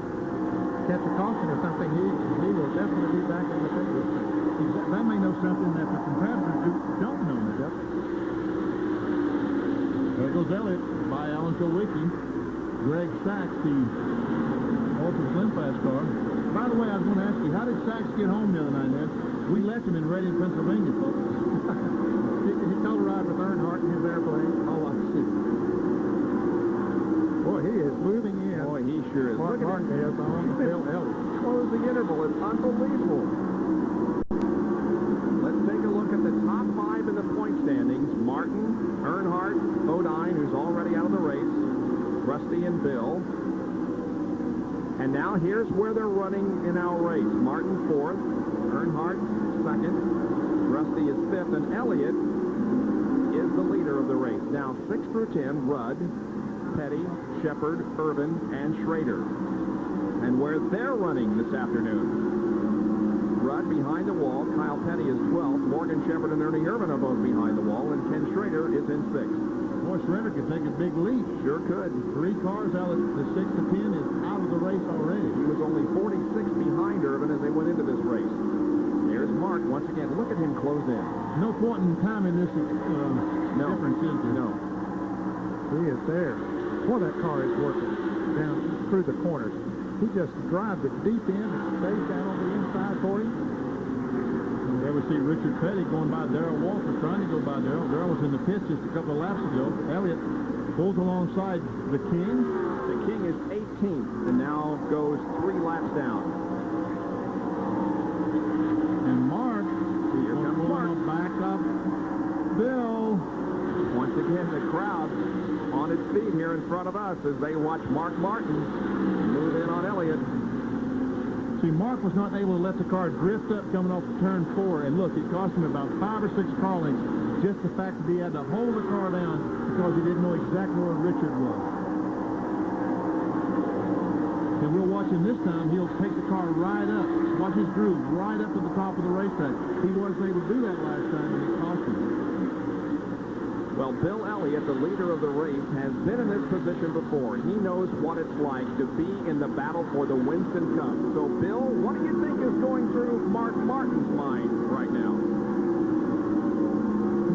catch a caution or something. He will definitely be back in the pit. That may know something that the competitors don't know. Yep. There goes Elliott by Alan Kulwicki. Greg Sachs, the Ultra Slim Fast car. By the way, I was going to ask you, how did Sachs get home the other night, Ed? We left him in Reading, Pennsylvania, folks. He co-ride with Earnhardt in his airplane. Oh, I see. Boy, he is moving in. Boy, he sure is. Mark Martin is on Bill Elliott. Closing interval. It's unbelievable. Let's take a look at the top 5 in the point standings. Martin, Earnhardt, Bodine, who's already out of the race, Rusty and Bill. And now here's where they're running in our race. Martin 4th, Earnhardt 2nd, Rusty is 5th, and Elliott is the leader of the race. Now 6 through 10, Rudd, Petty, Shepard, Irvin, and Schrader. And where they're running this afternoon, Rudd behind the wall, Kyle Petty is 12th, Morgan Shepard and Ernie Irvin are both behind the wall, and Ken Schrader is in 6th. Boy, Schrader could take a big lead. Sure could. 3 cars out of the 6 to 10 is out of the race already. He was only 46 behind Irvin as they went into this race. There's Mark once again. Look at him close in. No point in time in this difference, is there? No. He is there. Boy, that car is working down through the corners. He just drives it deep in and stays down on the inside for him. There we see Richard Petty going by Darrell Walker, trying to go by Darrell. Darrell was in the pits just a couple of laps ago. Elliott pulls alongside the King. The King is 18th and now goes 3 laps down. And Mark, Here comes Mark. Back up Bill. Once again, the crowd on its feet here in front of us as they watch Mark Martin move in on Elliott. See, Mark was not able to let the car drift up coming off turn 4, and look, it cost him about 5 or 6 car lengths. Just the fact that he had to hold the car down because he didn't know exactly where Richard was. And we'll watch him this time. He'll take the car right up, watch his groove, right up to the top of the racetrack. He wasn't able to do that last time, and it cost him. Well, Bill Elliott, the leader of the race, has been in this position before. He knows what it's like to be in the battle for the Winston Cup. So, Bill, what do you think is going through Mark Martin's mind right now?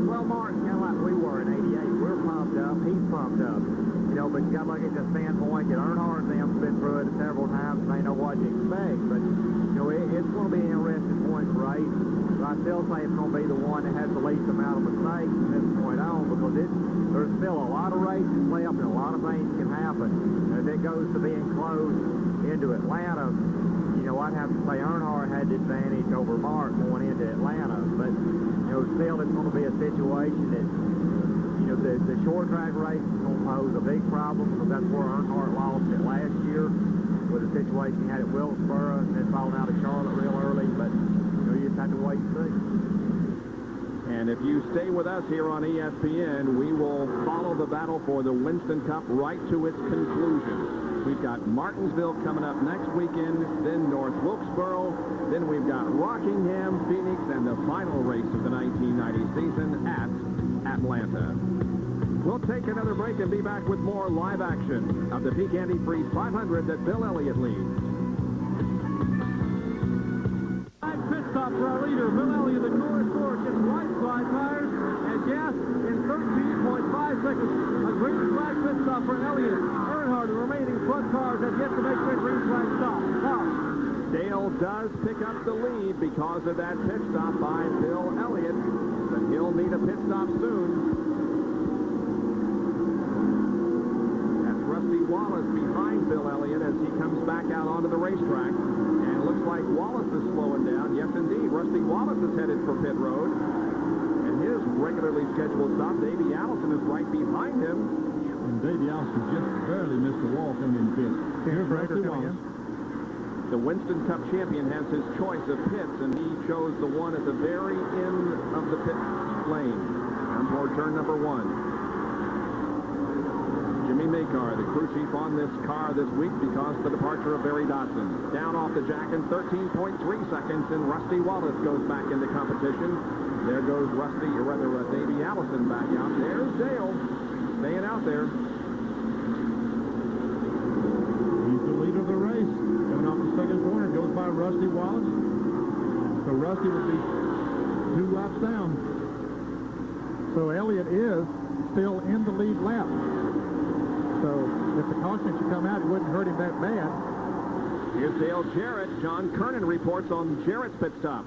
Well, Mark, kind of like we were in '88. We're pumped up. He's pumped up. You know, but but you got to look at the standpoint that Earnhardt and them's been through it several times and they know what to expect. But, you know, it's going to be an interesting point race. But I still say it's going to be the one that has the least amount of mistakes from this point on, because there's still a lot of races left and a lot of things can happen. And if it goes to being close into Atlanta, you know, I'd have to say Earnhardt had the advantage over Mark going into Atlanta. But, you know, still it's going to be a situation that, you know, the short track race is going to pose a big problem, because that's where Earnhardt lost it last year with the situation he had at Wilkesboro and then falling out of Charlotte real early. But, you know, you just have to wait and see. And if you stay with us here on ESPN, we will follow the battle for the Winston Cup right to its conclusion. We've got Martinsville coming up next weekend, then North Wilkesboro, then we've got Rockingham, Phoenix, and the final race of the 1990 season at Atlanta. We'll take another break and be back with more live action of the Peak Antifreeze 500 that Bill Elliott leads. Pit stop for our leader, Bill Elliott, the Norris Ford, gets right side tires and gas in 13.5 seconds. A green flag pit stop for Elliott. Earnhardt, the remaining front cars, have yet to make their green flag stop. Now, Dale does pick up the lead because of that pit stop by Bill Elliott, but he'll need a pit stop soon. That's Rusty Wallace behind Bill Elliott as he comes back out onto the racetrack. And looks like Wallace is slowing down. Yes, indeed. Rusty Wallace is headed for pit road. And his regularly scheduled stop, Davey Allison, is right behind him. And Davey Allison just barely missed the wall coming in pit. Here's Rusty Wallace. The Winston Cup champion has his choice of pits, and he chose the one at the very end of the pit lane on board turn number 1. Jimmy Makar, the crew chief on this car this week because of the departure of Barry Dodson. Down off the jack in 13.3 seconds, and Rusty Wallace goes back into competition. There goes Davey Allison back out. There's Dale staying out there. He's the leader of the race. Coming off the second corner, goes by Rusty Wallace. So Rusty will be 2 laps down. So Elliott is still in the lead lap. So if the caution should come out, it wouldn't hurt him that bad. Here's Dale Jarrett. John Kernan reports on Jarrett's pit stop.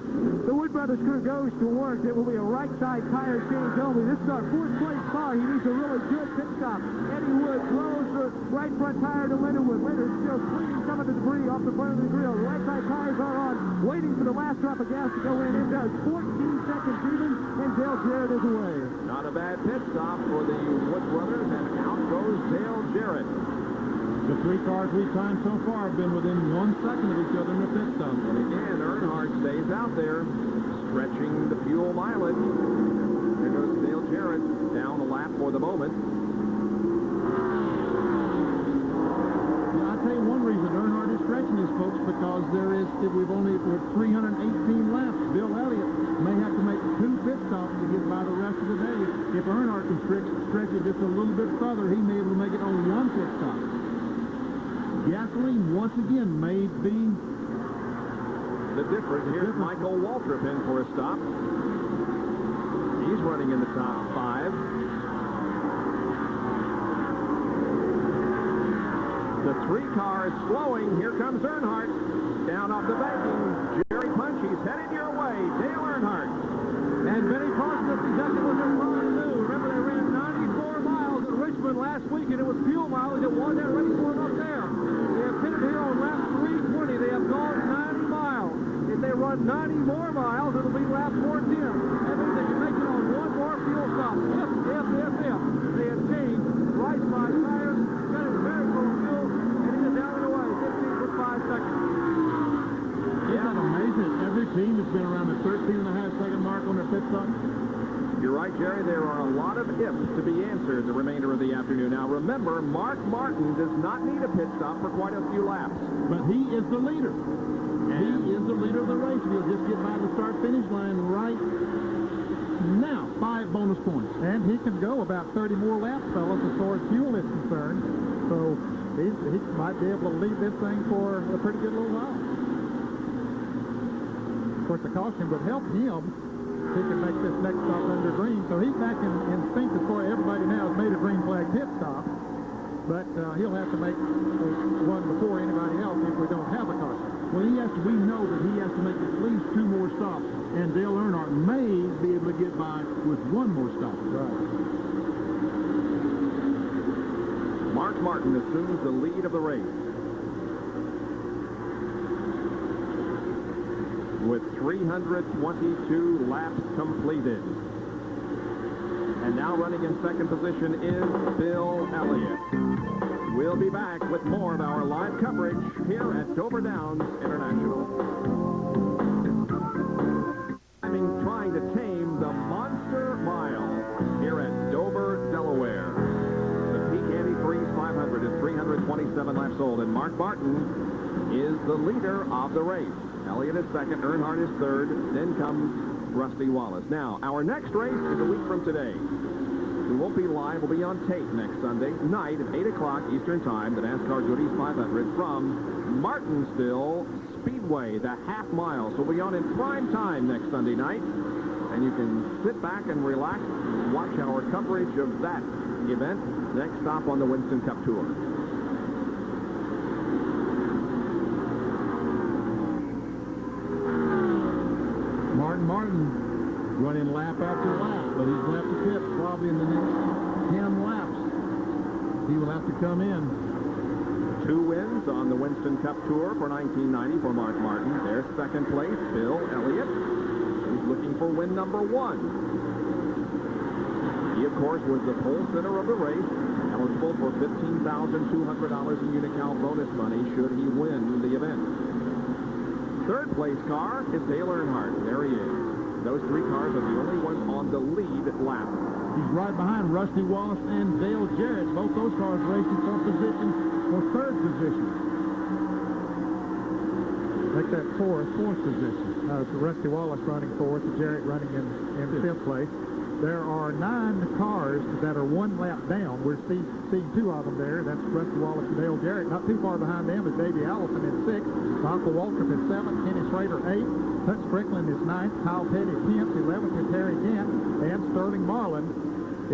The Wood Brothers crew goes to work. It will be a right side tire change only. This is our 4th place car. He needs a really good pit stop. Eddie Wood blows the right front tire to Lindenwood. Lindenwood still cleaning some of the debris off the front of the grill. The right side tires are on, waiting for the last drop of gas to go in. It does. 14 seconds even, and Dale Jarrett is away. Not a bad pit stop for the Wood Brothers, and out goes Dale Jarrett. The 3 cars we've timed so far have been within 1 second of each other in the pit stop. And again, Earnhardt stays out there, stretching the fuel mileage. There goes Dale Jarrett, down a lap for the moment. Yeah, I'll tell you one reason Earnhardt is stretching these folks, because we're 318 laps. Bill Elliott may have to make 2 pit stops to get by the rest of the day. If Earnhardt can stretch it just a little bit further, he may be able to make it on 1 pit stop. Gasoline, once again, may be the difference. Here's Michael Waltrip in for a stop. He's running in the top 5. The 3 car is slowing. Here comes Earnhardt. Down off the banking. Jerry Punch, he's headed your way. Dale Earnhardt. and Benny Carson, that's exactly what they're trying to do. Remember, they ran 94 miles at Richmond last week, and it was fuel mileage that won that race for them up there. They have pitted here on lap 320. They have gone 90 miles. If they run 90 more miles, it'll be lap 410. That means they can make it on one more fuel stop. If. They have changed right side tires, got it very full of fuel, and he is down and away, 15.5 seconds. Isn't that amazing? Every team has been around the 13.5-second mark on their pit stop. You're right, Jerry. There are a lot of ifs to be answered the remainder of the afternoon. Now, remember, Mark Martin does not need a pit stop for quite a few laps. But he is the leader. He is the leader of the race. He'll just get by the start-finish line right now. 5 bonus points. And he can go about 30 more laps, fellas, as far as fuel is concerned. So he might be able to lead this thing for a pretty good little while. Of course, the caution would help him. He can make this next stop under green. So he's back in sync as far as everybody now has made a green flag pit stop. but he'll have to make one before anybody else if we don't have a caution. Well, we know that he has to make at least 2 more stops, and Dale Earnhardt may be able to get by with 1 more stop. Right. Mark Martin assumes the lead of the race. With 322 laps completed. And now running in second position is Bill Elliott. We'll be back with more of our live coverage here at Dover Downs International. Trying to tame the Monster Mile here at Dover, Delaware. The Peak Antifreeze 500 is 327 laps old, and Mark Martin is the leader of the race. Elliott is second, Earnhardt is third, then comes Rusty Wallace. Now, our next race is a week from today. We won't be live. We'll be on tape next Sunday night at 8 o'clock Eastern Time, the NASCAR Goody's 500 from Martinsville Speedway, the half mile. So we'll be on in prime time next Sunday night, and you can sit back and relax, watch our coverage of that event. Next stop on the Winston Cup Tour. Martin running lap after lap, but he's left the pits probably in the next 10 laps. He will have to come in. 2 wins on the Winston Cup Tour for 1990 for Mark Martin. There's second place, Bill Elliott. He's looking for win number 1. He, of course, was the pole sitter of the race, eligible for $15,200 in Unocal bonus money should he win the event. Third place car is Dale Earnhardt. There he is. Those 3 cars are the only ones on the lead lap. He's right behind Rusty Wallace and Dale Jarrett. Both those cars racing for third position. Make that fourth position. Rusty Wallace running fourth, Jarrett running in fifth place. There are 9 cars that are 1 lap down. We're seeing 2 of them there. That's Rusty Wallace and Dale Jarrett. Not too far behind them is Davey Allison in 6th. Michael Waltrip is 7th. Kenny Schrader 8th. Hutch Strickland is 9th. Kyle Petty 10th. 11th is Harry Gant. And Sterling Marlin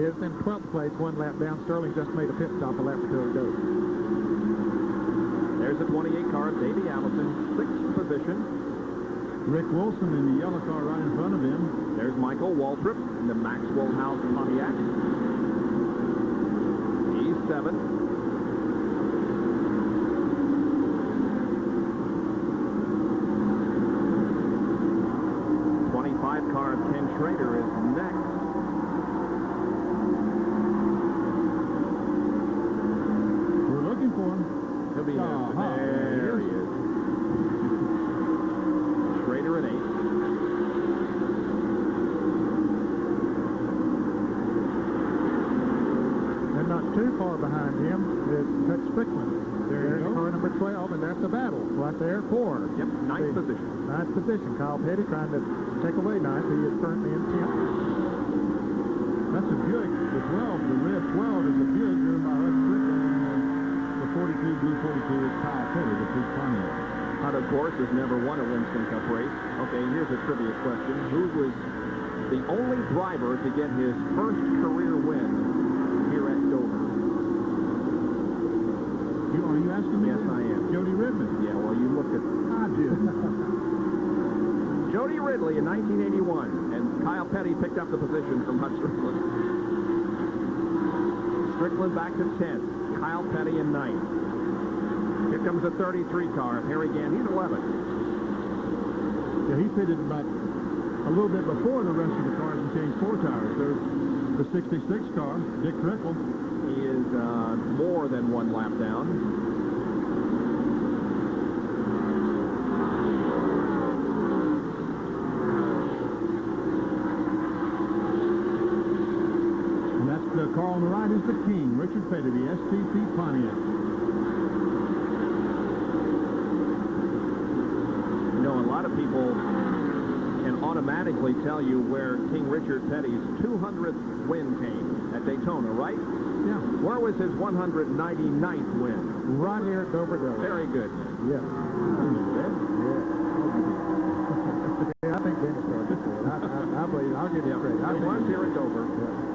is in 12th place, 1 lap down. Sterling just made a pit stop a lap or 2 ago. There's the 28 car, Davey Allison, 6th position. Rick Wilson in the yellow car right in front of him. There's Michael Waltrip in the Maxwell House Pontiac. He's 7th. Car Ken Schrader is next. We're looking for him. He'll be there he is. Schrader at 8th. And not too far behind him is Hutch Strickland. There's car number 12, and that's a battle right there for. Yep, 9th position. 9th position. Kyle Petty trying to take away 9th. He is currently in 10th. That's a Buick. The 12, the red 12 is a Buick driven by Hutch Strickland. And the 42, blue 42 is Kyle Petty, the Peak Pontiac. Hunt, of course, has never won a Winston Cup race. Okay, here's a trivia question. Who was the only driver to get his first career win here at Dover? Are you asking me? Yes, I am. Jody Redman. Yeah, well, you looked at... I did. Jody Ridley in 1981, and Kyle Petty picked up the position from Hutch Strickland. Strickland back to 10th. Kyle Petty in 9th. Here comes the 33 car of Harry Gant. He's 11th. Yeah, he pitted about a little bit before the rest of the cars and changed 4 tires. There's the 66 car, Dick Trickle. He is more than 1 lap down. The car on the right is the King, Richard Petty, the STP Pontiac. You know, a lot of people can automatically tell you where King Richard Petty's 200th win came at Daytona, right? Yeah. Where was his 199th win? Right here at Dover. Very good. Yeah. Yeah, I think Dennis started before. I believe I'll give you credit. It was here at Dover. Yeah.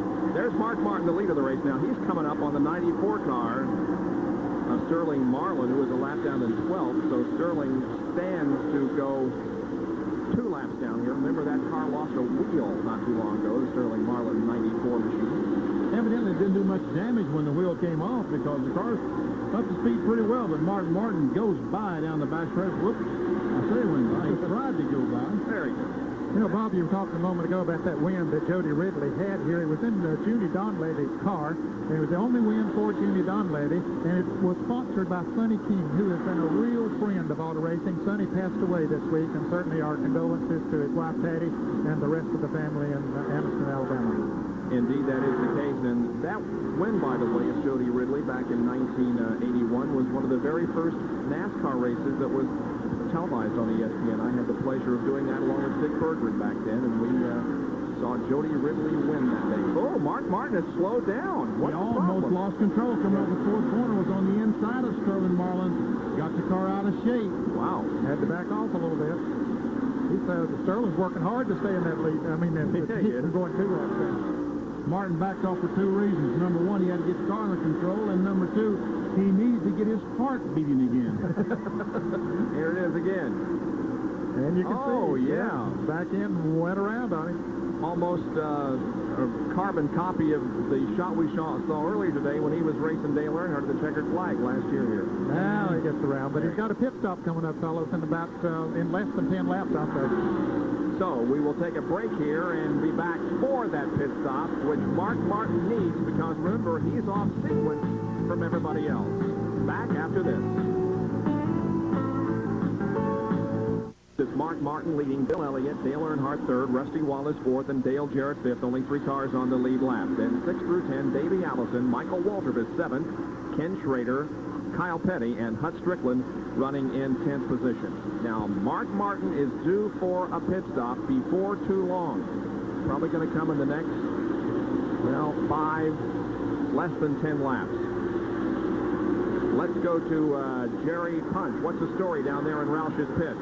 There's Mark Martin, the lead of the race now. He's coming up on the 94 car of Sterling Marlin, who was a lap down in 12th. So Sterling stands to go 2 laps down here. Remember, that car lost a wheel not too long ago, the Sterling Marlin 94 machine. Evidently, it didn't do much damage when the wheel came off because the car's up to speed pretty well, but Mark Martin goes by down the back stretch. Whoops. I say when he tried to go by. Very good. You know, Bob, you were talking a moment ago about that win that Jody Ridley had here. It was in Junie Donlady's car, and it was the only win for Junie Donlady, and it was sponsored by Sonny King, who has been a real friend of auto racing. Sonny passed away this week, and certainly our condolences to his wife, Patty, and the rest of the family in Anniston, Alabama. Indeed, that is the case. And that win, by the way, of Jody Ridley back in 1981 was one of the very first NASCAR races that was televised on ESPN. I had the pleasure of doing that along with Dick Bergman back then, and we saw Jody Ridley win that day. Oh, Mark Martin has slowed down. What's He the almost problem? lost control. Coming up the fourth corner, was on the inside of Sterling Marlin. Got the car out of shape. Wow. Had to back off a little bit. He said Sterling's working hard to stay in that lead. I mean, Yeah, he is. going 2 laps down. Martin backed off for 2 reasons. Number 1, he had to get the car under control, and number 2, he needed to get his heart beating again. Here it is again. And you can Oh, see, yeah. back in, went around on him. Almost a carbon copy of the shot we saw earlier today when he was racing Dale Earnhardt at the checkered flag last year here. Now he gets around, but he's got a pit stop coming up, fellows, in about in less than 10 laps out there. So we will take a break here and be back for that pit stop, which Mark Martin needs because, remember, he's off sequence from everybody else. Back after this. It's Mark Martin leading Bill Elliott, Dale Earnhardt third, Rusty Wallace fourth, and Dale Jarrett fifth. Only 3 cars on the lead lap. Then 6 through 10, Davey Allison, Michael Waltrip is seventh, Ken Schrader, Kyle Petty, and Hut Strickland running in 10th position. Now, Mark Martin is due for a pit stop before too long. Probably going to come in the next, well, 5, less than 10 laps. Let's go to Jerry Punch. What's the story down there in Roush's pit?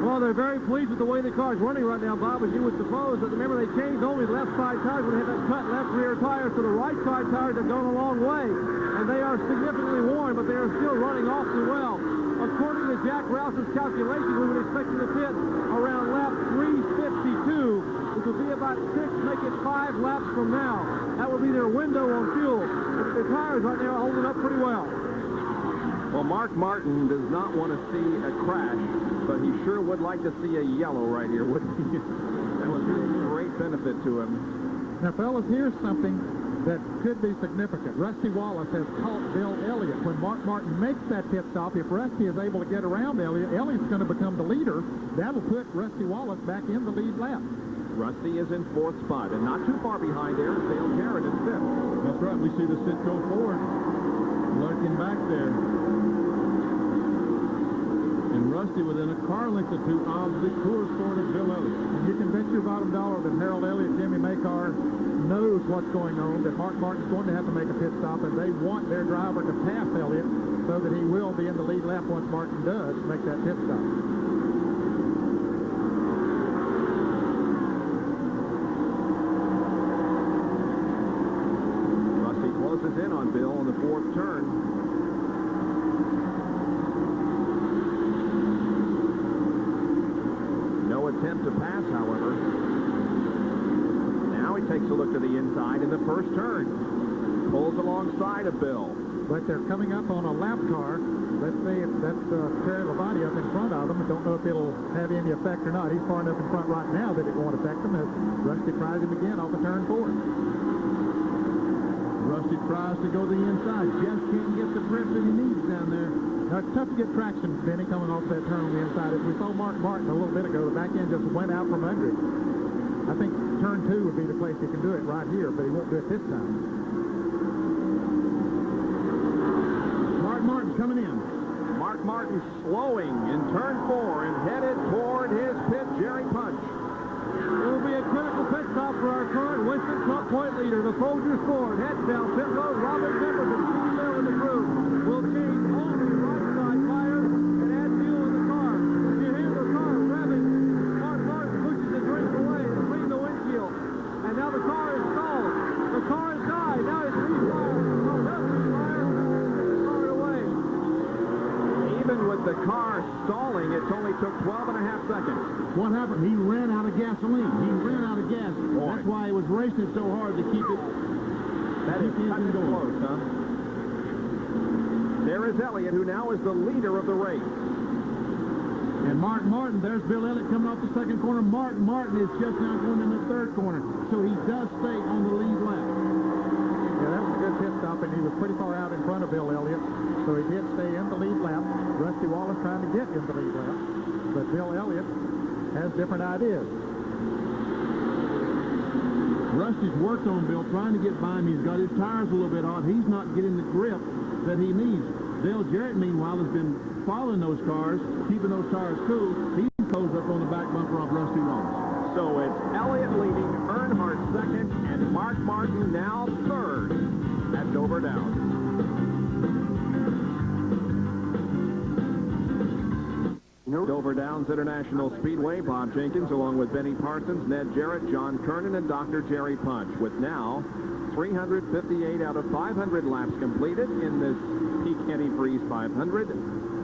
Well, they're very pleased with the way the car's running right now, Bob, as you would suppose. But remember, they changed only left side tires when they had that cut left rear tire, so the right side tires have gone a long way. And they are significantly worn, but they are still running awfully well. According to Jack Roush's calculations, we would expect them to pit around lap 352, which will be about 6, make it 5 laps from now. That will be their window on fuel. But the tires right now are holding up pretty well. Well, Mark Martin does not want to see a crash, but he sure would like to see a yellow right here, wouldn't he? That would be a great benefit to him. Now, fellas, here's something that could be significant. Rusty Wallace has caught Bill Elliott. When Mark Martin makes that pit stop, if Rusty is able to get around Elliott, Elliott's going to become the leader. That'll put Rusty Wallace back in the lead lap. Rusty is in 4th spot, and not too far behind there is Dale Jarrett in 5th. That's right. We see the Citgo Ford lurking back there. And Rusty within a car length or 2 of the Coors Ford of Bill Elliott. And you can bet your bottom dollar that Harold Elliott, Jimmy Makar knows what's going on, that Mark Martin's going to have to make a pit stop, and they want their driver to pass Elliott so that he will be in the lead lap once Martin does make that pit stop. Rusty closes in on Bill on the 4th turn. No attempt to pass, however. Now he takes a look to the inside in the 1st turn. Pulls alongside of Bill. But they're coming up on a lap car. Let's see if that's Terry Labonte up in front of them. I don't know if it'll have any effect or not. He's far enough in front right now that it won't affect him as Rusty tries him again off of turn 4. Rusty tries to go to the inside. Just can't get the grip that he needs down there. Now, it's tough to get traction, Benny, coming off that turn on the inside. As we saw Mark Martin a little bit ago, the back end just went out from under him. I think turn 2 would be the place he can do it right here, but he won't do it this time. Mark Martin's coming in. Mark Martin slowing in turn 4 and headed toward his pit, Jerry Punch. It will be a critical pit stop for our current Winston Club point leader, the Folgers Ford. Heads down pit road. Robert Pemberton, Steve Miller in the crew, will change all the right side tires and add fuel in the car. If you hear the car revving, Mark Martin pushes the drink away between the windshield. And now the car is stalled. the car stalling, it only took 12 and a half seconds. What happened? He ran out of gasoline. He ran out of gas. Boy. That's why he was racing so hard to keep it. That is keep the cutting engine it going. close, huh? There is Elliott, who now is the leader of the race. And Mark Martin, there's Bill Elliott coming off the second corner. Mark Martin is just now going in the third corner. So he does stay on the lead lap. Yeah, that was a good pit stop, and he was pretty far out in front of Bill Elliott, so he did stay in the lead lap. Rusty Wallace trying to get in the lead lap, but Bill Elliott has different ideas. Rusty's worked on Bill, trying to get by him. He's got his tires a little bit hot. He's not getting the grip that he needs. Dale Jarrett, meanwhile, has been following those cars, keeping those tires cool. He goes up on the back bumper off Rusty Wallace. So it's Elliott leading, Earnhardt second, and Mark Martin now third at Dover Downs. Dover Downs International Speedway, Bob Jenkins, along with Benny Parsons, Ned Jarrett, John Kernan, and Dr. Jerry Punch, with now 358 out of 500 laps completed in this Peak Eddie Freeze 500.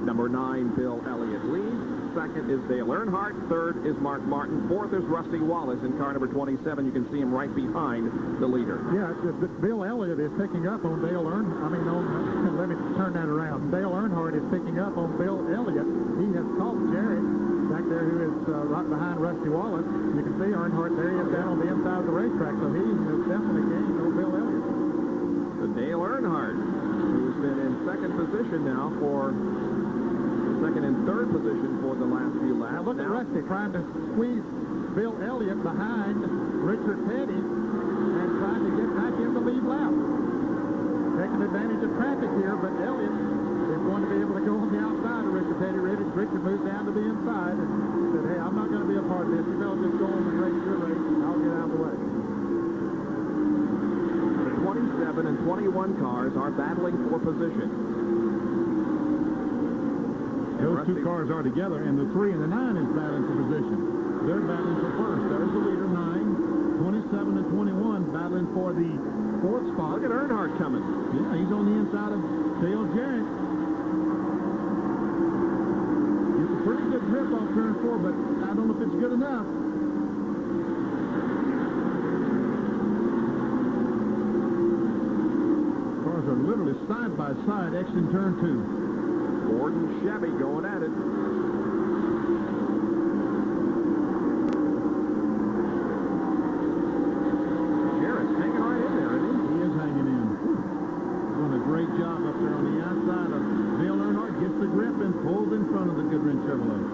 Number 9, Bill Elliott leads. Second is Dale Earnhardt. Third is Mark Martin. Fourth is Rusty Wallace in car number 27. You can see him right behind the leader. Yeah, Bill Elliott is picking up on Dale Earnhardt. Let me turn that around. Dale Earnhardt is picking up on Bill Elliott. He has caught Jarrett back there, who is right behind Rusty Wallace. You can see Earnhardt there. He is down on the inside of the racetrack, so he has definitely gained on Bill Elliott. So Dale Earnhardt, who's been in second position now for second and third position for the last few laps. Now look at Rusty trying to squeeze Bill Elliott behind Richard Petty and trying to get back in the lead lap. Taking advantage of traffic here, but Elliott is going to be able to go on the outside of Richard Petty. Richard moves down to the inside and said, hey, I'm not going to be a part of this. You better just go on and race your race, and I'll get out of the way. The 27 and 21 cars are battling for position. Those two cars are together, and the 3 and the 9 is battling for position. They're battling for first. There's the leader, 9, 27 and 21 battling for the fourth spot. Look at Earnhardt coming. Yeah, he's on the inside of Dale Jarrett. It's a pretty good grip off turn 4, but I don't know if it's good enough. Cars are literally side by side, exiting turn 2. Ford and Chevy going at it. Jarrett's hanging right in there, isn't he? He is hanging in. Doing a great job up there on the outside of Dale Earnhardt. Gets the grip and pulls in front of the Goodwrench Chevrolet.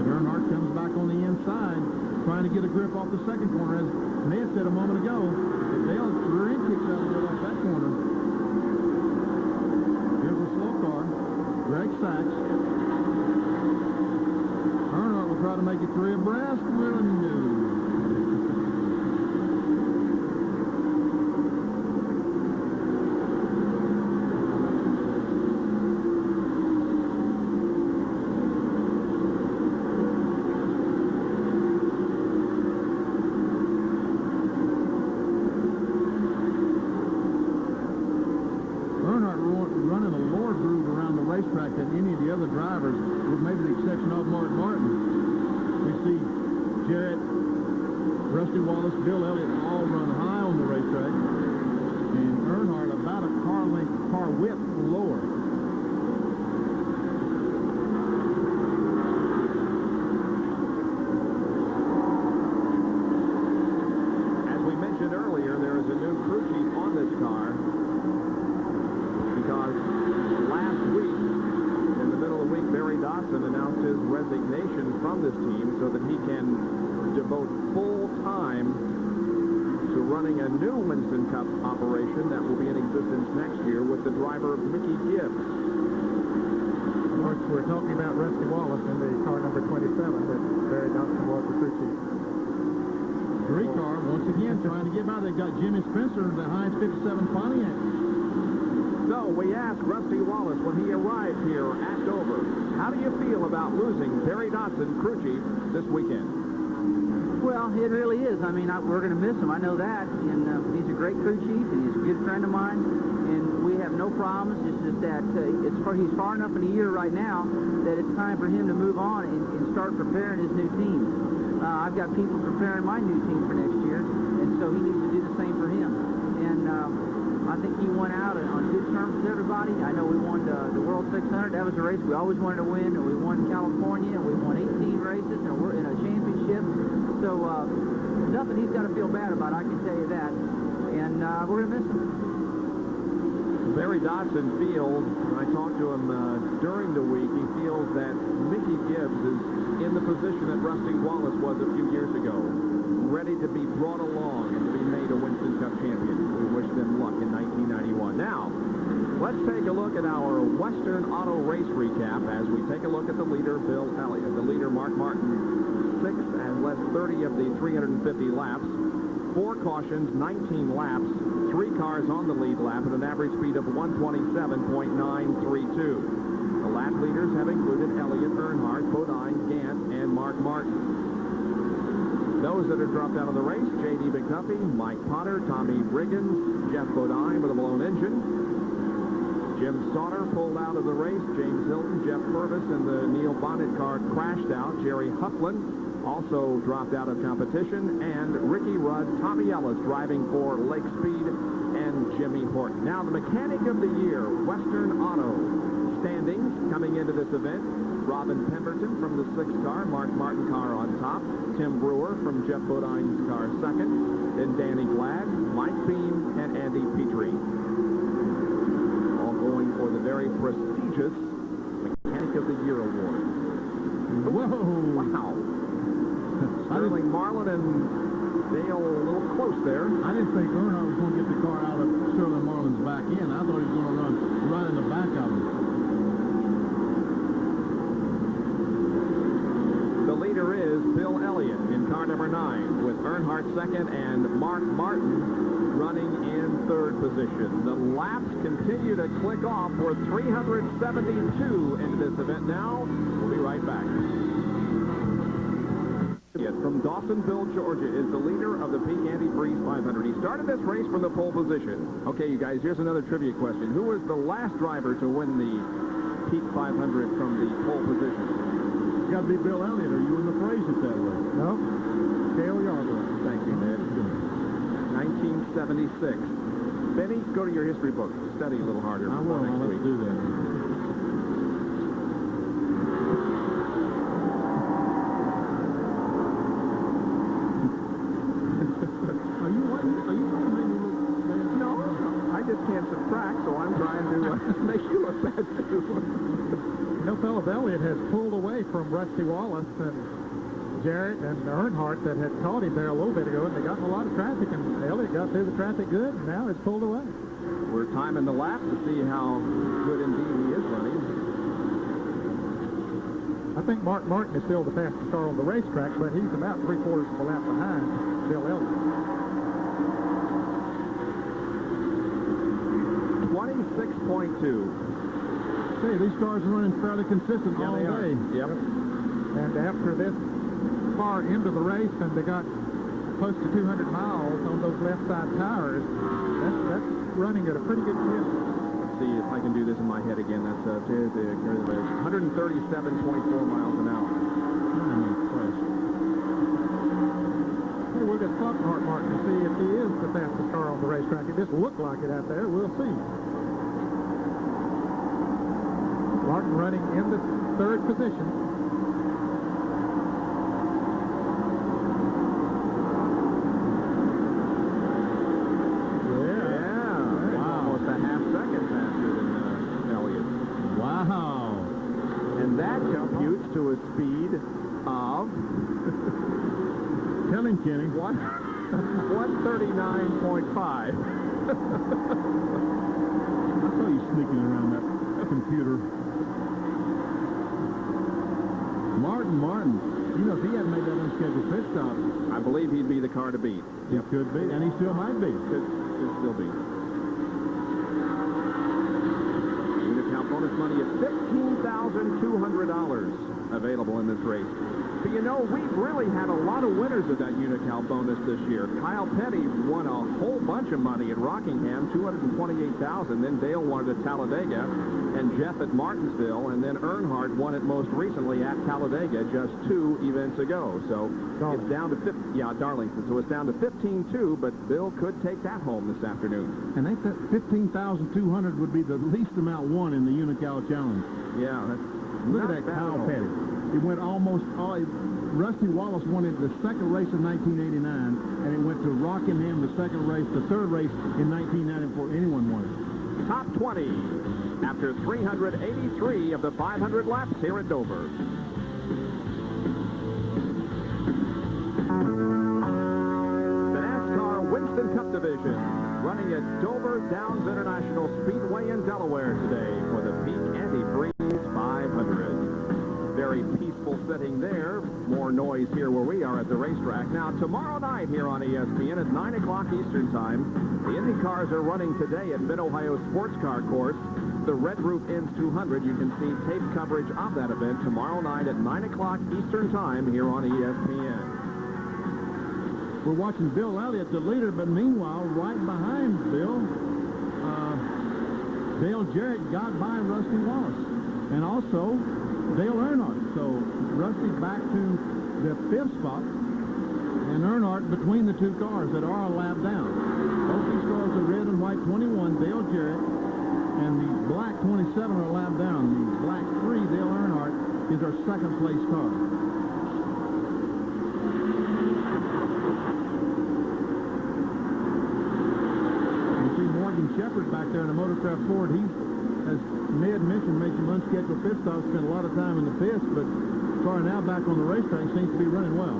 But Earnhardt comes back on the inside, trying to get a grip off the second corner. As Ned said a moment ago, Dale's rear end kicks out a little off that corner. Here's a slow car. Greg Sachs. Earnhardt will try to make it 3 abreast. Well, no. Than any of the other drivers, with maybe the exception of Mark Martin. We see Jarrett, Rusty Wallace, Bill Elliott all run high on the racetrack, and Earnhardt about a car length, car width lower. As we mentioned earlier, there is a new crew chief on this car because last week, in the middle of the week, Barry Dodson announced his resignation from this team so that he can devote full time to running a new Winston Cup operation that will be in existence next year with the driver Mickey Gibbs. Of course, we're talking about Rusty Wallace in the car number 27 that Barry Dodson was the crew chief. Three car, once again, trying to get by. They've got Jimmy Spencer in the Heinz 57 Pontiac. So we asked Rusty Wallace when he arrived here at Dover, how do you feel about losing Barry Dodson, crew chief, this weekend? Well, it really is. I mean, we're going to miss him. I know that. And he's a great crew chief, and he's a good friend of mine. And we have no problems. It's just that he's far enough in the year right now that it's time for him to move on and start preparing his new team. I've got people preparing my new team for next year, and so he needs to do the same for him. And I think he went out on good terms with everybody. I know we won the World 600. That was a race we always wanted to win. And we won California, and we won 18 races, and we're in a championship. So nothing he's got to feel bad about, I can tell you that. And we're going to miss him. Barry Dodson feels, when I talked to him during the week, he feels that Mickey Gibbs is in the position that Rusty Wallace was a few years ago, ready to be brought along and to be made a Winston Cup champion. We wish them luck in 1991. Now, let's take a look at our Western Auto Race recap as we take a look at the leader, Bill Elliott. The leader, Mark Martin, 6th and less 30 of the 350 laps. 4 cautions, 19 laps, 3 cars on the lead lap at an average speed of 127.932. The lap leaders have included Elliott, Earnhardt, Bodine, Gant, and Mark Martin. Those that have dropped out of the race, J.D. McDuffie, Mike Potter, Tommy Briggins, Jeff Bodine with a blown engine. Jim Sauter pulled out of the race. James Hilton, Jeff Purvis, and the Neil Bonnet car crashed out. Jerry Hufflin also dropped out of competition, and Ricky Rudd, Tommy Ellis driving for Lake Speed, and Jimmy Horton. Now, the Mechanic of the Year, Western Auto standings coming into this event. Robin Pemberton from the 6th car, Mark Martin car on top, Tim Brewer from Jeff Bodine's car second, then Danny Glad, Mike Beam, and Andy Petrie. All going for the very prestigious Mechanic of the Year award. Whoa! Wow. Sterling Marlin and Dale a little close there. I didn't think Earnhardt was going to get the car out of Sterling Marlin's back end. I thought he was going to run right in the back of him. The leader is Bill Elliott in car number 9, with Earnhardt second and Mark Martin running in 3rd position. The laps continue to click off. We're 372 into this event now. We'll be right back. From Dawsonville, Georgia, is the leader of the Peak Antifreeze 500. He started this race from the pole position. Okay, you guys, here's another trivia question. Who was the last driver to win the Peak 500 from the pole position? It's got to be Bill Elliott, or you wouldn't have phrased it that way. No. Dale Yarborough. Thank you, Ned. 1976. Benny, go to your history book. Study a little harder. I will. I'll have to do that. Can't subtract, so I'm trying to make you look bad too. You know, Philip Elliott has pulled away from Rusty Wallace and Jarrett and Earnhardt that had caught him there a little bit ago, and they got in a lot of traffic, and Elliott got through the traffic good, and now it's pulled away. We're timing the lap to see how good indeed he is running. I think Mark Martin is still the fastest car on the racetrack, but he's about 3/4 of a lap behind Bill Elliott. 26.2. Hey, these cars are running fairly consistent all day. Yep. And after this far into the race, and they got close to 200 miles on those left side tires, that's running at a pretty good clip. Let's see if I can do this in my head again. That's 137.4 miles an hour. Hey, we'll get Mark Martin to see if he is the fastest car on the racetrack. It just looked like it out there. We'll see. Martin running in the 3rd position. Almost a half second faster than Elliott. Wow. And that computes to a speed of... Tell him, Kenny. 139.5. I saw you sneaking around that computer. Martin. You know, if he hadn't made that unscheduled pit stop, I believe he'd be the car to beat. He could be, and he still might be. Could still be. Unit count bonus money of $15,200. available in this race. But you know, we've really had a lot of winners of that Unocal bonus this year. Kyle Petty won a whole bunch of money at Rockingham, $228,000. Then Dale won it at Talladega, and Jeff at Martinsville, and then Earnhardt won it most recently at Talladega just 2 events ago. So it's down to Darlington. So it's down to 15-2, but Bill could take that home this afternoon. And ain't that 15,200 would be the least amount won in the Unocal Challenge. Yeah, Look at that Kyle Petty. It went almost all. Rusty Wallace won it the second race in 1989, and it went to Rockingham the second race, the third race in 1990 before anyone won it. Top 20 after 383 of the 500 laps here at Dover. The NASCAR Winston Cup Division running at Dover Downs International Speedway in Delaware today for the Peak Antifreeze 500. Very peaceful setting there. More noise here where we are at the racetrack. Now, tomorrow night here on ESPN at 9 o'clock Eastern Time, the Indy cars are running today at Mid-Ohio Sports Car Course. The Red Roof Ends 200. You can see tape coverage of that event tomorrow night at 9 o'clock Eastern Time here on ESPN. We're watching Bill Elliott, the leader, but meanwhile, right behind Bill, Dale Jarrett got by Rusty Wallace. And also Dale Earnhardt. So Rusty back to the 5th spot, and Earnhardt between the two cars that are a lap down. Both these cars are red and white 21, Dale Jarrett, and the black 27 are a lap down. The black 3, Dale Earnhardt, is our second place car. You see Morgan Shepherd back there in a Motorcraft Ford. He's, as Ned mentioned, made some unscheduled pit stops, spent a lot of time in the pits, but car now back on the racetrack seems to be running well.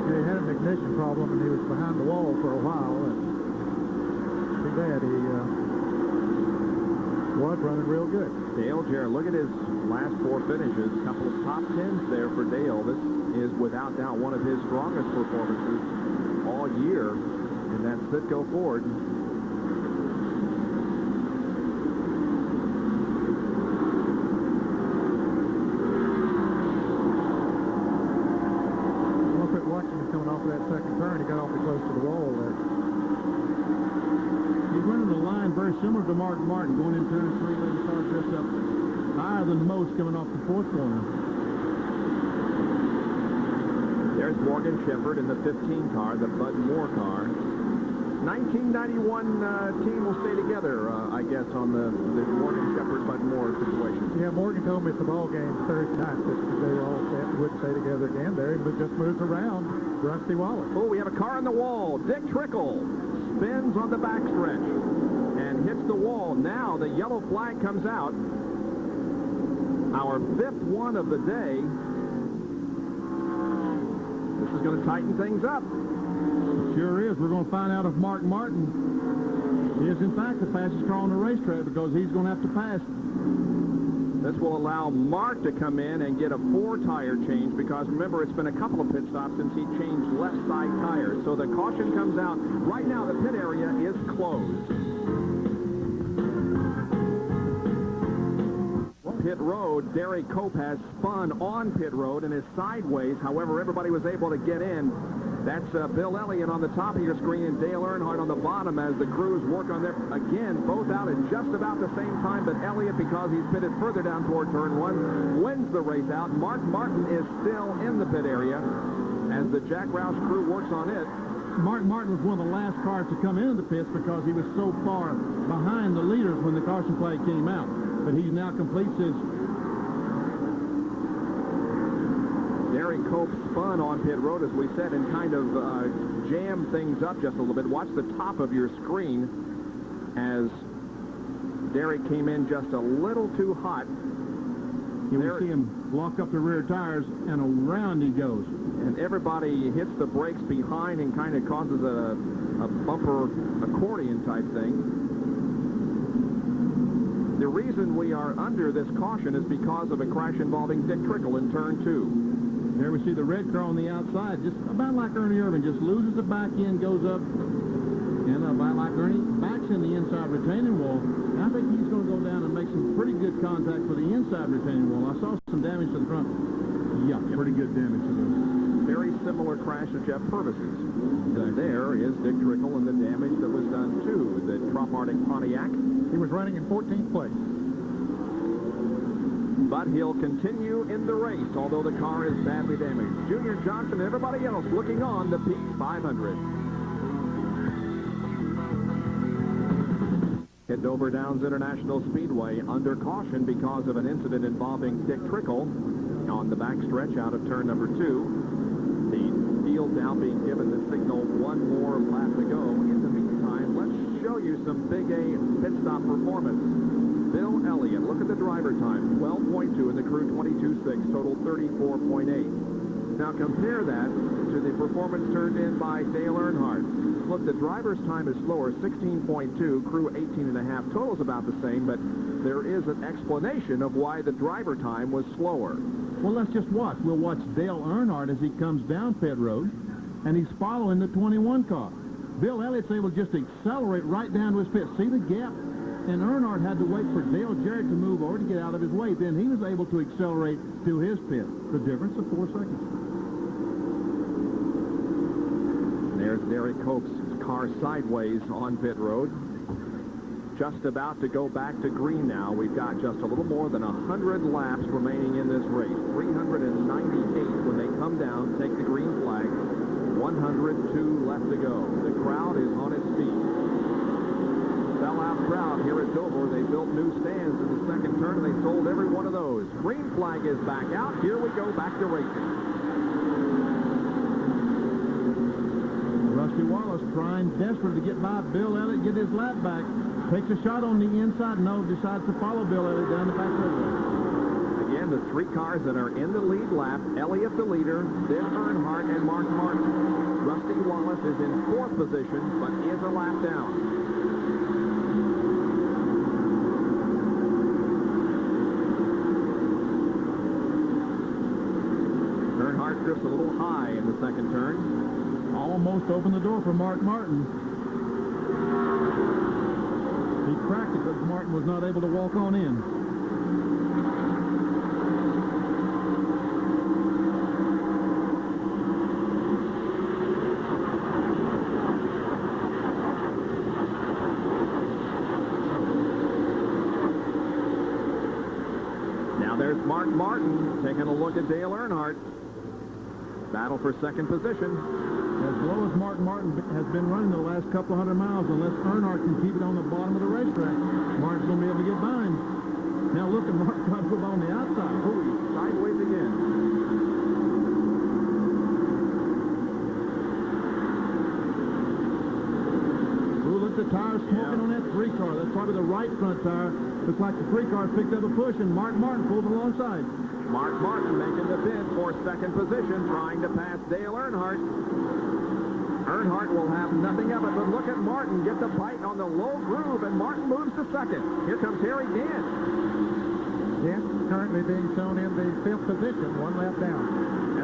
Yeah, he had an ignition problem, and he was behind the wall for a while. And too bad. He was running real good. Dale Jarrett, look at his last 4 finishes. A couple of top 10s there for Dale. This is without doubt one of his strongest performances all year in that Citgo Ford. That second turn, he got awfully close to the wall there. He's running the line very similar to Mark Martin, going in turn 3, letting the car dress up higher than most coming off the 4th corner. There's Morgan Shepherd in the 15 car, the Bud Moore car. 1991 team will stay together, I guess, on the Morgan Shepherd-Bud Moore situation. Yeah, Morgan told me at the ball game Thursday night that they all would stay together again there. He just moves around Rusty Wallace. Oh, we have a car on the wall. Dick Trickle spins on the backstretch and hits the wall. Now the yellow flag comes out. Our 5th one of the day. This is going to tighten things up. Sure is. We're going to find out if Mark Martin is, in fact, the fastest car on the racetrack, because he's going to have to pass. This will allow Mark to come in and get a 4-tire change, because, remember, it's been a couple of pit stops since he changed left side tires. So the caution comes out. Right now, the pit area is closed. Pit road, Derek Cope has spun on pit road and is sideways. However, everybody was able to get in. That's Bill Elliott on the top of your screen and Dale Earnhardt on the bottom as the crews work on their, again, both out at just about the same time, but Elliott, because he's pitted further down toward turn 1, wins the race out. Mark Martin is still in the pit area as the Jack Roush crew works on it. Mark Martin was one of the last cars to come into the pits because he was so far behind the leaders when the caution flag came out. But he now completes his... Derek Cope spun on pit road, as we said, and kind of jammed things up just a little bit. Watch the top of your screen as Derek came in just a little too hot. You will see him lock up the rear tires, and around he goes. And everybody hits the brakes behind and kind of causes a bumper accordion type thing. The reason we are under this caution is because of a crash involving Dick Trickle in turn 2. There we see the red car on the outside, just about like Ernie Irvin, just loses the back end, goes up, and about like Ernie, backs in the inside retaining wall. And I think he's going to go down and make some pretty good contact for the inside retaining wall. I saw some damage to the front Yeah, pretty good damage to those. Very similar crash to Jeff Purvis's. And there is Dick Trickle and the damage that was done to the Trop-Arctic Pontiac. He was running in 14th place. But he'll continue in the race, although the car is badly damaged. Junior Johnson and everybody else looking on the P500. At Dover Downs International Speedway under caution because of an incident involving Dick Trickle on the backstretch out of turn number 2. The field now being given the signal one more lap to go. In the meantime, let's show you some Big A pit stop performance. Bill Elliott, look at the driver time, 12.2 and the crew 22.6, total 34.8. Now compare that to the performance turned in by Dale Earnhardt. Look, the driver's time is slower, 16.2, crew 18.5. Total's about the same, but there is an explanation of why the driver time was slower. Well, let's just watch. We'll watch Dale Earnhardt as he comes down pit road, and he's following the 21 car. Bill Elliott's able to just accelerate right down to his pit. See the gap? And Earnhardt had to wait for Dale Jarrett to move over to get out of his way. Then he was able to accelerate to his pit. The difference of 4 seconds. There's Derek Cope's car sideways on pit road. Just about to go back to green now. We've got just a little more than 100 laps remaining in this race. 398 when they come down, take the green flag. 102 left to go. The crowd is on its feet. Sellout crowd here at Dover. They built new stands in the second turn, and they sold every one of those. Green flag is back out. Here we go, back to racing. Rusty Wallace trying desperate to get by Bill Elliott, get his lap back. Takes a shot on the inside. No, decides to follow Bill Elliott down the back road. Again, the 3 cars that are in the lead lap. Elliott the leader, Dale Earnhardt, and Mark Martin. Rusty Wallace is in 4th position, but is a lap down. Earnhardt drifts a little high in the second turn. Almost opened the door for Mark Martin. He cracked it, but Martin was not able to walk on in. Now there's Mark Martin taking a look at Dale Earnhardt. Battle for second position. As low as Mark Martin has been running the last couple of 100 miles, unless Earnhardt can keep it on the bottom of the racetrack, Martin's going to be able to get by him. Now look at Mark trying to put on the outside. Oh, he's sideways again. Ooh, look at the tires smoking on that 3 car. That's probably the right front tire. Looks like the 3 car picked up a push, and Mark Martin pulled alongside. Mark Martin making the bid for second position, trying to pass Dale Earnhardt. Earnhardt will have nothing of it, but look at Martin get the bite on the low groove, and Martin moves to second. Here comes Harry Gant. Gant currently being shown in the 5th position, 1 lap down.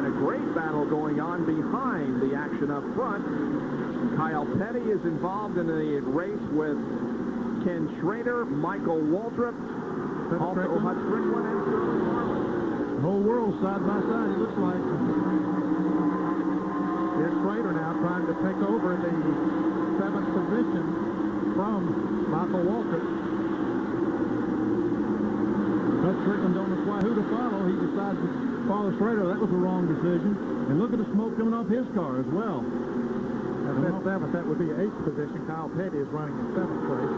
And a great battle going on behind the action up front. Kyle Petty is involved in the race with Ken Schrader, Michael Waltrip, also Hut Strickland, and Sterling Marlin. The whole world side by side, it looks like. Here's Schrader now trying to take over the 7th position from Michael Waltrip. Hut Strickland don't know quite who to follow. He decides to follow Schrader. That was the wrong decision. And look at the smoke coming off his car as well. At 7th, that would be 8th position. Kyle Petty is running in 7th place.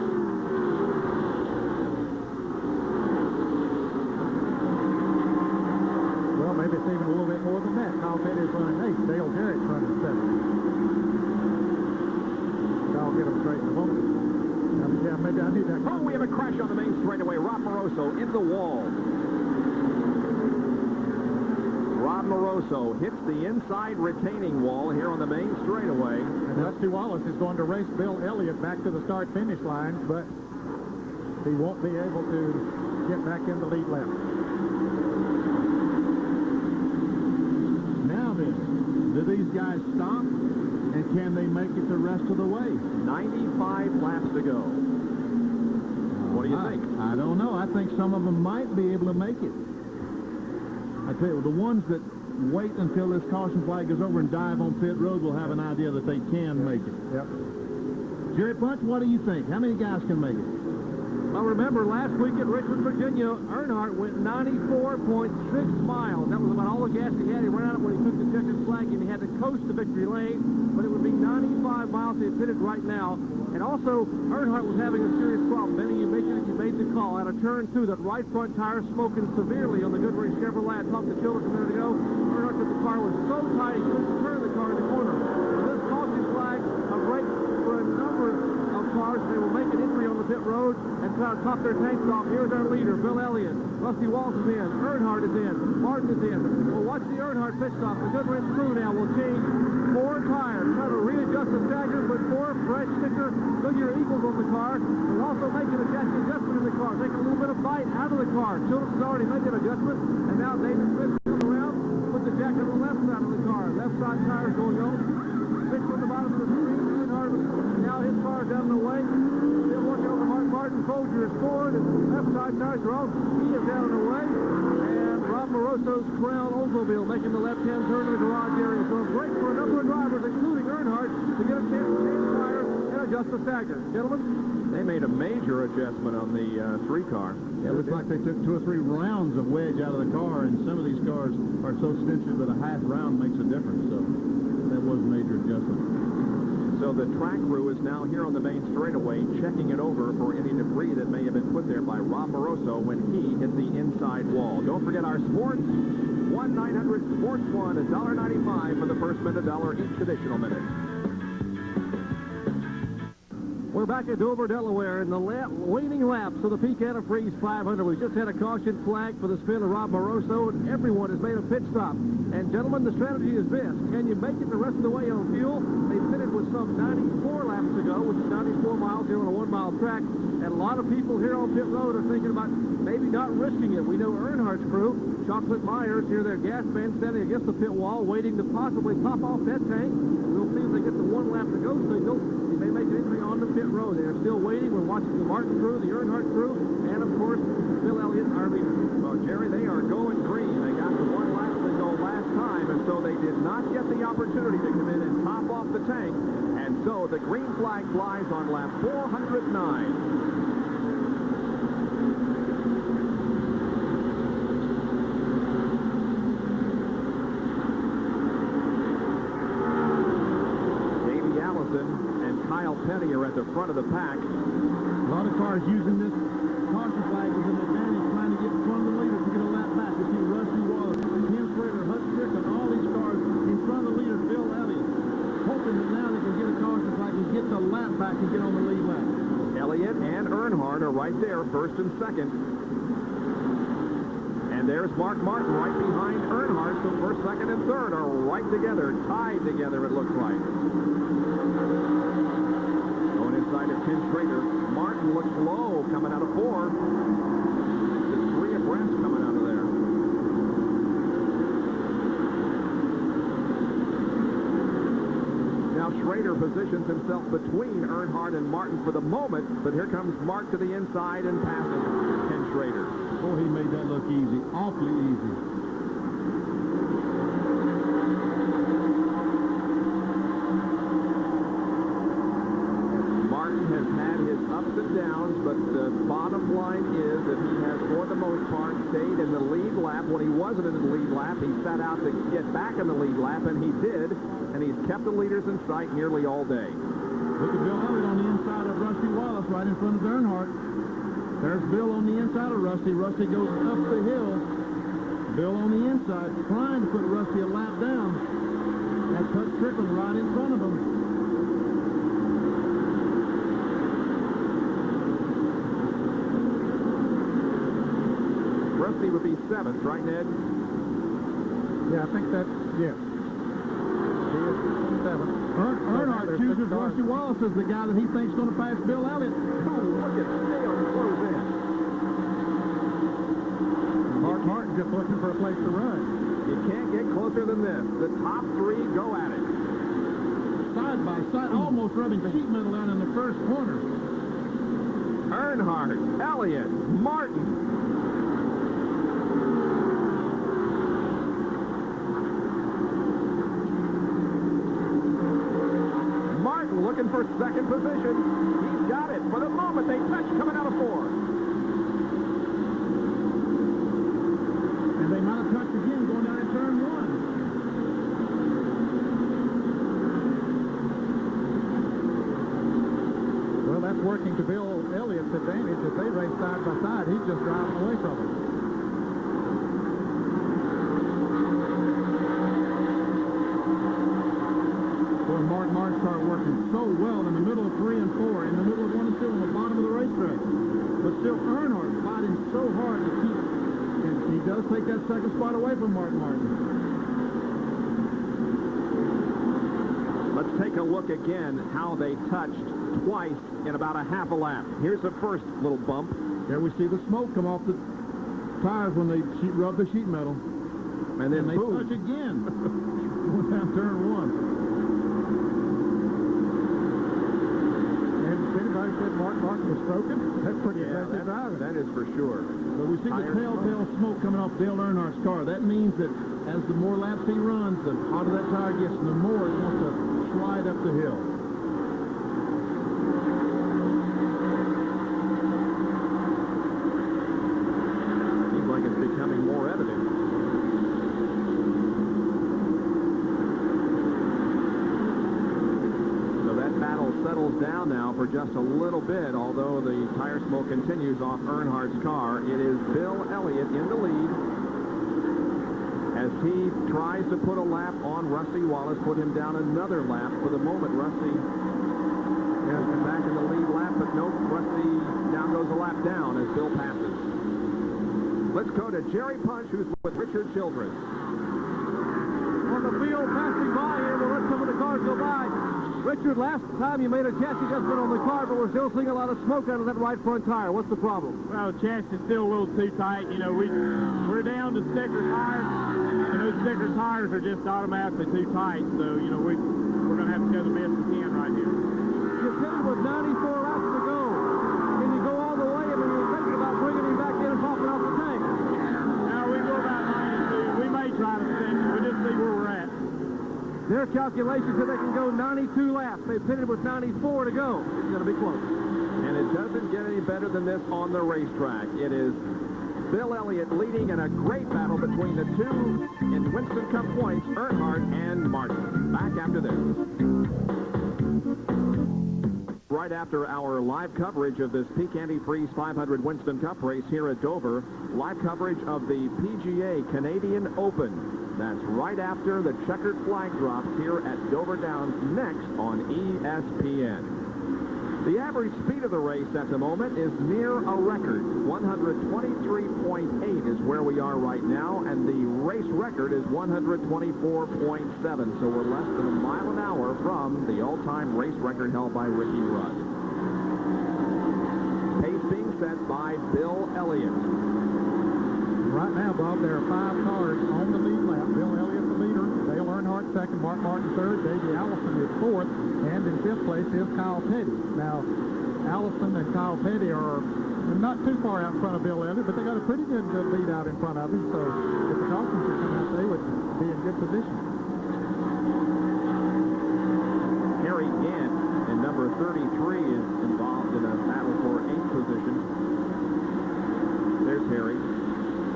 Well, maybe it's even a little bit more than that. Kyle Petty is running 8th. Dale Jarrett's running 7th. I'll get him straight in a moment. Yeah, maybe I need that. Oh, we have a crash on the main straightaway. Rob Moroso into the wall. Rob Moroso hits the inside retaining wall here on the main straightaway. And Rusty Wallace is going to race Bill Elliott back to the start-finish line, but he won't be able to get back in the lead lap. Now then, do these guys stop? And can they make it the rest of the way? 95 laps to go. What do you think? I don't know. I think some of them might be able to make it. I tell you, the ones that wait until this caution flag is over and dive on pit road will have an idea that they can make it. Yep. Jerry Punch, what do you think? How many guys can make it? Well, remember, last week at Richmond, Virginia, Earnhardt went 94.6 miles. That was about all the gas he had. He ran out when he took the checkered flag, and he had to coast to victory lane, but it would be 95 miles he pitted right now. And also, Earnhardt was having a serious problem. Benny, you mentioned it, you made the call. Out of turn 2, that right front tire smoking severely on the Goodrich Chevrolet. I talked to Childress a minute ago. Earnhardt said the car was so tight he couldn't turn the car in the corner. So this caution flag, a break for a number of cars. They will make an entry on the pit road and try to top their tanks off. Here's our leader, Bill Elliott. Rusty Walsh is in. Earnhardt is in. Martin is in. We'll watch the Earnhardt pit stop. The Goodwrench crew now will change 4 tires. Try to readjust the staggers with 4 fresh sticker Goodyear Eagles on the car. They're also making a chassis adjustment in the car, taking a little bit of bite out of the car. Childress has already made an adjustment, and now David Smith comes around, put the jack on the left side of the car. Left side tires going on. Fix on the bottom of the screen. Earnhardt, now his car is down the way. Still working over Martin Folger is forward, and left side tires are off. He is down the way. And Rob Moroso's Crown Oldsmobile making the left-hand turn in the garage area. So a break for a number of drivers, including Earnhardt, to get a chance to change tires and adjust the stagger. Gentlemen? They made a major adjustment on the 3-car. Yeah, it looks like they took 2 or 3 rounds of wedge out of the car, and some of these cars are so sensitive that a half round makes a difference. So that was a major adjustment. So the track crew is now here on the main straightaway, checking it over for any debris that may have been put there by Rob Moroso when he hit the inside wall. Don't forget our sports, 1-900-SPORTS-1, $1.95 for the first minute, $1 each additional minute. We're back at Dover, Delaware, in the waning laps of the Peak Antifreeze 500. We just had a caution flag for the spin of Rob Moroso, and everyone has made a pit stop. And, gentlemen, the strategy is this. Can you make it the rest of the way on fuel? They pitted with some 94 laps ago, which is 94 miles here on a 1-mile track. And a lot of people here on pit road are thinking about maybe not risking it. We know Earnhardt's crew, Chocolate Myers, here their gas man standing against the pit wall, waiting to possibly pop off that tank. We'll see if they get the 1 lap to go signal. They may make an entry on the pit road. They are still waiting. We're watching the Martin crew, the Earnhardt crew, and, of course, Bill Elliott, our leader. Well, Jerry, they are going green. They got the 1 lap signal last time, and so they did not get the opportunity to come in and top off the tank. And so the green flag flies on lap 409. Penny are at the front of the pack. A lot of cars using this caution flag as an advantage, trying to get in front of the leader to get a lap back. You see Rusty Wallace, Tim Schrader, Hutch Strickland, all these cars in front of the leader, Bill Elliott, hoping that now they can get a caution flag and get the lap back and get on the lead lap. Elliott and Earnhardt are right there, first and second. And there's Mark Martin right behind Earnhardt. So first, second, and third are right together, tied together, it looks like. Inside of Tim Schrader. Martin looks low coming out of 4. There's 3 abreast coming out of there. Now Schrader positions himself between Earnhardt and Martin for the moment, but here comes Mark to the inside and passes Tim Schrader. Oh, he made that look easy, awfully easy. Ups and downs, but the bottom line is that he has, for the most part, stayed in the lead lap. When he wasn't in the lead lap, he set out to get back in the lead lap, and he did, and he's kept the leaders in sight nearly all day. Look at Bill Elliott on the inside of Rusty Wallace, right in front of Earnhardt. There's Bill on the inside of Rusty. Rusty goes up the hill. Bill on the inside, trying to put Rusty a lap down. That's Hutch Strickland right in front of him. Rusty would be 7th, right, Ned? Yeah, I think that's, yes. He is 7th. Earnhardt chooses Rusty Wallace as the guy that he thinks is going to pass Bill Elliott. Oh, look at Dale close in. Mark Martin just looking for a place to run. You can't get closer than this. The top 3 go at it. Side by side, almost rubbing sheet metal down in the first corner. Earnhardt, Elliott, Martin. looking for second position. He's got it. For the moment, they touch coming out of 4. And they might have touched again going down in turn 1. Well, that's working to Bill Elliott's advantage. If they race side by side, he's just driving away from them. Boy, Mark Martin's car working so well in the middle of 3 and 4, in the middle of 1 and 2, on the bottom of the racetrack. But still, Earnhardt fighting so hard to keep, and he does take that second spot away from Mark Martin. Let's take a look again how they touched twice in about a half a lap. Here's the first little bump. There we see the smoke come off the tires when they rub the sheet metal. And then they boom. touch again. Going down turn 1. And anybody said Mark Martin was stroking? That's pretty aggressive driving. That is for sure. But we see the telltale smoke coming off Dale Earnhardt's car. That means that as the more laps he runs, the hotter that tire gets, and the more it wants to slide up the hill. Seems like it's becoming more evident. So that battle settles down now for just a little bit, although the tire smoke continues off Earnhardt's car. It is Bill Elliott in the lead as he tries to put a lap on Rusty Wallace, put him down another lap. For the moment, Rusty has been back in the lead lap, but nope, Rusty now goes a lap down as Bill passes. Let's go to Jerry Punch, who's with Richard Childress. On the field passing by here, we'll let some of the cars go by. Richard, last time you made a chassis adjustment on the car, but we're still seeing a lot of smoke out of that right front tire. What's the problem? Well, the chassis is still a little too tight. You know, we're down to sticker tires, and those sticker tires are just automatically too tight. So, you know, we're going to have to go the best we can right here. You're pitted with 94 laps to go. Can you go all the way? I mean, you're thinking about bringing him back in and popping off the tank. Now, we go about 92. We may try to stick it. We'll just see where we're at. Their calculations said they can go 92 laps. They pitted with 94 to go. It's going to be close. And it doesn't get any better than this on the racetrack. It is Bill Elliott leading in a great battle between the two in Winston Cup points, Earnhardt and Martin. Back after this. Right after our live coverage of this Peak Antifreeze 500 Winston Cup race here at Dover, live coverage of the PGA Canadian Open. That's right after the checkered flag drops here at Dover Downs next on ESPN. The average speed of the race at the moment is near a record. 123.8 is where we are right now, and the race record is 124.7. So we're less than a mile an hour from the all-time race record held by Ricky Rudd. Pace being set by Bill Elliott. Right now, Bob, there are 5 cars on the lead lap. Bill Elliott, the leader. Dale Earnhardt second. Mark Martin third. Davey Allison is fourth. And in 5th place is Kyle Petty. Now, Allison and Kyle Petty are not too far out in front of Bill Elliott, but they got a pretty good lead out in front of him. So if the cautions should come out, they would be in good position. Harry Gant in number 33 is involved in a battle for 8th position. There's Harry.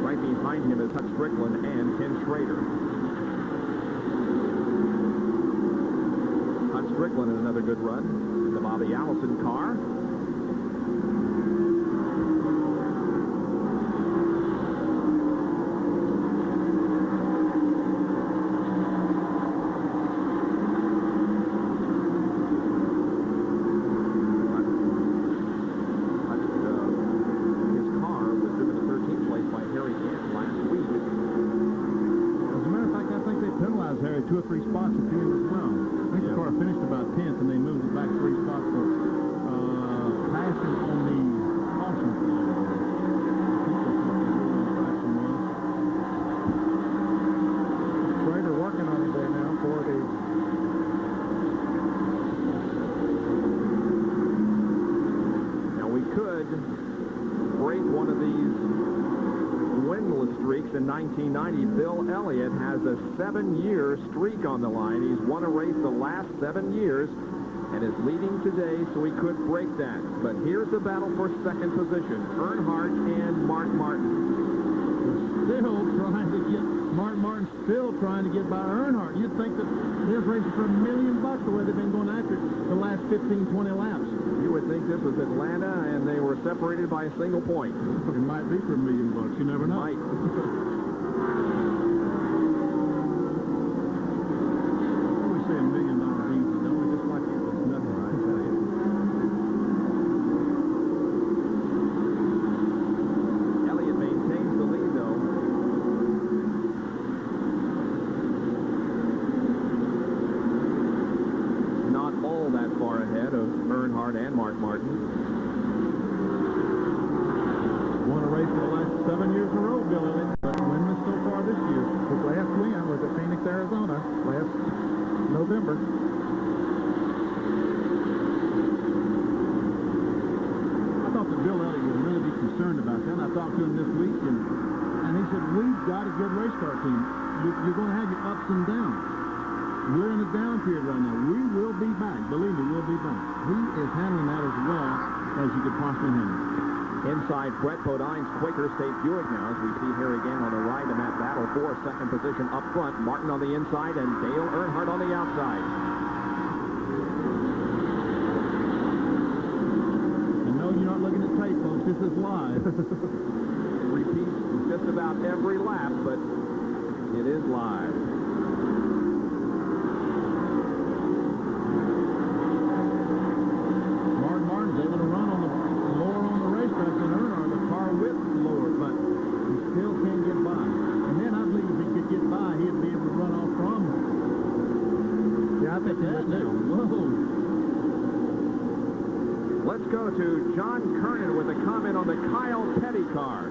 Right behind him is Hut Strickland and Ken Schrader. Hut Strickland in another good run in the Bobby Allison car. Harry 2 or 3 spots a few as well. I think the car finished about 10th, and they moved it back 3 spots for passing on the caution flag. Schrader working on it there now for the... Now we could break one of these winless streaks in 1990. Bill Elliott has a 7-year streak on the line. He's won a race the last 7 years, and is leading today, so he could break that. But here's the battle for second position. Earnhardt and Mark Martin. Still trying to get, Mark Martin still trying to get by Earnhardt. You'd think that they're racing for $1 million the way they've been going after it the last 15, 20 laps. You would think this was Atlanta, and they were separated by a single point. It might be for $1 million. You never know. Might. We say $1 million easy, don't we? Just like it was nothing, I tell you. Elliott maintains the lead, though. Not all that far ahead of Earnhardt and Mark Martin. Won a race for the last 7 years in a row, Bill Elliott, but winless so far this year. His last win was at Phoenix, Arizona, last November. I thought that Bill Elliott would really be concerned about that. I talked to him this week, and he said, we've got a good race car team. You're going to have your ups and downs. We're in a down period right now. We will be back. Believe me, we'll be back. He is handling that as well as you could possibly handle. Inside Brett Bodine's Quaker State Buick now, as we see here again on the right in that battle for second position up front. Martin on the inside and Dale Earnhardt on the outside. And no, you're not looking at tape, folks. This is live. It repeats just about every lap, but it is live. Mark Martin's able to run on the lower on the racetrack than Earnhardt. The car width lower, but he still can't get by. And then I believe if he could get by, he'd be able to run off from him. Yeah, I think that now. Whoa. Let's go to John Kernan with a comment on the Kyle Petty car.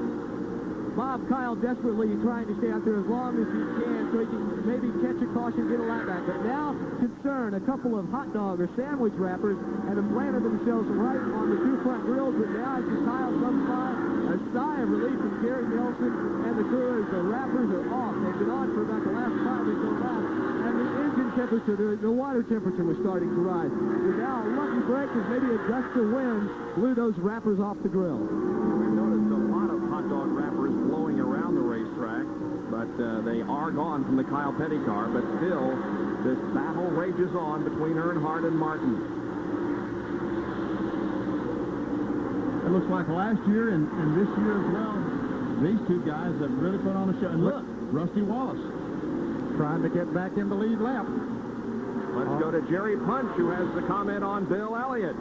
Bob Kyle desperately trying to stay out there as long as he can so he can maybe catch a caution, get a lap back. But now, concern, a couple of hot dog or sandwich wrappers have implanted themselves right on the two front grills. But now, as Kyle comes by, a sigh of relief from Gary Nelson and the crew as the wrappers are off. They've been on for about the last 5 or so laps. And the engine temperature, the water temperature was starting to rise. So now, a lucky break as maybe a gust of wind blew those wrappers off the grill. We've noticed a lot of hot dog wrappers blowing around the racetrack, but they are gone from the Kyle Petty car. But still, this battle rages on between Earnhardt and Martin. It looks like last year and this year as well, these two guys have really put on a show. And look, Rusty Wallace trying to get back in the lead lap. Let's go to Jerry Punch, who has the comment on Bill Elliott.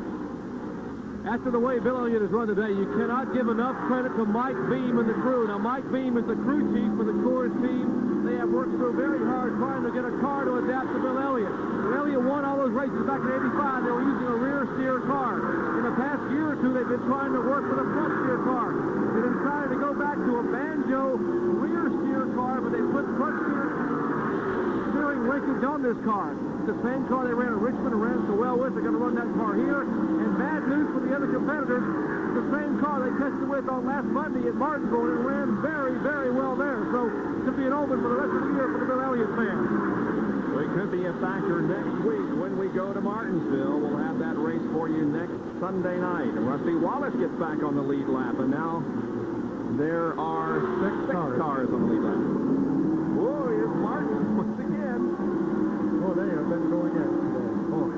After the way Bill Elliott has run today, you cannot give enough credit to Mike Beam and the crew. Now, Mike Beam is the crew chief for the Coors team. They have worked so very hard trying to get a car to adapt to Bill Elliott. When Elliott won all those races back in '85, they were using a rear steer car. In the past year or two, they've been trying to work with a front steer car. They decided to go back to a banjo rear steer car, but they put front steering linkage on this car. The same car they ran at Richmond and ran so well with, they're going to run that car here. And bad news for the other competitors, the same car they tested with on last Monday at Martinsville and ran very, very well there. So it could be an omen for the rest of the year for the Bill Elliott fans. So it could be a factor next week when we go to Martinsville. We'll have that race for you next Sunday night. And Rusty Wallace gets back on the lead lap, and now there are six cars on the lead lap. Whoa, here's Martin once again. Oh, they have been going at it today. Oh.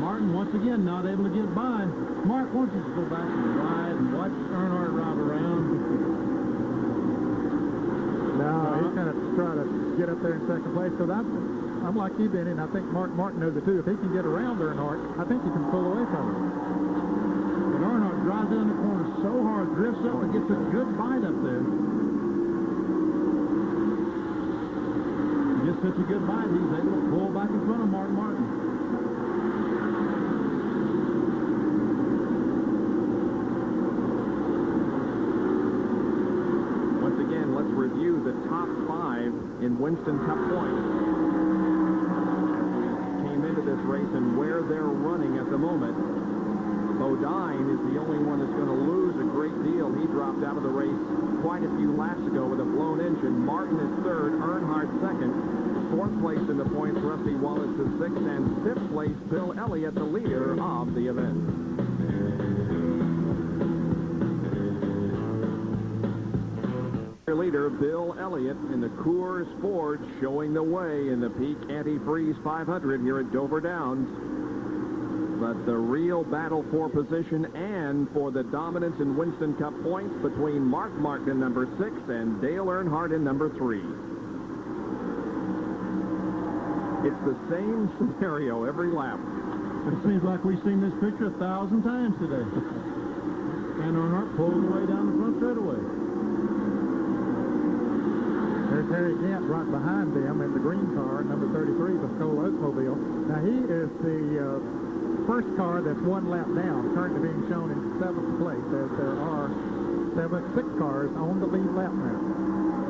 Martin, once again, not able to get by. Mark wants us to go back and ride and watch Earnhardt drive around. No, he's going to try to get up there in second place. So I'm like you, Benny, and I think Mark Martin knows it too. If he can get around Earnhardt, I think he can pull away from him. But Earnhardt drives down the corner so hard, drifts up and gets a good bite up there. He gets such a good bite, he's able to pull back in front of Mark Martin. Once again, let's review the top 5 in Winston Cup points. As we came into this race and where they're running at the moment, Bodine is the only one that's going to lose a great deal. He dropped out of the race quite a few laps ago with a blown engine. Martin is third, Earnhardt Fourth place in the points, Rusty Wallace is sixth, and fifth place, Bill Elliott, the leader of the event. Leader Bill Elliott in the Coors Ford showing the way in the Peak Antifreeze 500 here at Dover Downs. But the real battle for position and for the dominance in Winston Cup points between Mark Martin in number 6 and Dale Earnhardt in number 3. It's the same scenario every lap. It seems like we've seen this picture 1,000 times today. And Earnhardt pulls away down the front straightaway. There's Harry Gant right behind them in the green car, number 33, the Cole Oldsmobile. Now, he is the first car that's one lap down, currently being shown in 7th place, as there are 6 cars on the lead lap now.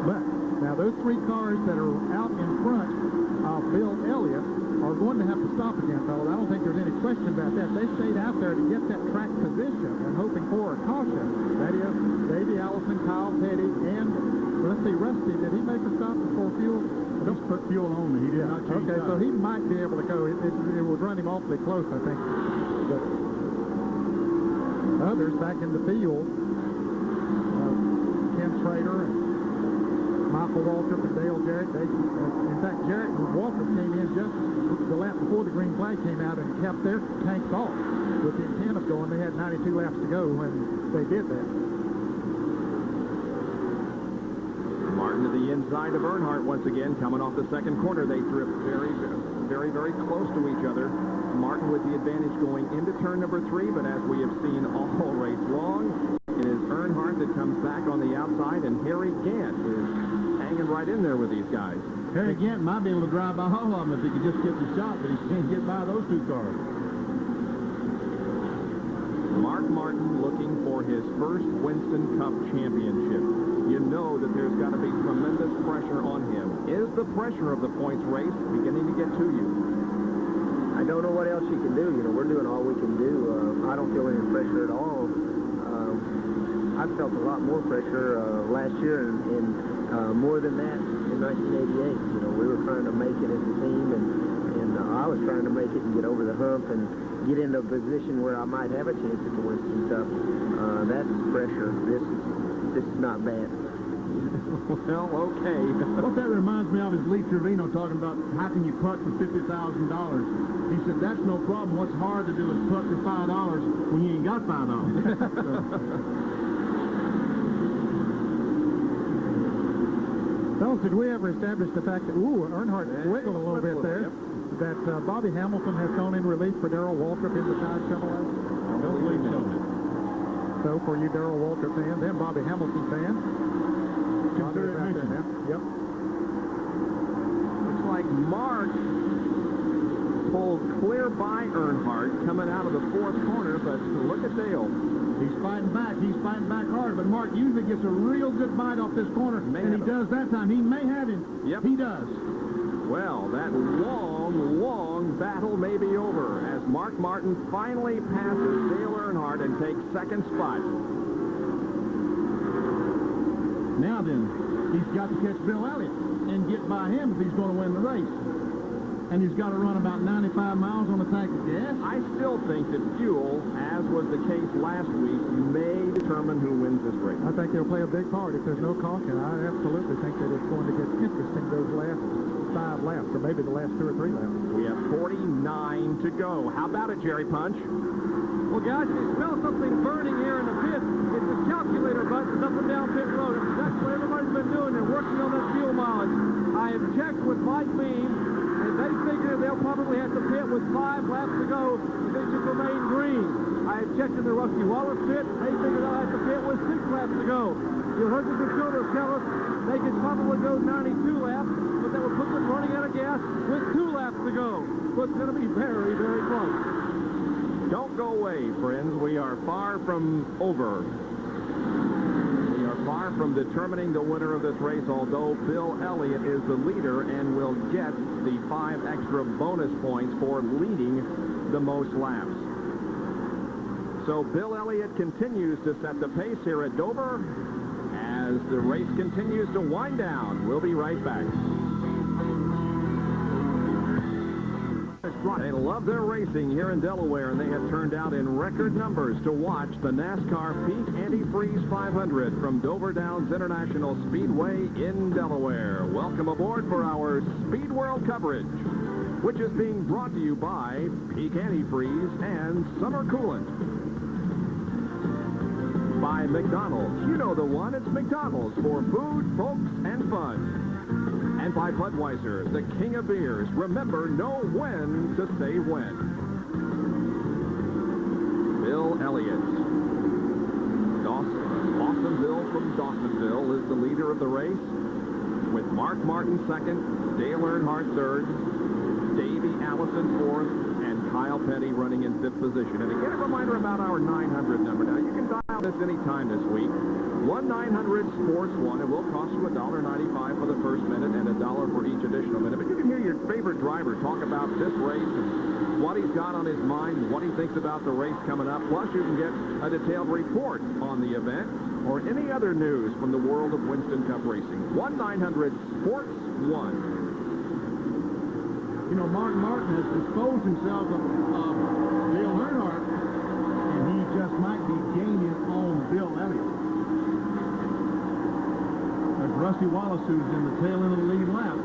But, now those 3 cars that are out in front of Bill Elliott are going to have to stop again, fellas. I don't think there's any question about that. They stayed out there to get that track position and hoping for a caution. That is, Davey Allison, Kyle Petty, and let's see, Rusty, did he make a stop before fuel? Just put fuel on. He did not change Okay, sides. so he might be able to go. It would run him awfully close, I think. But others back in the field, Ken Schrader and Michael Waltrip and Dale Jarrett. In fact, Jarrett and Waltrip came in just the lap before the green flag came out and kept their tanks off with the intent of going. They had 92 laps to go when they did that. Martin to the inside of Earnhardt once again. Coming off the second corner, they drift very, very, very close to each other. Martin with the advantage going into turn number 3, but as we have seen all race long, it is Earnhardt that comes back on the outside, and Harry Gant is hanging right in there with these guys. Harry Gant might be able to drive by all of them if he could just get the shot, but he can't get by those 2 cars. Mark Martin looking for his first Winston Cup championship. You know that there's got to be tremendous pressure on him. Is the pressure of the points race beginning to get to you? I don't know what else you can do. You know, we're doing all we can do. I don't feel any pressure at all. I felt a lot more pressure last year and more than that in 1988. You know, we were trying to make it as a team, and I was trying to make it and get over the hump and get into a position where I might have a chance at the Winston Cup. That's pressure. This is not bad. Well, okay. What that reminds me of is Lee Trevino talking about how can you putt for $50,000. He said, that's no problem. What's hard to do is putt for $5 when you ain't got $5. Fellas, did we ever establish the fact that, Earnhardt wiggled a little bit there, that Bobby Hamilton has gone in relief for Darrell Waltrip in the Dodge Chevrolet? I don't believe so. So for you Darrell Waltrip fans and Bobby Hamilton fans, Consider it mentioned. Yep. Looks like Mark pulled clear by Earnhardt coming out of the 4th corner, but look at Dale. He's fighting back. He's fighting back hard, but Mark usually gets a real good bite off this corner, and he does that time. He may have him. Yep. He does. Well, that long, long battle may be over as Mark Martin finally passes Dale Earnhardt and takes 2nd spot. Now then, he's got to catch Bill Elliott and get by him if he's going to win the race. And he's got to run about 95 miles on a tank of gas. I still think that fuel, as was the case last week, may determine who wins this race. I think they'll play a big part if there's no caution. I absolutely think that it's going to get interesting those last 5 laps, or maybe the last 2 or 3 laps. We have 49 to go. How about it, Jerry Punch? Well, guys, if you smell something burning here in the pit, it's the calculator buttons up and down pit road. That's what everybody's been doing. They're working on that fuel mileage. I have checked with Mike Beam, and they figure they'll probably have to pit with 5 laps to go if they should remain green. I have checked in the Rusty Wallace pit. They figure they'll have to pit with 6 laps to go. You heard the computers tell us they could probably go 92 laps, but that would put them running out of gas with 2 laps to go. So it's going to be very, very close. Don't go away, friends. We are far from over. We are far from determining the winner of this race, although Bill Elliott is the leader and will get the 5 extra bonus points for leading the most laps. So Bill Elliott continues to set the pace here at Dover as the race continues to wind down. We'll be right back. right. They love their racing here in Delaware, and they have turned out in record numbers to watch the NASCAR Peak Antifreeze 500 from Dover Downs International Speedway in Delaware. Welcome aboard for our Speed World coverage, which is being brought to you by Peak Antifreeze and Summer Coolant. By McDonald's. You know the one. It's McDonald's for food, folks, and fun. And by Budweiser, the king of beers. Remember, know when to say when. Bill Elliott. Awesome Bill from Dawsonville is the leader of the race, with Mark Martin second, Dale Earnhardt third, Davey Allison fourth, and Kyle Petty running in fifth position. And again, a reminder about our 900 number. Now, you can dial this anytime this week. 1-900-SPORTS-1. It will cost you $1.95 for the first minute and $1 for each additional minute. But you can hear your favorite driver talk about this race and what he's got on his mind and what he thinks about the race coming up. Plus, you can get a detailed report on the event or any other news from the world of Winston Cup racing. 1-900-SPORTS-1. You know, Mark Martin has disposed himself of Dale Earnhardt, and he just might be gaining on Bill Elliott. There's Rusty Wallace, who's in the tail end of the lead lap.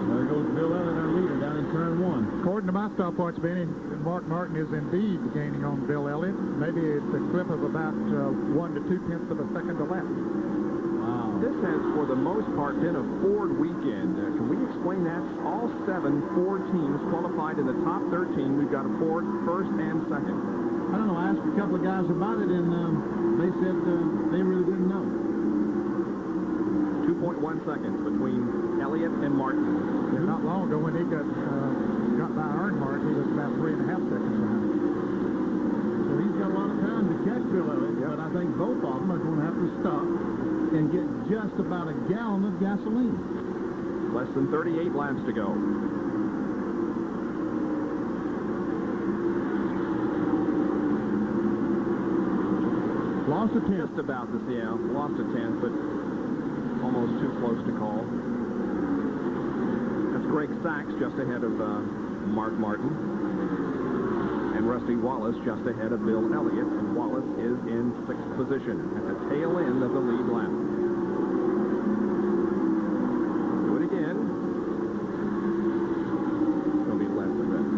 There goes Bill Elliott, our leader, down in turn one. According to my stopwatch, Benny, Mark Martin is indeed gaining on Bill Elliott. Maybe it's a clip of about 1 to 2 tenths of a second to lap. This has, for the most part, been a Ford weekend. Can we explain that? All 7 Ford teams qualified in the top 13. We've got a Ford first and second. I don't know. I asked a couple of guys about it, and they said they really didn't know. 2.1 seconds between Elliott and Martin. Not long ago, when he got by Earnhardt, he was about 3.5 seconds behind. So he's got a lot of time to catch Bill Elliott, but I think both of them are going to have to stop and get just about a gallon of gasoline. Less than 38 laps to go. Lost a tenth. Just about this, yeah. Lost a tenth, but almost too close to call. That's Greg Sachs just ahead of Mark Martin. And Rusty Wallace just ahead of Bill Elliott, and Wallace is in 6th position at the tail end of the lead lap. Do it again. It'll be less than that.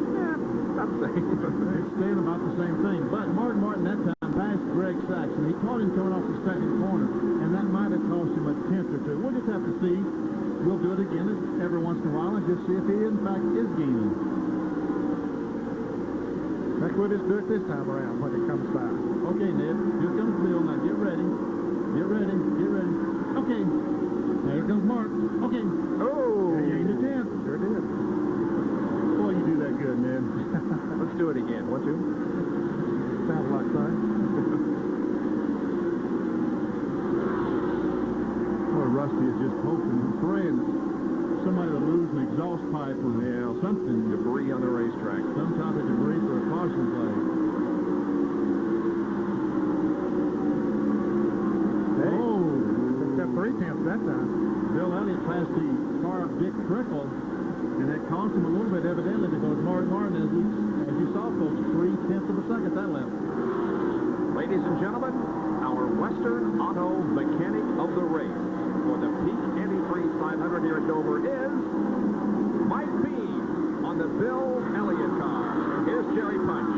Yeah, about the same. It's staying about the same thing. But Mark Martin that time passed Greg Sachs, and he caught him coming off the second corner, and that might have cost him a tenth or two. We'll just have to see. We'll do it again every once in a while and just see if he, in fact, is gaining. That's what it's doing this time around when it comes by. Okay, Ned, here comes Bill. Now get ready. Get ready. Get ready. Okay. Now here comes Mark. Okay. Oh! There you gained a tenth. Sure did. Boy, you do that good, Ned. Let's do it again. 1, 2. Sounds like fun. Boy, Rusty is just hoping and praying that somebody will lose an exhaust pipe or something. Debris on the racetrack. Some type of debris for a caution flag. Hey, Oh! picked up 3 tenths that time. Bill Elliott passed the car of Dick Trickle, and that cost him a little bit, evidently, because Mark Martin, as you saw, folks, 3/10 of a second that lap. Ladies and gentlemen, our Western Auto Mechanic of the race for the Peak Antifreeze 500 here at Dover is Mike Beam on the Bill Elliott car. Here's Jerry Punch.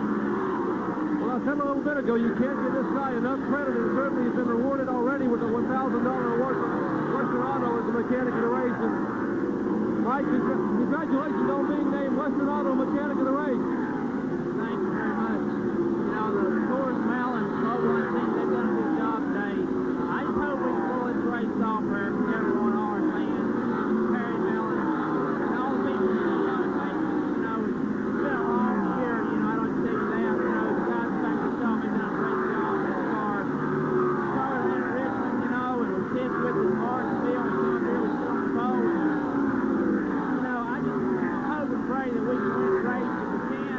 Well, I said a little bit ago, you can't give this guy enough credit, and certainly he's been rewarded already with a $1,000 award from Western Auto as the mechanic of the race. And Mike, congratulations on being named Western Auto Mechanic of the race. Thank you very much. You know, the Forrest Mallon Snowboard team, they've done a good job today. I just hope we can pull this race off for everyone, our fans, Perry Mallon, and all the people who have done it. You know, it's been a long year. You know, I don't say that. You know, the guys back to shop have done a great job in this car. Started in Richmond, you know, and was kids with us, Martinsville, and some here with Stone Bowl. You know, I just hope and pray that we can win the race if we can.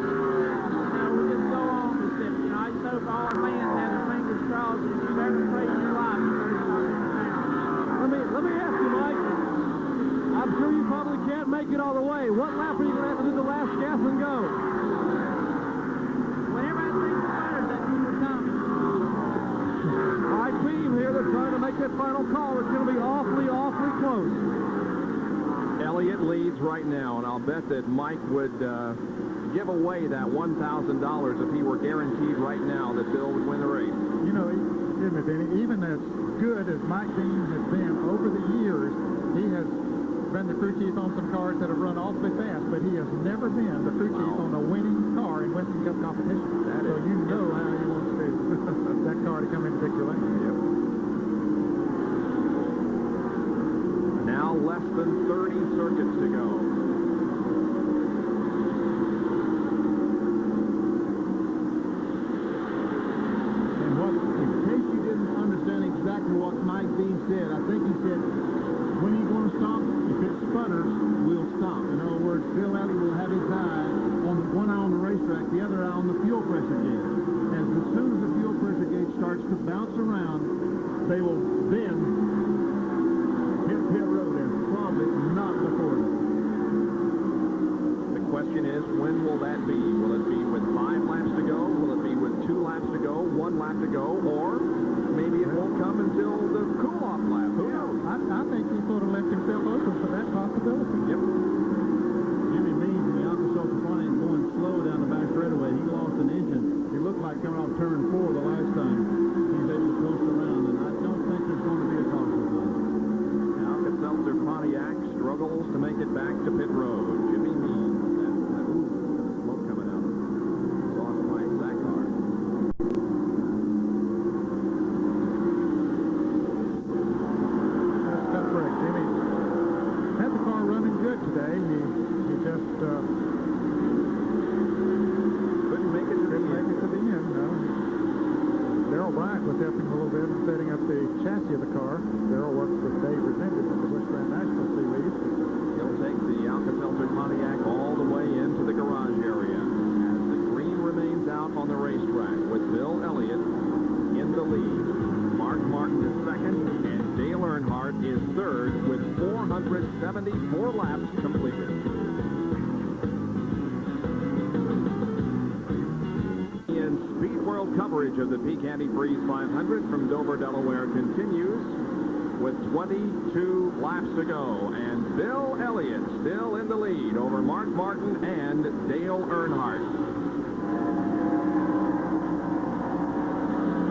sure you probably can't make it all the way. What lap are you going to have to do the last gas and go? Whenever I think started, that means we're coming. My team here, they're trying to make that final call. It's going to be awfully, awfully close. Elliott leads right now, and I'll bet that Mike would give away that $1,000 if he were guaranteed right now that Bill would win the race. You know, isn't it, Benny? Even as good as Mike Dean has been over the years, he has been the crew chief on some cars that have run awfully fast, but he has never been the crew chief on a winning car in Western Cup competition. So you know how he wants that car to come into victory lane. Yep. Now less than 30 circuits to go. And what, in case you didn't understand exactly what Mike Dean said, I think he said, when are you going to stop? If it sputters, we'll stop. In other words, Bill Elliott will have his eye on one eye on the racetrack, the other eye on the fuel pressure gauge. As soon as the fuel pressure gauge starts to bounce around, they will then hit pit road, and probably not before that. The question is, when will that be? Will it be with 5 laps to go? Will it be with 2 laps to go, 1 lap to go, or maybe it won't come until the cool-off lap? Who knows? I think he sort of left himself open for that possibility. Yep. Jimmy Means in the Alka-Seltzer Pontiac going slow down the back straightaway. He lost an engine. He looked like coming off turn 4 the last time. He's able to coast around, and I don't think there's going to be a caution flag. Alka-Seltzer Pontiac struggles to make it back to pit road. Jimmy Means. Smoke coming out. Lost by Zach Hart. That's correct. Jimmy had the car running good today. He just Couldn't make it to the end. No. Darrell Bryant was helping a little bit in setting up the chassis of the car. Darrell works with Dave Resendez at the West Grand National Series. He'll take the Alka-Seltzer Pontiac all the way into the garage area as the green remains out on the racetrack with Bill Elliott in the lead. Mark Martin is second, and Dale Earnhardt is third with 474 laps completed. In Speed World coverage of the Peak Antifreeze 500 from Dover, Delaware continues with 22 laps to go, and Bill Elliott still in the lead over Mark Martin and Dale Earnhardt.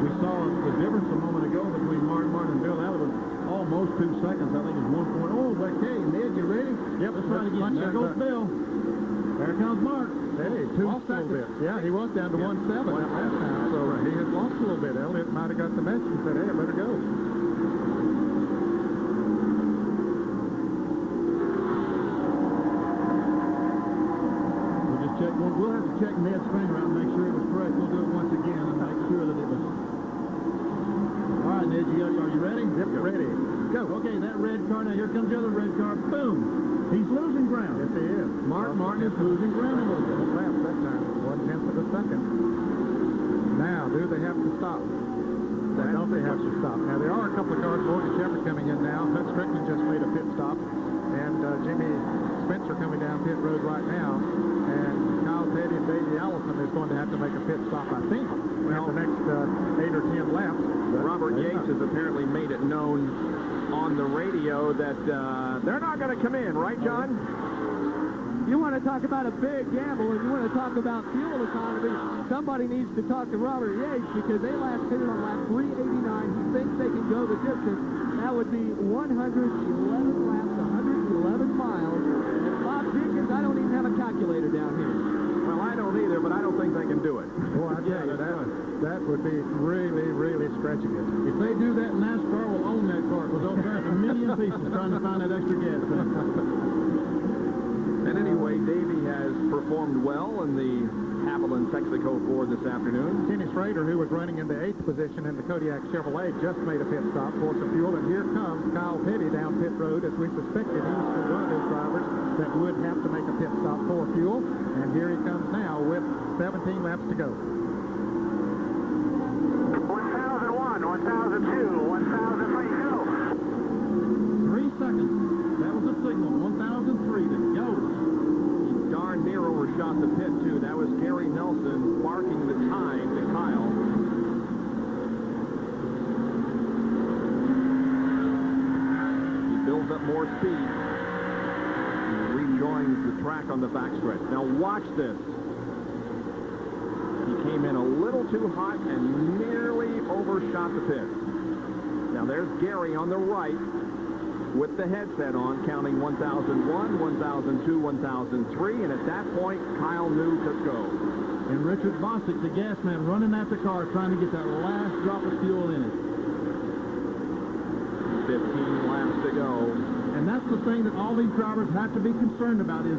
We saw the difference a moment ago between Mark Martin and Bill Elliott was almost 2 seconds. I think it's 1 point. Oh, but hey, Ned, you ready? Yep, Let's try it again. There goes Bill. There comes Mark. Hey, 2 Lost a little bit. Yeah, he was down to 1.7 that last time, so he had lost a little bit. Elliott might have got the message and said, hey, I better go. We'll just check one. We'll have to check Ned's finger out and make sure it was correct. We'll do it once again and make sure that it was. All right, Ned, are you ready? Yep, ready. Go. Okay, that red car. Now here comes the other red car. Boom. He's losing ground. Yes, he is. Mark Martin is losing ground a little bit. 1 lap that time. 1/10 of a second. Now, do they have to stop? Or don't they have to stop? Now, there are a couple of cars. Morgan Shepherd coming in now. Hut Strickland just made a pit stop. And Jimmy Spencer coming down pit road right now. And Kyle Petty and Davey Allison is going to have to make a pit stop, I think, in the next 8 or 10 laps. But Robert Yates has apparently made it known on the radio that they're not going to come in, right, John? You want to talk about a big gamble, and you want to talk about fuel economy, somebody needs to talk to Robert Yates, because they last pitted on lap 389. He thinks they can go the distance. That would be 111 laps, 111 miles. And Bob Jenkins, I don't even have a calculator down here. Well, I don't either, but I don't think they can do it. Well, I tell you, that would be really, really stretching it. If they do that, NASCAR will own that car because they'll burn a million pieces trying to find that extra gas tank. And anyway, Davey has performed well in the Haviland Texaco Ford this afternoon. Kenny Schrader, who was running in the 8th position in the Kodiak Chevrolet, just made a pit stop for some fuel. And here comes Kyle Petty down pit road, as we suspected. He was one of those drivers that would have to make a pit stop for fuel. And here he comes now with 17 laps to go. 1001, 1002, 1003, go. 3 seconds. That was the signal. 1,001. overshot the pit, too. That was Gary Nelson marking the time to Kyle. He builds up more speed. He rejoins the track on the backstretch. Now watch this. He came in a little too hot and nearly overshot the pit. Now there's Gary on the right with the headset on, counting 1001, 1002, 1003, and at that point, Kyle knew to go. And Richard Bosick, the gas man, running at the car, trying to get that last drop of fuel in it. 15 laps to go. And that's the thing that all these drivers have to be concerned about is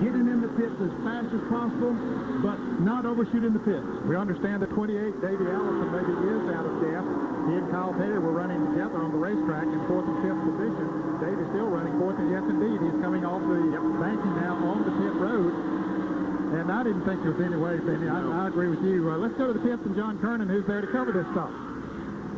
getting in the pits as fast as possible, but not overshooting the pits. We understand that 28, Davey Allison, maybe is out of gas. He and Kyle Petty were running together on the racetrack in 4th and 5th position. Davey's still running 4th, and yes, indeed, he's coming off the banking now on the pit road. And I didn't think there was any way, Benny. I agree with you. Let's go to the pits and John Kernan, who's there to cover this stuff.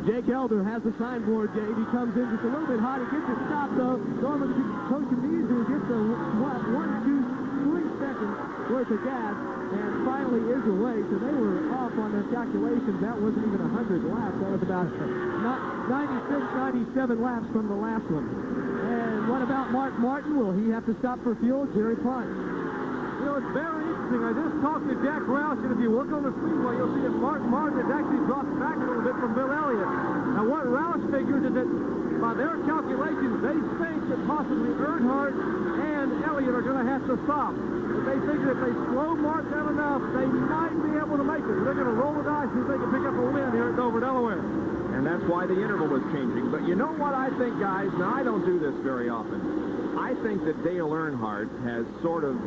Jake Elder has the signboard, Dave. He comes in just a little bit hot. He gets it stopped, though. Norman Koshimizu gets a 1, 2, 3 seconds worth of gas and finally is away. So they were off on their calculations. That wasn't even 100 laps. That was about 96, 97 laps from the last one. And what about Mark Martin? Will he have to stop for fuel? Jerry Pont. You know, it's very interesting. I just talked to Jack Roush, and if you look on the speedway, you'll see that Mark Martin has actually dropped back a little bit from Bill Elliott. Now, what Roush figures is that by their calculations, they think that possibly Earnhardt and Elliott are going to have to stop. But they figure if they slow Mark down enough, they might be able to make it. They're going to roll the dice and see if they can pick up a win here at Dover, Delaware. And that's why the interval was changing. But you know what I think, guys? Now, I don't do this very often. I think that Dale Earnhardt has sort of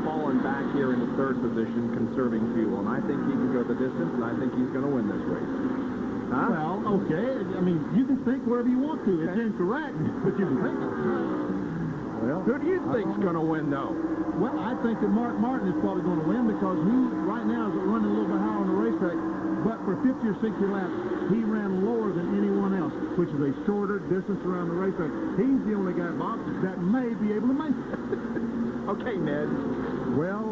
fallen back here in the 3rd position, conserving fuel. And I think he can go the distance, and I think he's going to win this race. Huh? Well, okay. I mean, you can think wherever you want to. It's incorrect, but you can think of it. Well, who do you think's going to win, though? Well, I think that Mark Martin is probably going to win because he, right now, is running a little bit higher on the racetrack. But for 50 or 60 laps, he ran lower than anyone else, which is a shorter distance around the racetrack. He's the only guy, Bob, that may be able to make it. Okay, Ned. Well,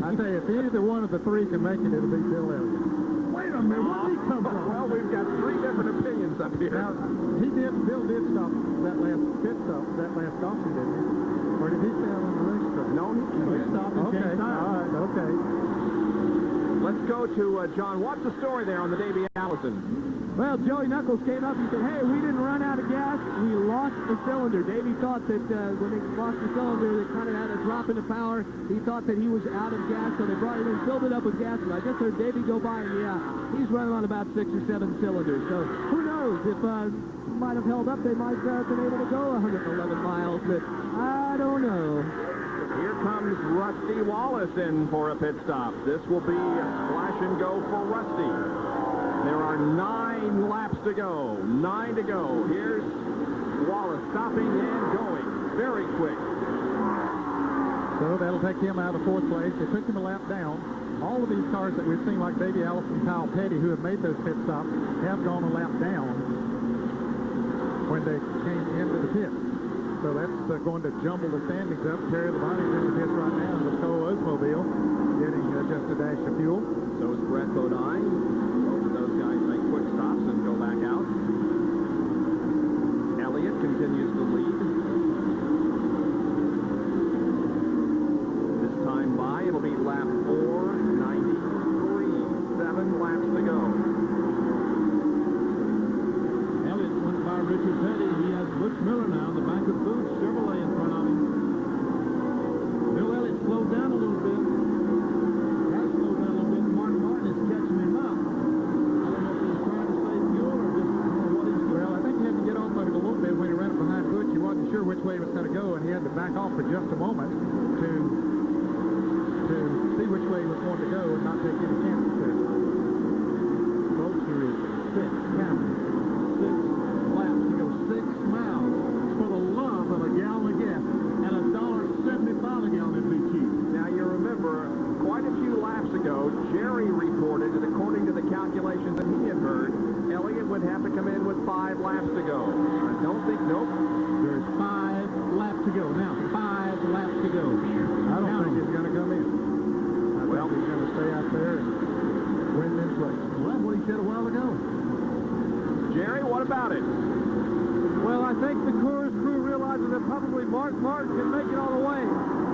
I tell you, if either one of the three can make it, it'll be Bill Elliott. Wait a minute, where did he come from? Well, we've got 3 different opinions up here. Now, Bill did stop that last pit stop, that last caution, didn't he? Or did he stay out on the racetrack? No, he He didn't. stopped and changed tires. All right, okay. Let's go to John. What's the story there on the Davey Allison? Well, Joey Knuckles came up and said, hey, we didn't run out of gas. We lost the cylinder. Davey thought that when they lost the cylinder, they kind of had a drop in the power. He thought that he was out of gas, so they brought it in, filled it up with gas. And I just heard Davey go by, and yeah, he's running on about 6 or 7 cylinders. So who knows? If might have held up, they might have been able to go 111 miles. But I don't know. Here comes Rusty Wallace in for a pit stop. This will be a splash and go for Rusty. There are 9 laps to go. 9 to go. Here's Wallace stopping and going very quick. So that'll take him out of 4th place. They took him a lap down. All of these cars that we've seen, like Davey Allison, Kyle Petty, who have made those pit stops, have gone a lap down when they came into the pit. So that's going to jumble the standings up. Terry Labonte's in the pits right now in the Cole Oldsmobile, getting just a dash of fuel. So is Brett Bodine. Both of those guys make quick stops and go back out. Elliott continues to lead. This time by, it'll be lap 493. 7 laps to go. Elliott went by Richard Petty. He has Butch Miller now in the back of Boots Chevrolet in front of him. Bill Elliott slowed down a little bit. Has slowed down a little bit. Mark Martin is catching him up. I don't know if he's trying to save fuel or just what he's doing. Well, I think he had to get off of it a little bit when he ran it behind Butch. He wasn't sure which way he was going to go, and he had to back off for just a moment to see which way he was going to go and not take any chances there. Folks, here is 6 laps to go, 6 miles. For the love of a gallon of gas and $1.75 a gallon would be cheap. Now you remember, quite a few laps ago, Jerry reported that according to the calculations that he had heard, Elliott would have to come in with 5 laps to go. I don't think, nope. There's 5 laps to go. Now, 5 laps to go. I don't think he's going to come in. stay out there and win this race. Well, that's what he said a while ago. Jerry, what about it? Well, I think the Coors crew realizes that probably Mark Martin can make it all the way.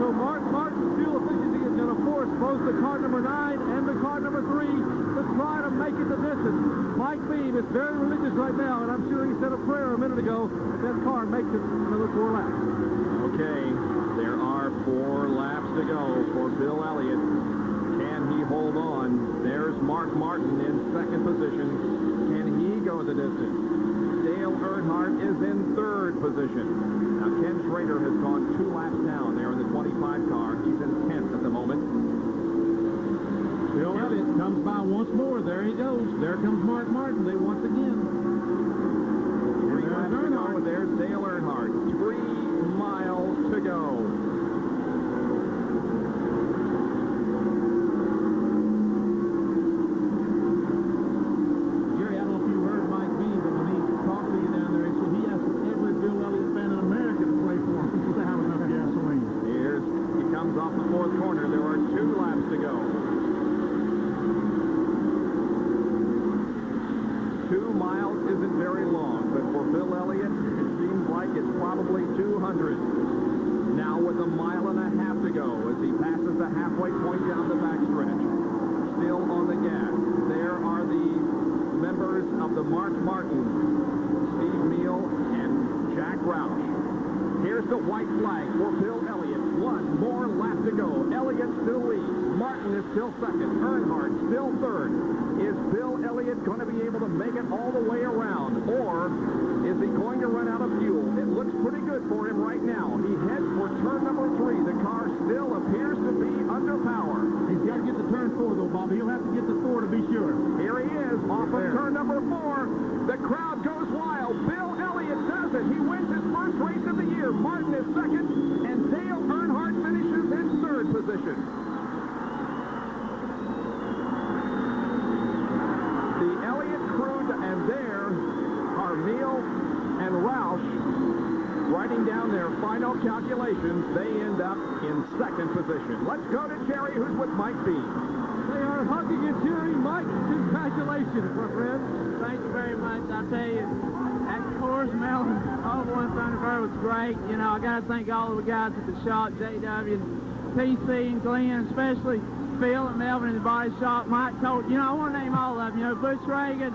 So Mark Martin's fuel efficiency is going to force both the car number 9 and the car number 3 to try to make it the distance. Mike Beam is very religious right now, and I'm sure he said a prayer a minute ago that car makes it another 4 laps. Okay, there are 4 laps to go for Bill Elliott. Can he hold on? There's Mark Martin in second position. Can he go the distance? Dale Earnhardt is in third position. Now, Ken Schrader has gone 2 laps down there in the 25 car. He's in 10th at the moment. Bill Elliott comes by once more. There he goes. There comes Mark Martin. They once again. 3 laps to go. There's Dale Earnhardt. 3 miles to go. Jerry, I don't know if you heard Mike Beam, but when he talked to you down there, he said he asked every Bill Elliott fan in America to play for him to have enough gasoline. He comes off the 4th corner. There are 2 laps to go. 2 miles isn't very long, but for Bill Elliott, it seems like it's probably 200. Now with 1.5 miles to go as he passes the halfway point down the backstretch. Still on the gas. There are the members of the Mark Martin, Steve Neal and Jack Roush. Here's the white flag for Bill Elliott. 1 more lap to go. Elliott still leads. Martin is still second. Earnhardt still third. Is Bill Elliott going to be able to make it all the way around? Or is he going to run out of fuel? It looks pretty good for him right now. He heads for turn number 3. The car still appears to be under power. He's got to get to turn 4, though, Bobby. He'll have to get to 4 to be sure. Here he is, off of turn number 4. The crowd goes wild. Bill Elliott does it. He wins his first race of the year. Martin is second, and Dale Earnhardt finishes in third position. The Elliott crew, and there are Neal and Roush writing down their final calculations. They end up in second position. Let's go to Jerry, who's with Mike Beam. They are hugging and cheering. Mike, congratulations, my friend. Thank you very much. I tell you, that Coors Melon Oval in Thunderbird was great. You know, I got to thank all of the guys at the shop, JW, and PC, and Glenn, especially Phil and Melvin in the body shop. Mike told, you know, I want to name all of them. You know, Butch Reagan,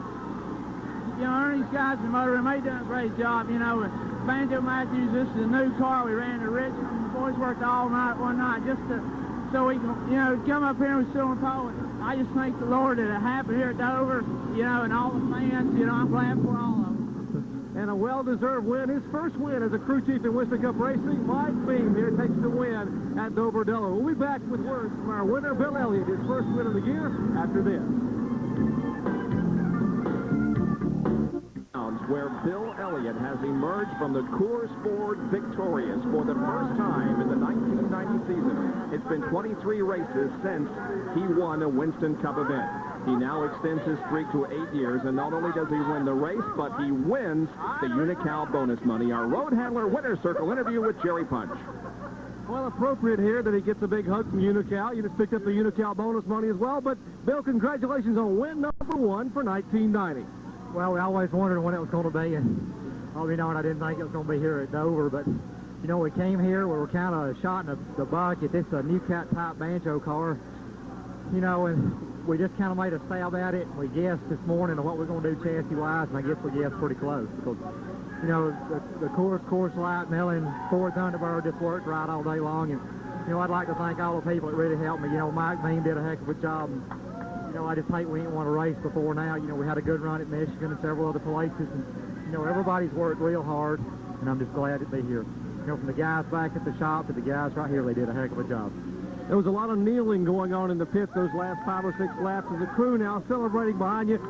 you know, Ernie's guys in the motor room, they done a great job. You know, and Banjo Matthews, this is a new car we ran to Richmond. The boys worked all night one night just to, so we can, you know, come up here with Silver Pole. I just thank the Lord that it happened here at Dover, you know, and all the fans, you know, I'm glad for all of them. And a well-deserved win. His first win as a crew chief in Winston Cup Racing. Mike Beam here takes the win at Dover Delaware. We'll be back with words from our winner, Bill Elliott, his first win of the year, after this. Where Bill Elliott has emerged from the Coors Ford victorious for the first time in the 1990 season. It's been 23 races since he won a Winston Cup event. He now extends his streak to 8 years, and not only does he win the race, but he wins the Unocal bonus money. Our Road Handler Winner's Circle interview with Jerry Punch. Well, appropriate here that he gets a big hug from Unocal. You just picked up the Unocal bonus money as well. But, Bill, congratulations on win number 1 for 1990. Well, we always wondered when it was going to be, and all we know, I didn't think it was going to be here at Dover, but, you know, we came here, we were kind of shot in the bucket. This is a New Cat type Banjo car, you know, and we just kind of made a stab at it. We guessed this morning on what we're going to do chassis-wise, and I guess we guessed pretty close, because, you know, the Coors Light, Mellon, Ford Thunderbird just worked right all day long, and, you know, I'd like to thank all the people that really helped me. You know, Mike Beam did a heck of a job. And, you know, I just hate we didn't want to race before now. You know, we had a good run at Michigan and several other places. And, you know, everybody's worked real hard, and I'm just glad to be here. You know, from the guys back at the shop to the guys right here, they did a heck of a job. There was a lot of kneeling going on in the pit those last 5 or 6 laps as the crew now celebrating behind you.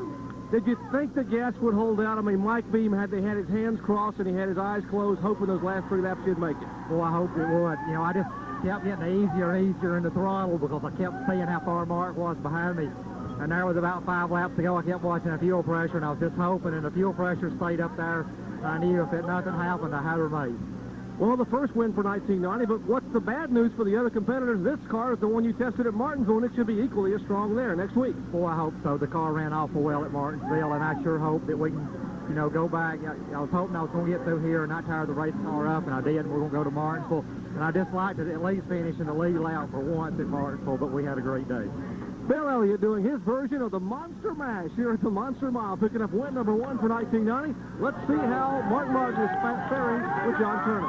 Did you think the gas would hold out? I mean, Mike Beam had his hands crossed and he had his eyes closed, hoping those last 3 laps he'd make it. Well, I hoped it would. You know, I just kept getting easier and easier in the throttle because I kept seeing how far Mark was behind me. And there was about 5 laps to go. I kept watching the fuel pressure, and I was just hoping, and the fuel pressure stayed up there. I knew if nothing happened, I had her made. Well, the first win for 1990, but what's the bad news for the other competitors? This car is the one you tested at Martinsville, and it should be equally as strong there next week. Boy, I hope so. The car ran awful well at Martinsville, and I sure hope that we can, go back. I was hoping I was going to get through here and not tire the race car up, and I did, and we're going to go to Martinsville. And I just liked to at least finish in the lead lap for once at Martinsville, but we had a great day. Bill Elliott doing his version of the Monster Mash here at the Monster Mile, picking up win number 1 for 1990. Let's see how Mark Martin is faring with John Turner.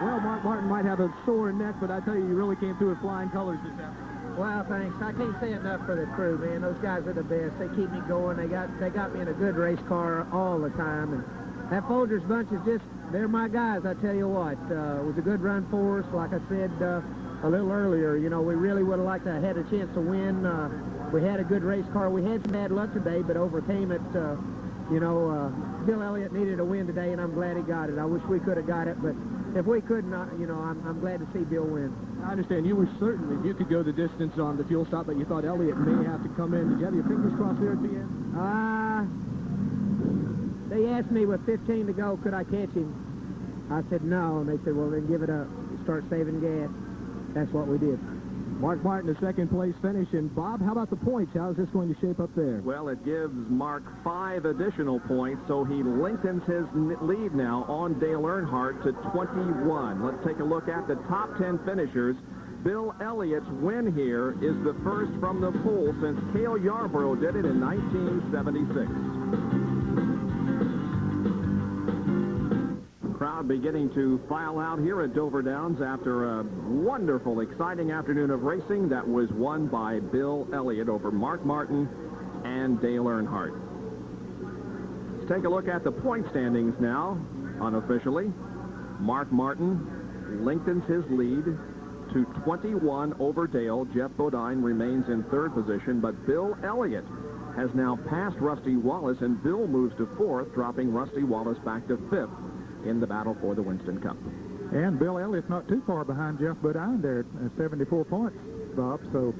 Well, Mark Martin might have a sore neck, but I tell you really came through with flying colors this afternoon. Well, thanks. I can't say enough for the crew, man. Those guys are the best. They keep me going. They got me in a good race car all the time. And that Folgers bunch is they're my guys, I tell you what. It was a good run for us. Like I said a little earlier, we really would have liked to have had a chance to win. We had a good race car. We had some bad luck today, but overcame it. Bill Elliott needed a win today, and I'm glad he got it. I wish we could have got it, but if we couldn't, I'm glad to see Bill win. I understand you were certain that you could go the distance on the fuel stop, but you thought Elliott may have to come in. Did you have your fingers crossed there at the end? They asked me with 15 to go, could I catch him? I said no, and they said, well, then give it up. Start saving gas. That's what we did. Mark Martin, a second-place finish. And, Bob, how about the points? How is this going to shape up there? Well, it gives Mark 5 additional points, so he lengthens his lead now on Dale Earnhardt to 21. Let's take a look at the top 10 finishers. Bill Elliott's win here is the first from the pool since Cale Yarborough did it in 1976. Crowd beginning to file out here at Dover Downs after a wonderful, exciting afternoon of racing that was won by Bill Elliott over Mark Martin and Dale Earnhardt. Let's take a look at the point standings now, unofficially. Mark Martin lengthens his lead to 21 over Dale. Jeff Bodine remains in third position, but Bill Elliott has now passed Rusty Wallace, and Bill moves to fourth, dropping Rusty Wallace back to fifth in the battle for the Winston Cup. And Bill Elliott's not too far behind Jeff Bodine there at 74 points, Bob. So